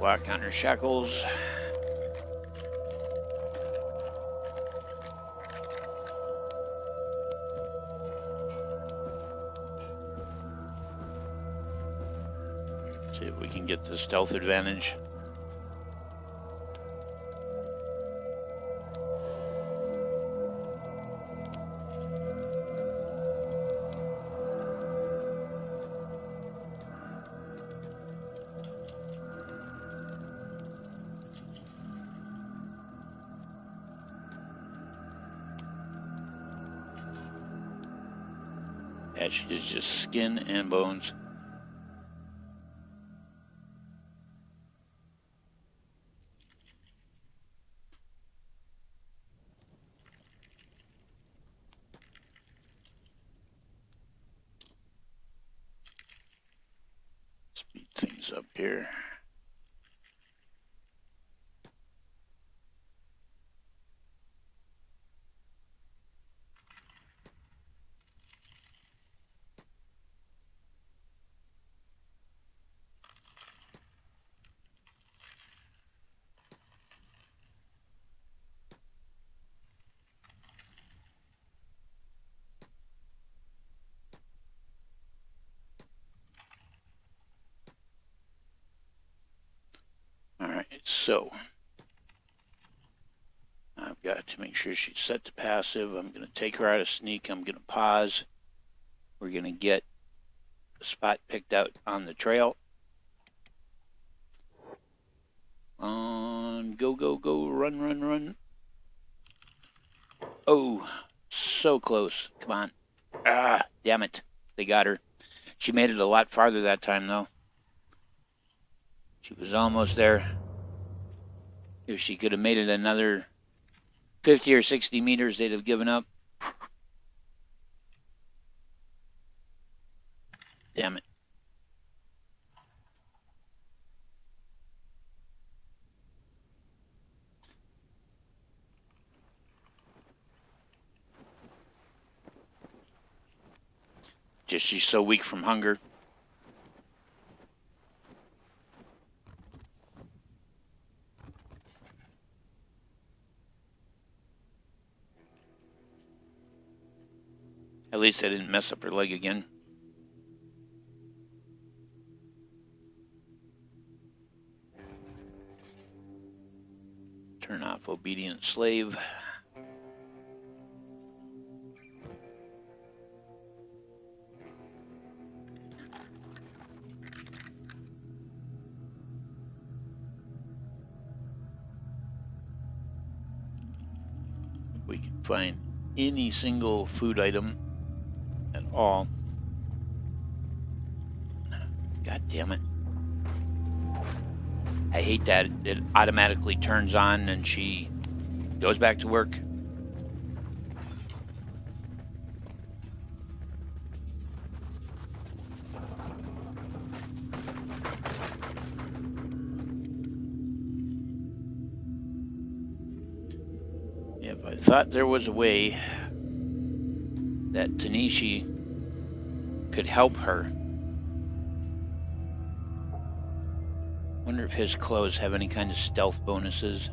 Lock on her shackles. See if we can get the stealth advantage. That is just skin and bones. Speed things up here. so I've got to make sure she's set to passive. I'm going to take her out of sneak. I'm going to pause. We're going to get a spot picked out on the trail. On go, go, go, run, run, run. Oh, so close. Come on. Ah, damn it. They got her. She made it a lot farther that time, though. She was almost there. If she could have made it another 50 or 60 meters, they'd have given up. Damn it. Just she's so weak from hunger. At least I didn't mess up her leg again. Turn off obedient slave. We can find any single food item at all. God damn it. I hate that it automatically turns on and she goes back to work. If I thought there was a way that Tanishi could help her. Wonder if his clothes have any kind of stealth bonuses.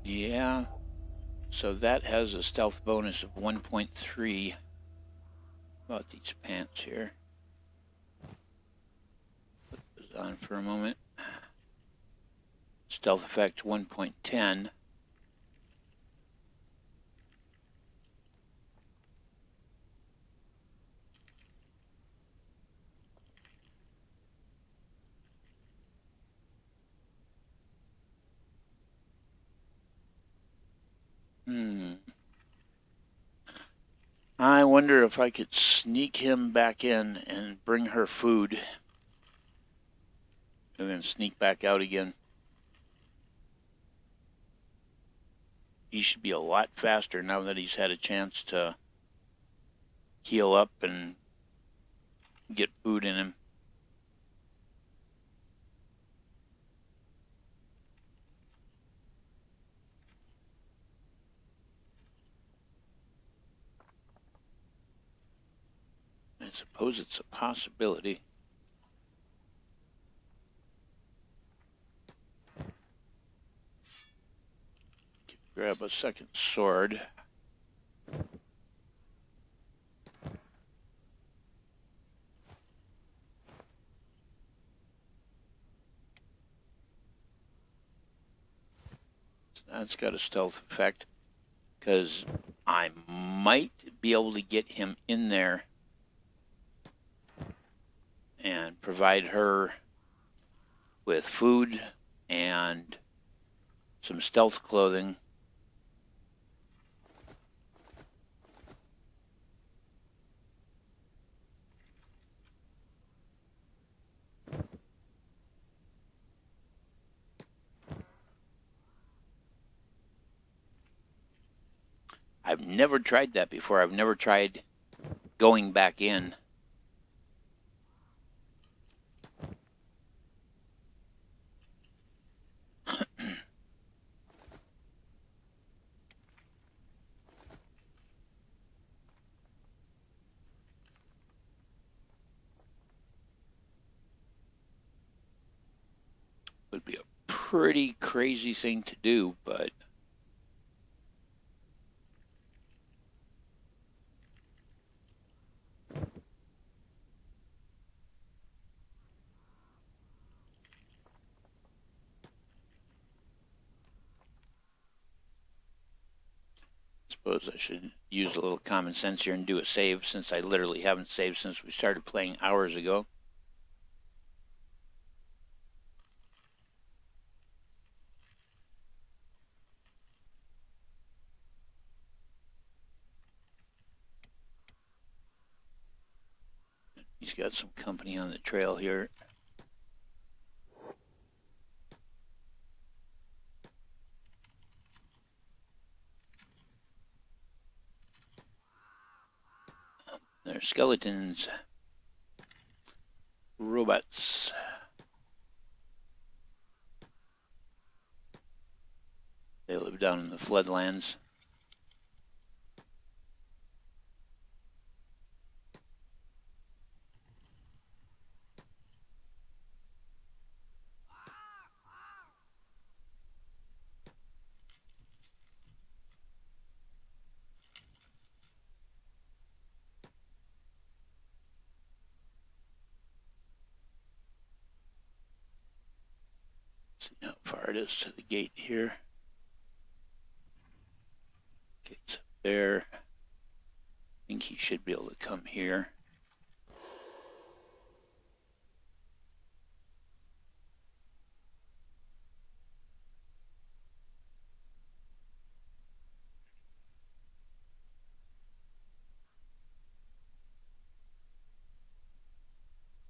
Yeah. So that has a stealth bonus of 1.3. About these pants here. Put those on for a moment. Stealth effect 1.10. I wonder if I could sneak him back in and bring her food. And then sneak back out again. He should be a lot faster now that he's had a chance to heal up and get food in him. I suppose it's a possibility. Grab a second sword. That's got a stealth effect, because I might be able to get him in there and provide her with food and some stealth clothing. I've never tried that before. I've never tried going back in. Would be a pretty crazy thing to do, but suppose I should use a little common sense here and do a save, since I literally haven't saved since we started playing hours ago. He's got some company on the trail here. They're skeletons. Robots. They live down in the floodlands. See how far it is to the gate here. Gate's up there. I think he should be able to come here.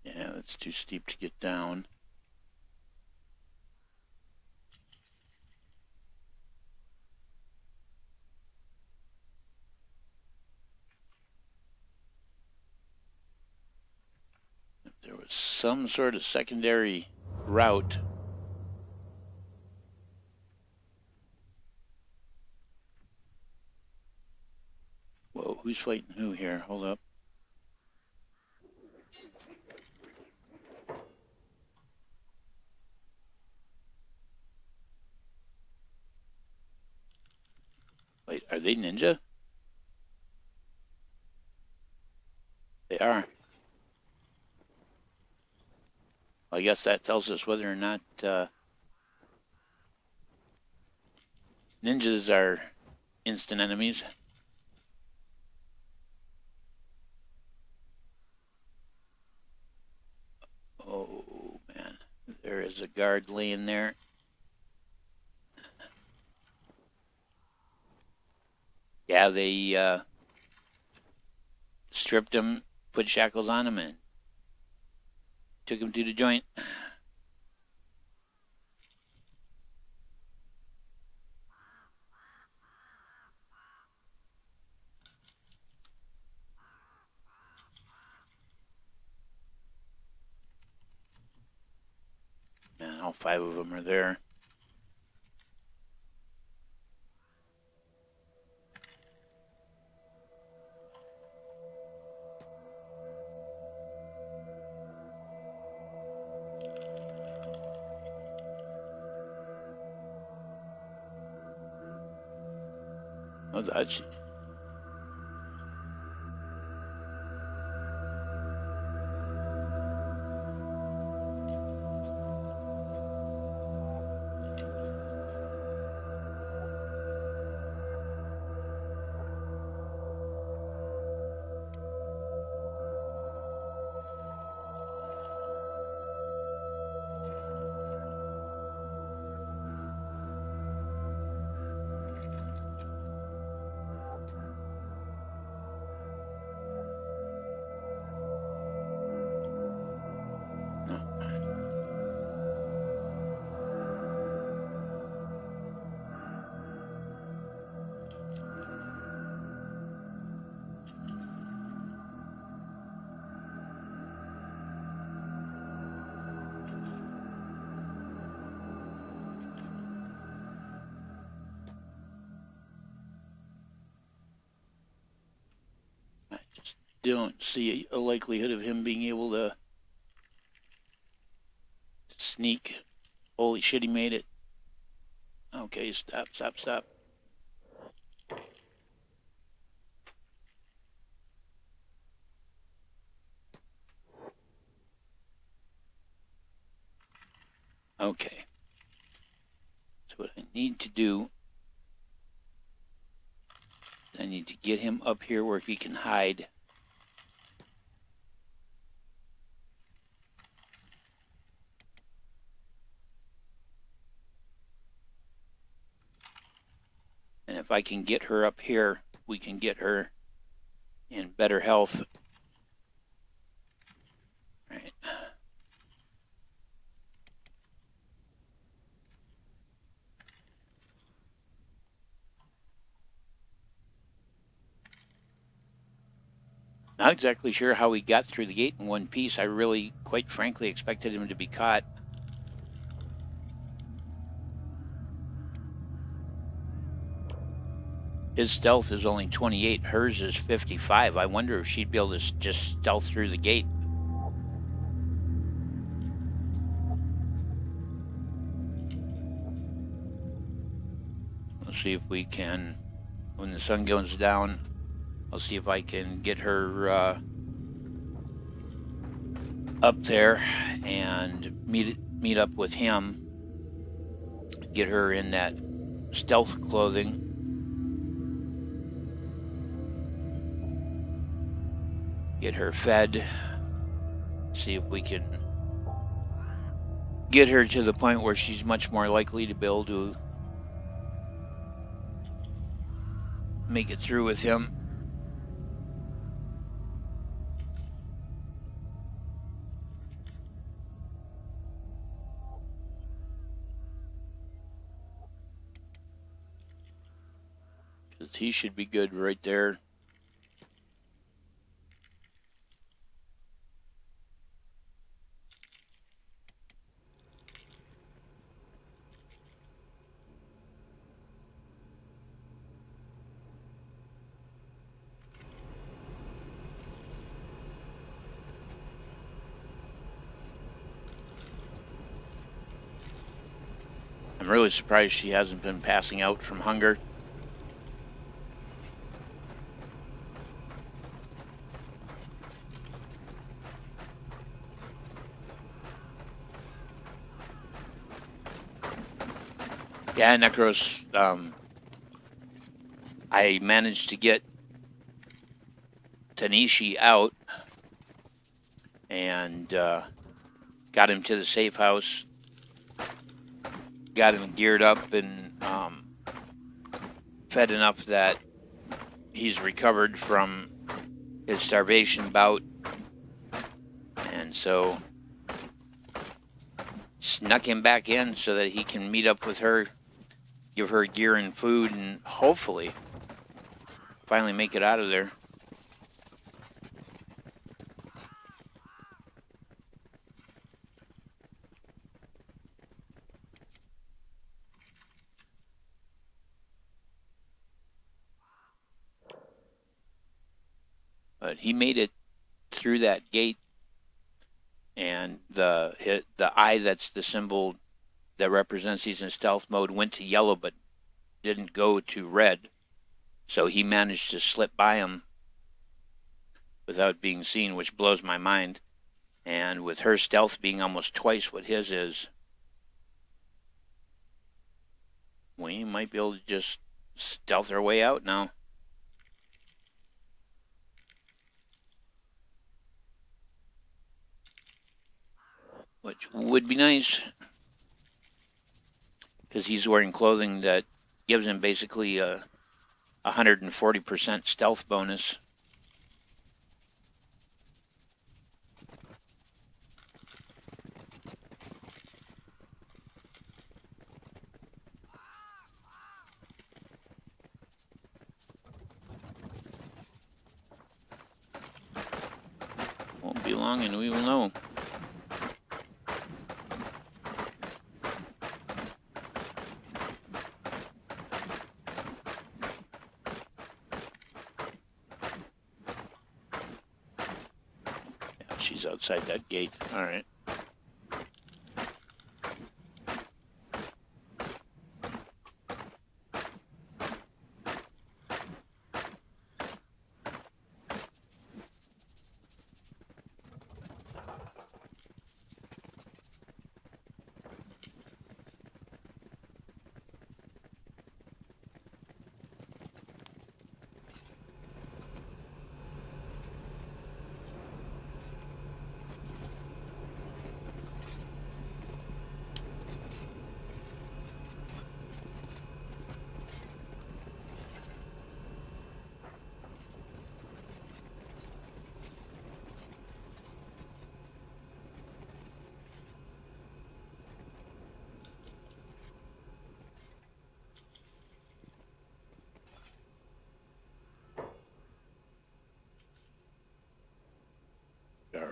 Yeah, that's too steep to get down. If there was some sort of secondary route. Whoa, who's fighting who here? Hold up. Wait, are they ninja? They are. Well, I guess that tells us whether or not ninjas are instant enemies. Oh, man. There is a guard laying there. Yeah, they stripped him, put shackles on him, and took him to the joint. Man, all 5 of them are there. Oh, that's... don't see a likelihood of him being able to sneak Holy shit, he made it. Okay, stop. Okay. So what I need to do, I need to get him up here where he can hide. And if I can get her up here, we can get her in better health. Right. Not exactly sure how he got through the gate in one piece. I really, quite frankly, expected him to be caught. His stealth is only 28. Hers is 55. I wonder if she'd be able to just stealth through the gate. Let's see if we can, when the sun goes down, I'll see if I can get her up there and meet up with him. Get her in that stealth clothing. Get her fed. See if we can get her to the point where she's much more likely to be able to make it through with him. Because he should be good right there. I'm really surprised she hasn't been passing out from hunger. Yeah, Necros, I managed to get Tanishi out and got him to the safe house. Got him geared up and fed enough that he's recovered from his starvation bout. And so snuck him back in so that he can meet up with her, give her gear and food, and hopefully finally make it out of there. But he made it through that gate, and the eye that's the symbol that represents he's in stealth mode went to yellow but didn't go to red. So he managed to slip by him without being seen, which blows my mind. And with her stealth being almost twice what his is, we might be able to just stealth our way out now. Which would be nice, because he's wearing clothing that gives him basically a 140% stealth bonus. Won't be long and we will know. She's outside that gate. All right.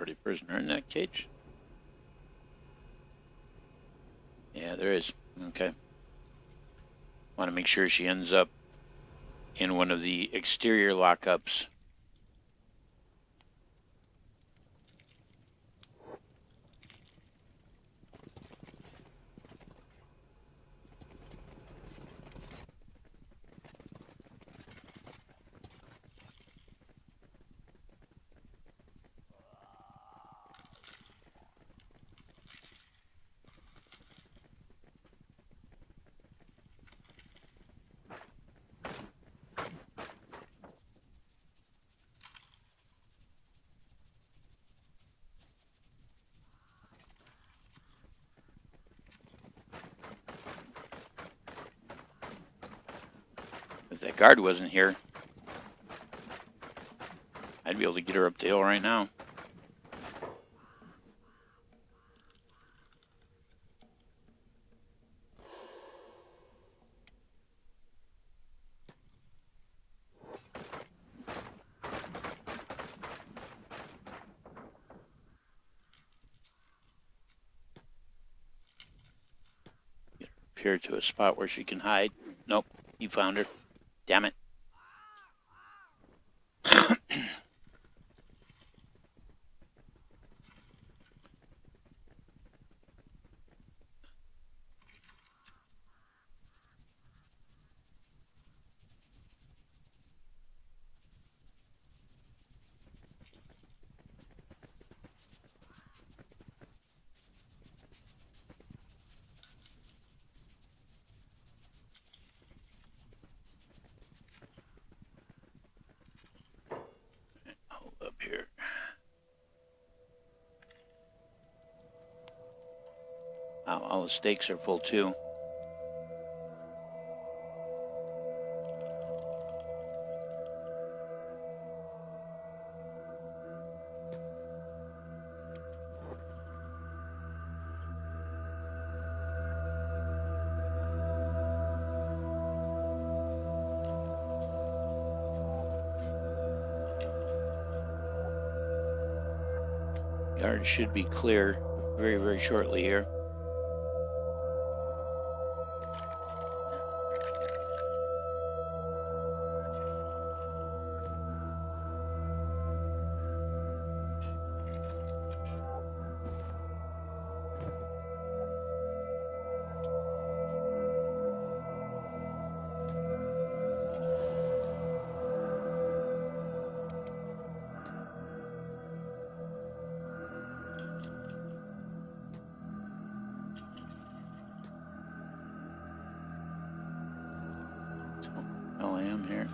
already a prisoner in that cage. Yeah, there is. Okay. Want to make sure she ends up in one of the exterior lockups. If that guard wasn't here, I'd be able to get her up the hill right now. Get her up here to a spot where she can hide. Nope, he found her. Damn it. Hold up here. Wow, all the stakes are full too. Guards should be clear very, very shortly here. Oh, I am here.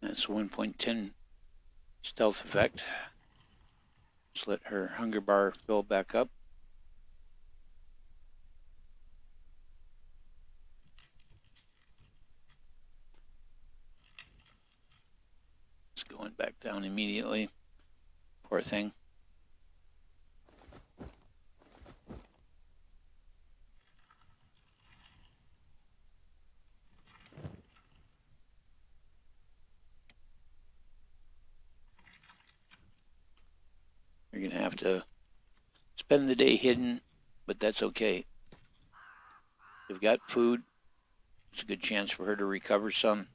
That's 1.10 stealth effect. Just let her hunger bar fill back up. It's going back down immediately. Poor thing. have to spend the day hidden, but that's okay. We've got food. It's a good chance for her to recover some.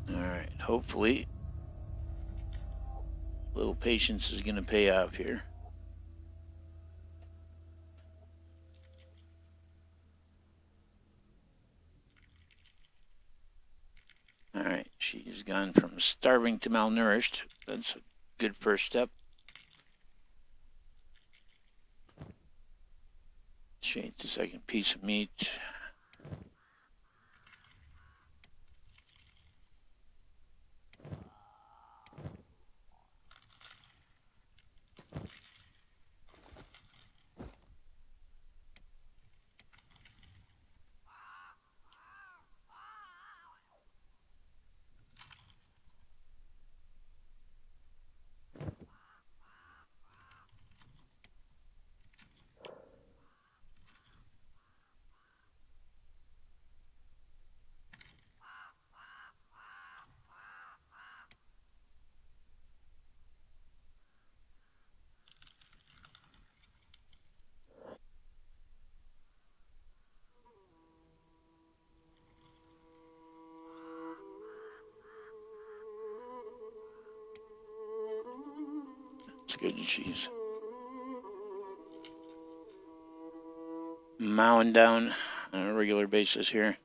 Alright, hopefully a little patience is going to pay off here. Alright, she's gone from starving to malnourished. That's a good first step. She ate the second piece of meat. It's good she's mowing down on a regular basis here.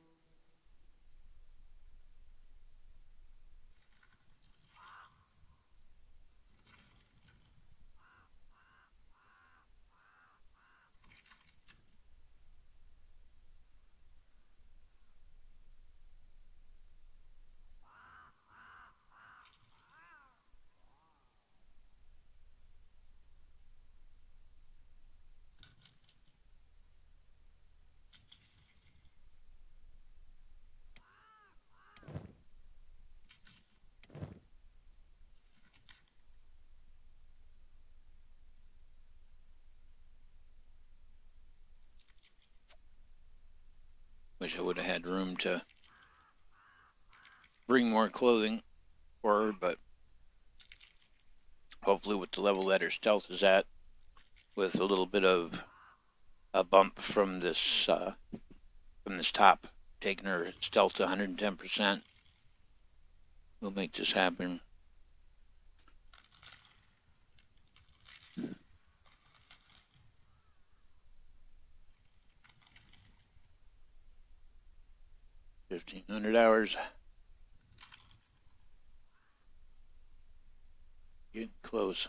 Wish I would have had room to bring more clothing for her, but hopefully with the level that her stealth is at, with a little bit of a bump from this top, taking her stealth to 110%, we'll make this happen. $1,500. Getting close.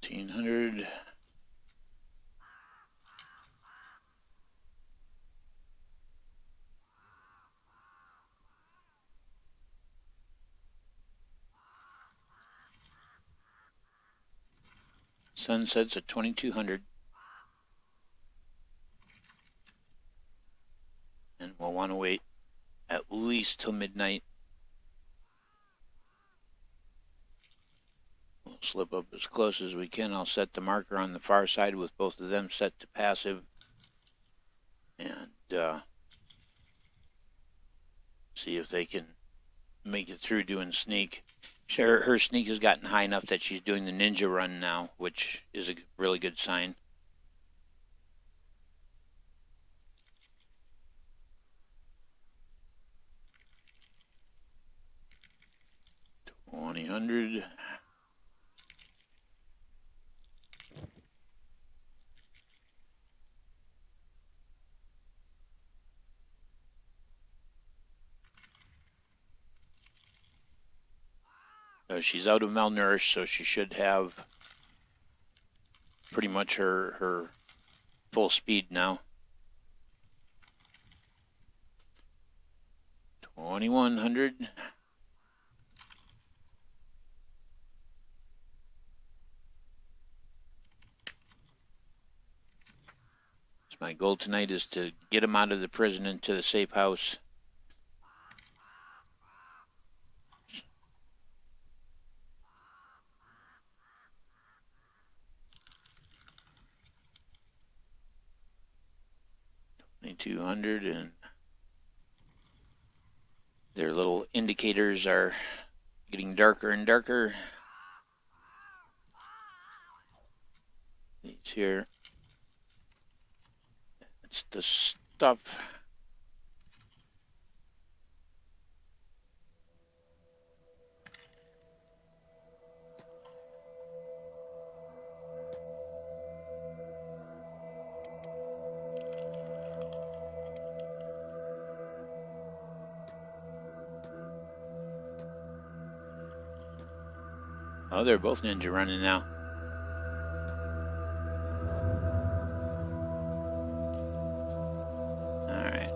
$1,700. Sunsets at 2200. And we'll want to wait at least till midnight. We'll slip up as close as we can. I'll set the marker on the far side with both of them set to passive. And see if they can make it through doing sneak. Sure, her sneak has gotten high enough that she's doing the ninja run now, which is a really good sign. $20,000. She's out of malnourished, so she should have pretty much her full speed now. 2,100. So my goal tonight is to get him out of the prison into the safe house. $2,200, and their little indicators are getting darker and darker. These here, it's the stuff. Oh, they're both ninja running now. All right.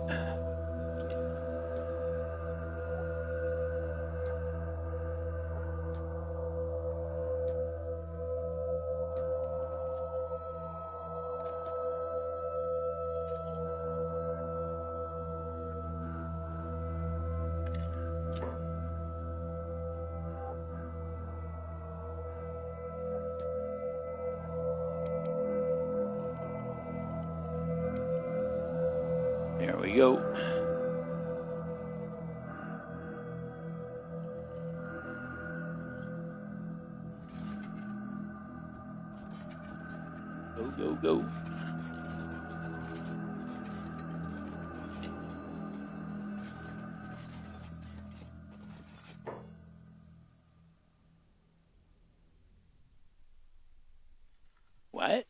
There we go. Go, go, go. What?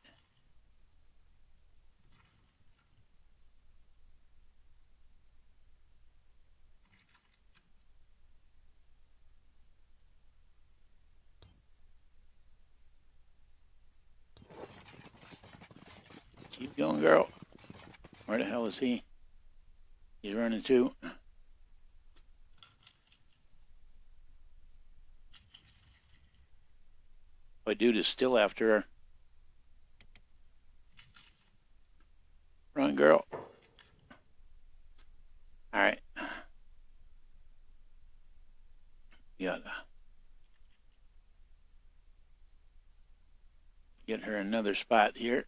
Keep going, girl. Where the hell is he? He's running too. My dude is still after her. Run, girl. All right. Gotta get her another spot here.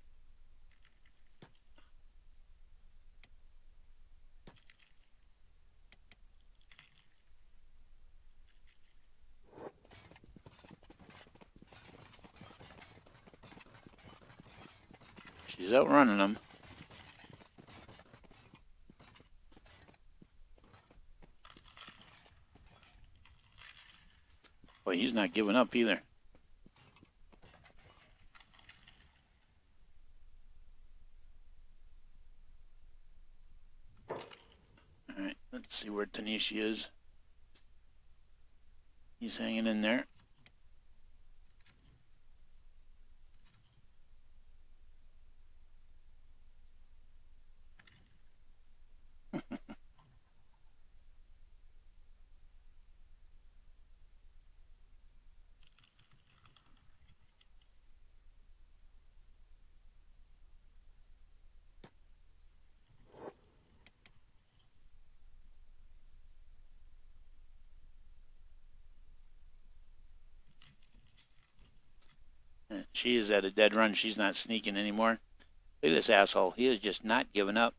She's outrunning them. Boy, he's not giving up either. All right, let's see where Tanisha is. He's hanging in there. She is at a dead run. She's not sneaking anymore. Look at this asshole. He is just not giving up.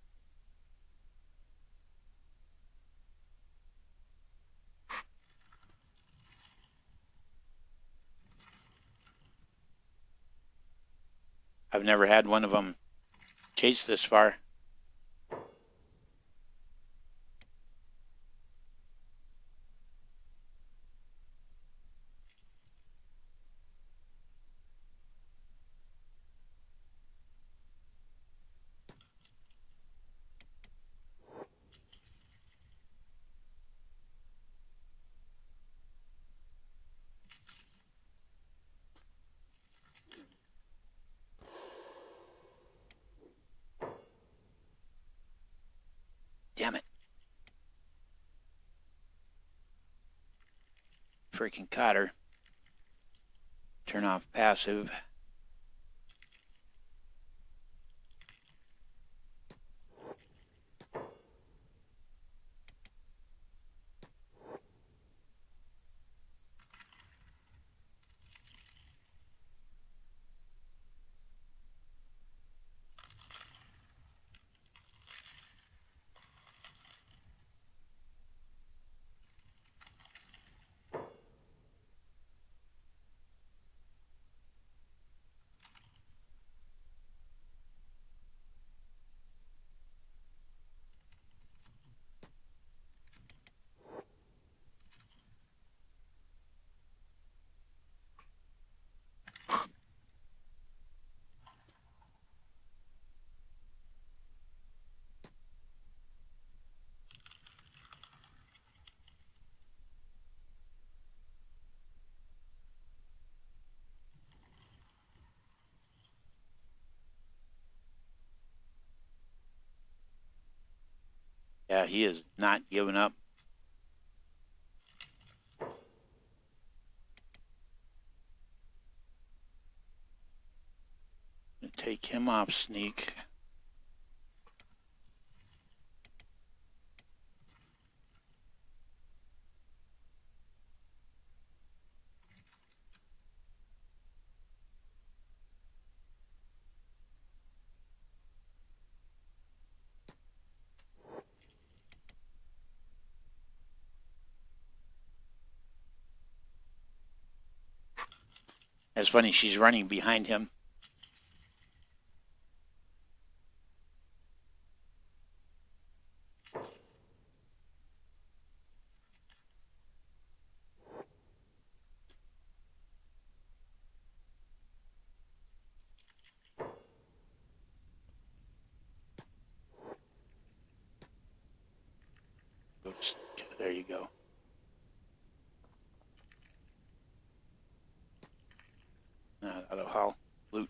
I've never had one of them chase this far. Damn it. Freaking caught her. Turn off passive. Yeah, he is not giving up. Take him off sneak. That's funny, she's running behind him. Oops, there you go. Not out of haul. Loot.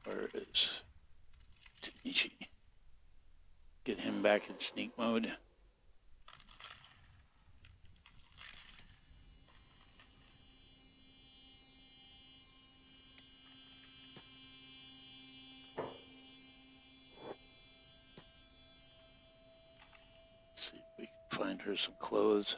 Where is Kenshi? Get him back in sneak mode. Let's see if we can find her some clothes.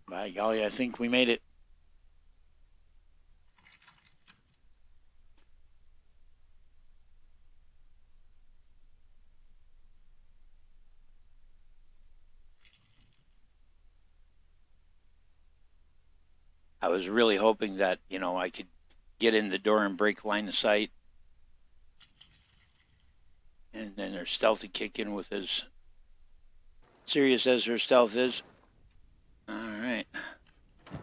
By golly, I think we made it. I was really hoping that, I could get in the door and break line of sight. And then her stealth to kick in with as serious as her stealth is. All right,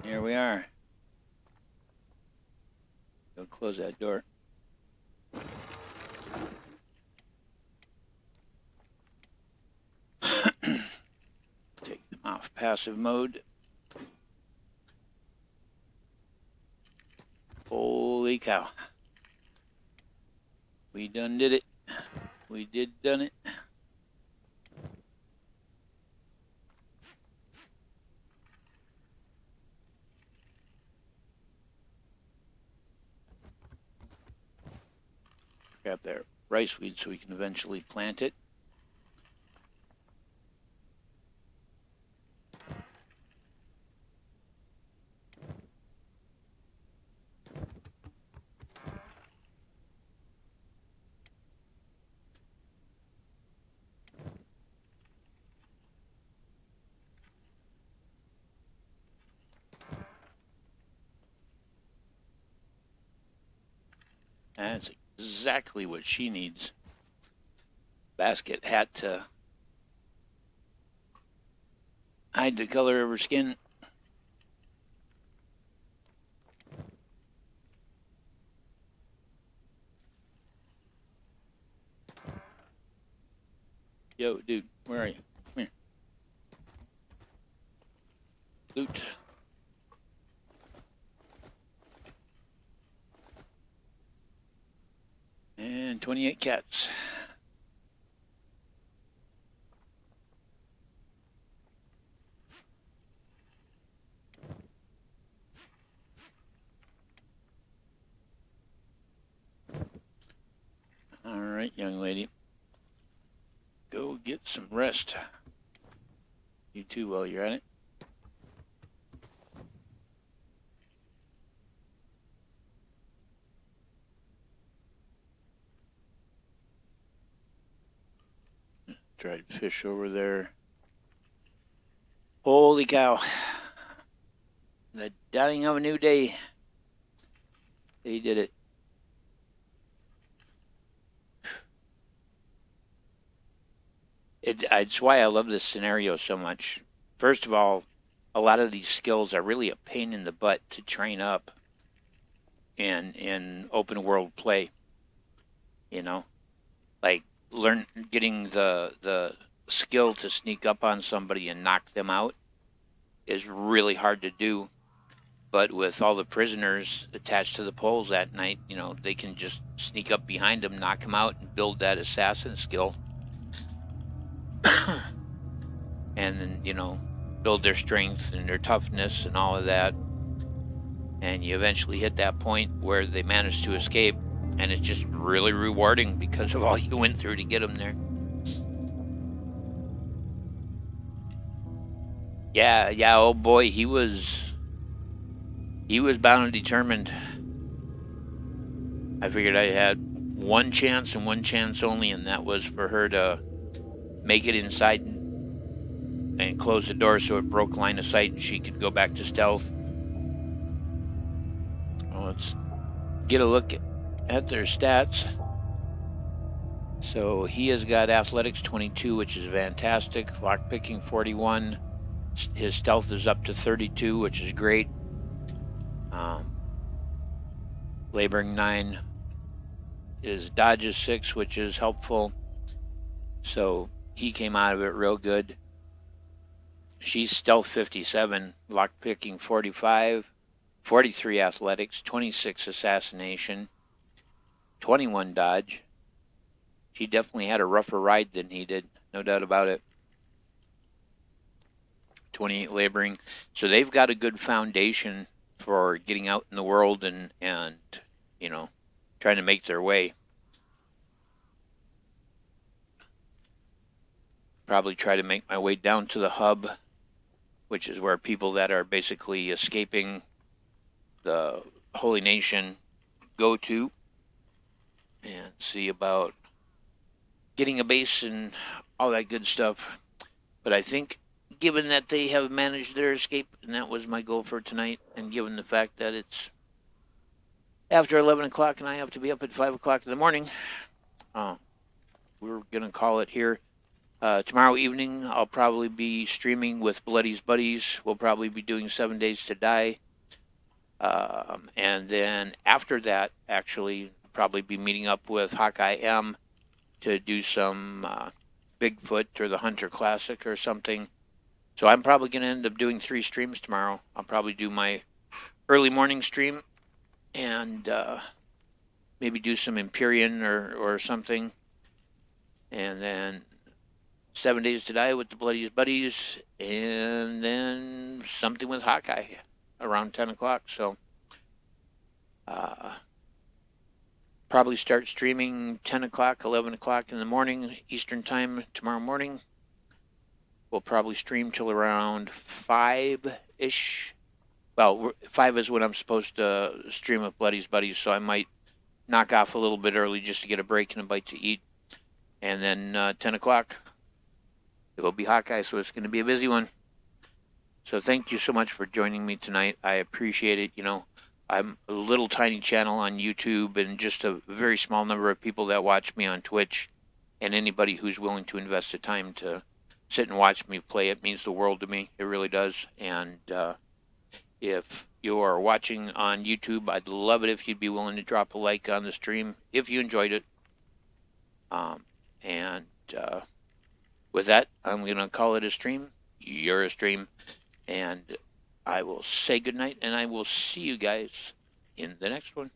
here we are. Go close that door. Take them off passive mode. Holy cow. We done did it. We done it. Grab that rice weed so we can eventually plant it. That's exactly what she needs. Basket hat to hide the color of her skin. Yo, dude, where are you? Come here. Loot. And 28 cats. All right, young lady. Go get some rest. You too while you're at it. Dried fish over there. Holy cow. The dawning of a new day. They did it. It's why I love this scenario so much. First of all, a lot of these skills are really a pain in the butt to train up in open world play. You know, like getting the skill to sneak up on somebody and knock them out is really hard to do. But with all the prisoners attached to the poles at night, you know, they can just sneak up behind them, knock them out, and build that assassin skill. And then, you know, build their strength and their toughness and all of that. And you eventually hit that point where they manage to escape, and it's just really rewarding because of all you went through to get them there. Yeah, oh boy, he was bound and determined. I figured I had one chance and one chance only, and that was for her to make it inside and close the door so it broke line of sight and she could go back to stealth. Well, let's get a look at their stats. So he has got athletics 22, which is fantastic. Lockpicking 41. His stealth is up to 32, which is great. Laboring 9. His dodge is 6, which is helpful. So he came out of it real good. She's stealth 57, lockpicking 45, 43 athletics, 26 assassination, 21 dodge. She definitely had a rougher ride than he did, no doubt about it. 28 laboring. So they've got a good foundation for getting out in the world and you know, trying to make their way. Probably try to make my way down to the hub, which is where people that are basically escaping the Holy Nation go to, and see about getting a base and all that good stuff. But I think, given that they have managed their escape, and that was my goal for tonight, and given the fact that it's after 11 o'clock, and I have to be up at 5 o'clock in the morning. We're going to call it here. Tomorrow evening, I'll probably be streaming with Bloody's Buddies. We'll probably be doing 7 Days to Die. And then after that, actually, probably be meeting up with Hawkeye M to do some Bigfoot or the Hunter Classic or something. So I'm probably going to end up doing 3 streams tomorrow. I'll probably do my early morning stream and maybe do some Empyrean or something. And then 7 Days to Die with the Bloody's Buddies, and then something with Hawkeye around 10 o'clock. So probably start streaming 10 o'clock, 11 o'clock in the morning Eastern Time tomorrow morning. We'll probably stream till around 5-ish. Well, 5 is when I'm supposed to stream with Bloody's Buddies, so I might knock off a little bit early just to get a break and a bite to eat. And then 10 o'clock, it will be Hawkeye, so it's going to be a busy one. So thank you so much for joining me tonight. I appreciate it. You know, I'm a little tiny channel on YouTube and just a very small number of people that watch me on Twitch. And anybody who's willing to invest the time to sit and watch me play, it means the world to me. It really does. And if you are watching on YouTube, I'd love it if you'd be willing to drop a like on the stream if you enjoyed it. With that, I'm going to call it a stream. You're a stream. And I will say goodnight, and I will see you guys in the next one.